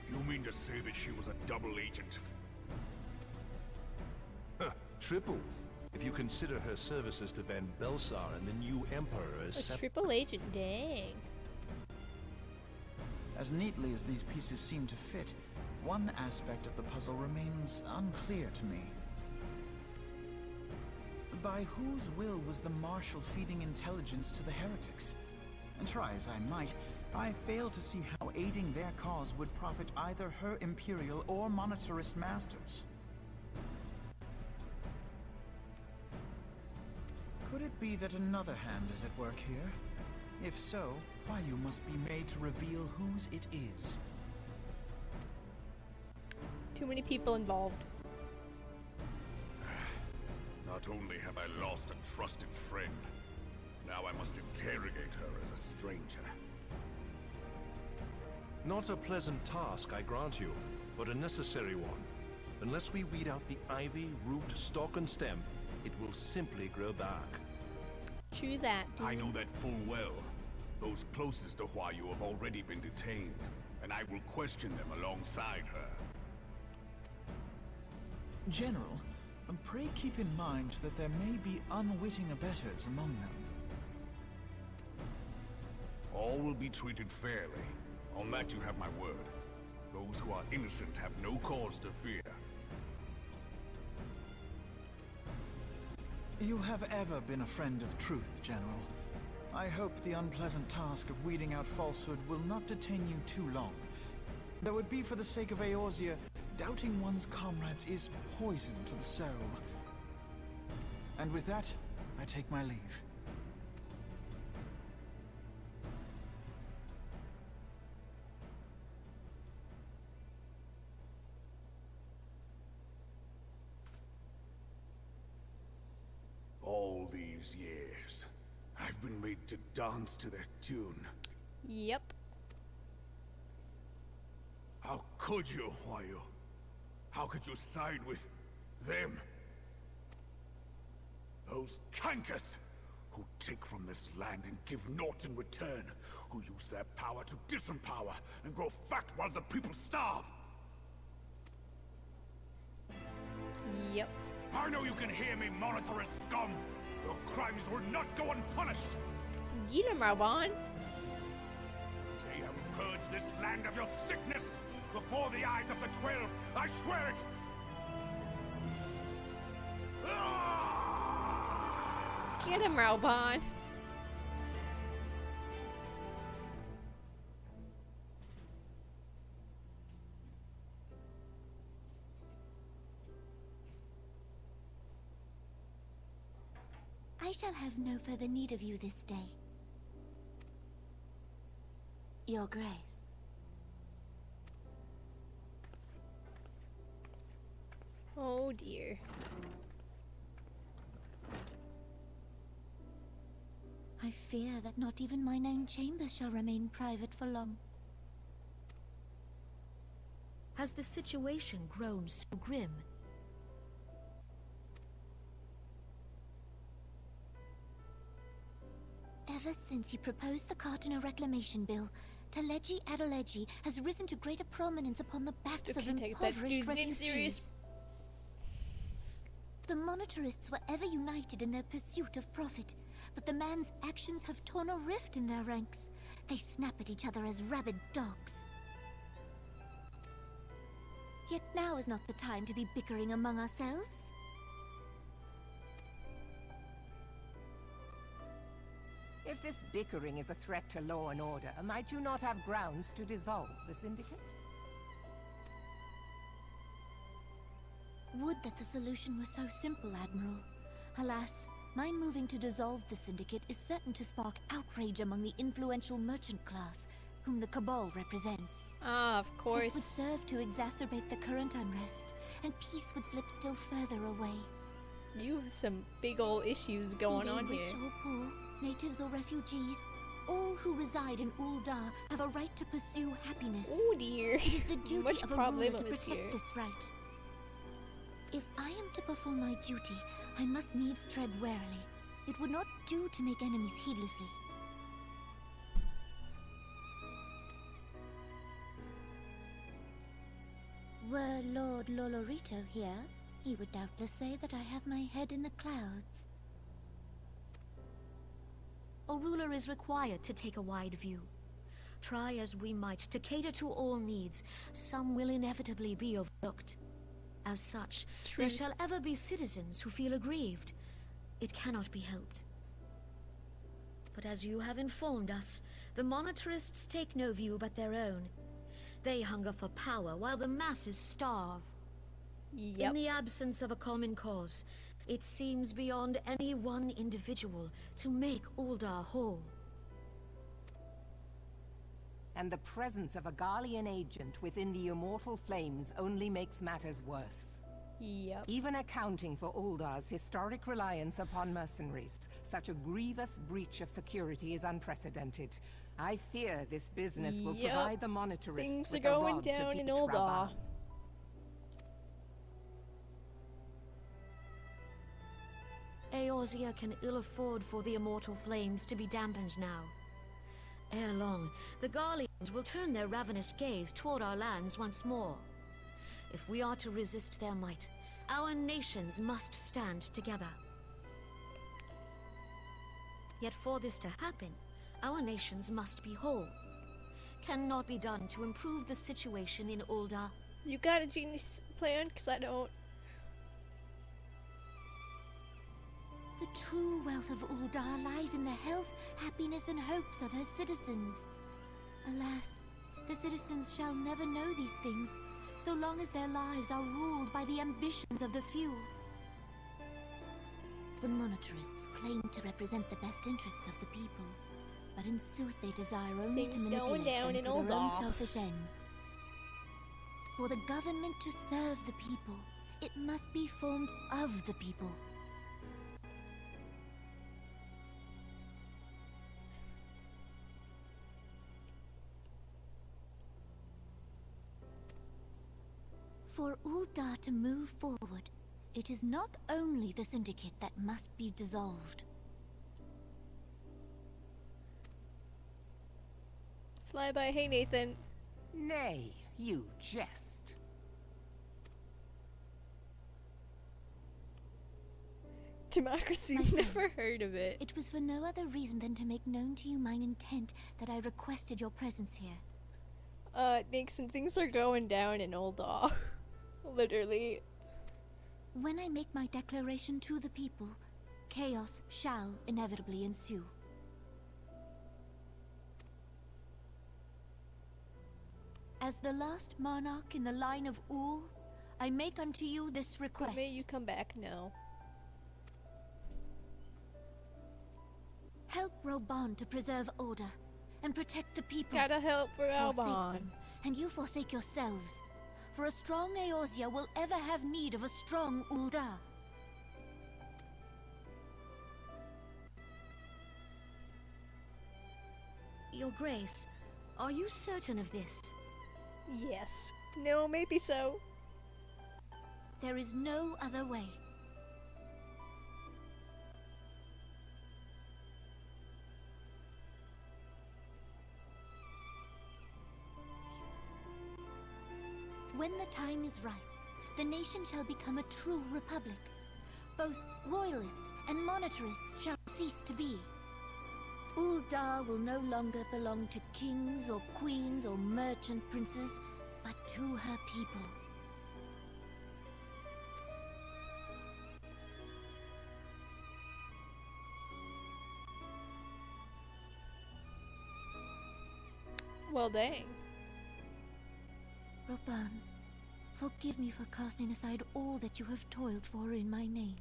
You mean to say that she was a double agent? Triple, if you consider her services to Van Belsar and the new Emperor as A triple agent, dang. As neatly as these pieces seem to fit, one aspect of the puzzle remains unclear to me. By whose will was the Marshal feeding intelligence to the heretics? And try as I might, I fail to see how aiding their cause would profit either her Imperial or Monetarist masters. Could it be that another hand is at work here? If so, Huayu must be made to reveal whose it is. Too many people involved. Not only have I lost a trusted friend, now I must interrogate her as a stranger. Not a pleasant task, I grant you, but a necessary one. Unless we weed out the ivy, root, stalk, and stem, it will simply grow back. True that, dude. I know that full well. Those closest to Huayu have already been detained, and I will question them alongside her. General, pray keep in mind that there may be unwitting abettors among them. All will be treated fairly. On that you have my word. Those who are innocent have no cause to fear. You have ever been a friend of truth, General. I hope the unpleasant task of weeding out falsehood will not detain you too long. Though it be for the sake of Eorzea, doubting one's comrades is poison to the soul. And with that, I take my leave. All these years, I've been made to dance to their tune. Yep. How could you, Huayu? How could you side with them? Those cankers who take from this land and give naught in return, who use their power to disempower and grow fat while the people starve. Yep. I know you can hear me, monetarist scum! Your crimes will not go unpunished! Get him, Raubon. They have purged this land of your sickness! Before the eyes of the 12, I swear it! Get him, Raubon. I shall have no further need of you this day. Your Grace. Oh dear. I fear that not even mine own chambers shall remain private for long. Has the situation grown so grim? Ever since he proposed the Cartiner Reclamation Bill, Teleji Adeleji has risen to greater prominence upon the backs Still of can't take that impoverished dude's name refugees. serious. The monetarists were ever united in their pursuit of profit, but the man's actions have torn a rift in their ranks. They snap at each other as rabid dogs. Yet now is not the time to be bickering among ourselves. If this bickering is a threat to law and order, might you not have grounds to dissolve the Syndicate? Would that the solution were so simple, Admiral. Alas, my moving to dissolve the Syndicate is certain to spark outrage among the influential merchant class, whom the Cabal represents. Ah, of course. This would serve to exacerbate the current unrest, and peace would slip still further away. You have some big old issues going on Be they here. rich or poor, natives or refugees, all who reside in Uldar have a right to pursue happiness. Oh dear. It is the duty Much of a ruler to problemos protect here. this right. If I am to perform my duty, I must needs tread warily. It would not do to make enemies heedlessly. Were Lord Lolorito here, he would doubtless say that I have my head in the clouds. A ruler is required to take a wide view. Try as we might to cater to all needs, some will inevitably be overlooked. As such, there shall ever be citizens who feel aggrieved. It cannot be helped. But as you have informed us, the monetarists take no view but their own. They hunger for power while the masses starve. Yep. In the absence of a common cause, it seems beyond any one individual to make Uldar whole. And the presence of a Garlean agent within the Immortal Flames only makes matters worse. Yep. Even accounting for Uldar's historic reliance upon mercenaries, such a grievous breach of security is unprecedented. I fear this business will provide the monetarists Things are with a going rod to down in beat Uldar. Raban. Eorzea can ill afford for the Immortal Flames to be dampened now. Ere long, the Garleans will turn their ravenous gaze toward our lands once more. If we are to resist their might, our nations must stand together. Yet for this to happen, our nations must be whole. Cannot be done to improve the situation in Uldar. You got a genius plan? Because I don't. The true wealth of Uldar lies in the health, happiness, and hopes of her citizens. Alas, the citizens shall never know these things, so long as their lives are ruled by the ambitions of the few. The monetarists claim to represent the best interests of the people, but in sooth they desire only Things to going manipulate down them in for their own Uldar. selfish ends. For the government to serve the people, it must be formed of the people. For Uldar to move forward, it is not only the Syndicate that must be dissolved. Flyby, hey Nathan. Nay, you jest. Democracy, never heard of it. It was for no other reason than to make known to you mine intent that I requested your presence here. Nixon, things are going down in Uldar. Literally. When I make my declaration to the people, chaos shall inevitably ensue. As the last monarch in the line of Ul, I make unto you this request. But may you come back now. Help Roban to preserve order and protect the people. Gotta help Forsake Roban. them, and you forsake yourselves. For a strong Eorzea will ever have need of a strong Uldar. Your Grace, are you certain of this? Yes. No, maybe so. There is no other way. When the time is ripe, the nation shall become a true republic. both royalists and monetarists shall cease to be. Uldar will no longer belong to kings or queens or merchant princes, but to her people. Well, dang. Roban, forgive me for casting aside all that you have toiled for in my name.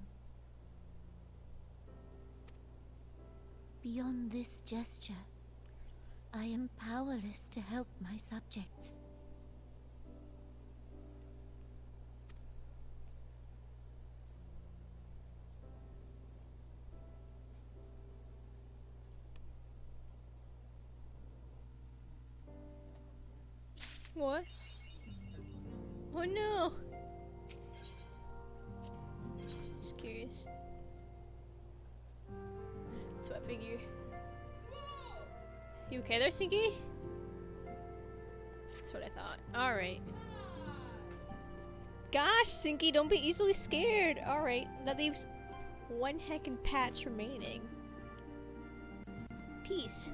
Beyond this gesture, I am powerless to help my subjects. What? Oh no! Just curious. That's what I figure. You okay there, Sinky? That's what I thought. Alright. Gosh, Sinky, don't be easily scared. Alright, that leaves one heckin' patch remaining. Peace.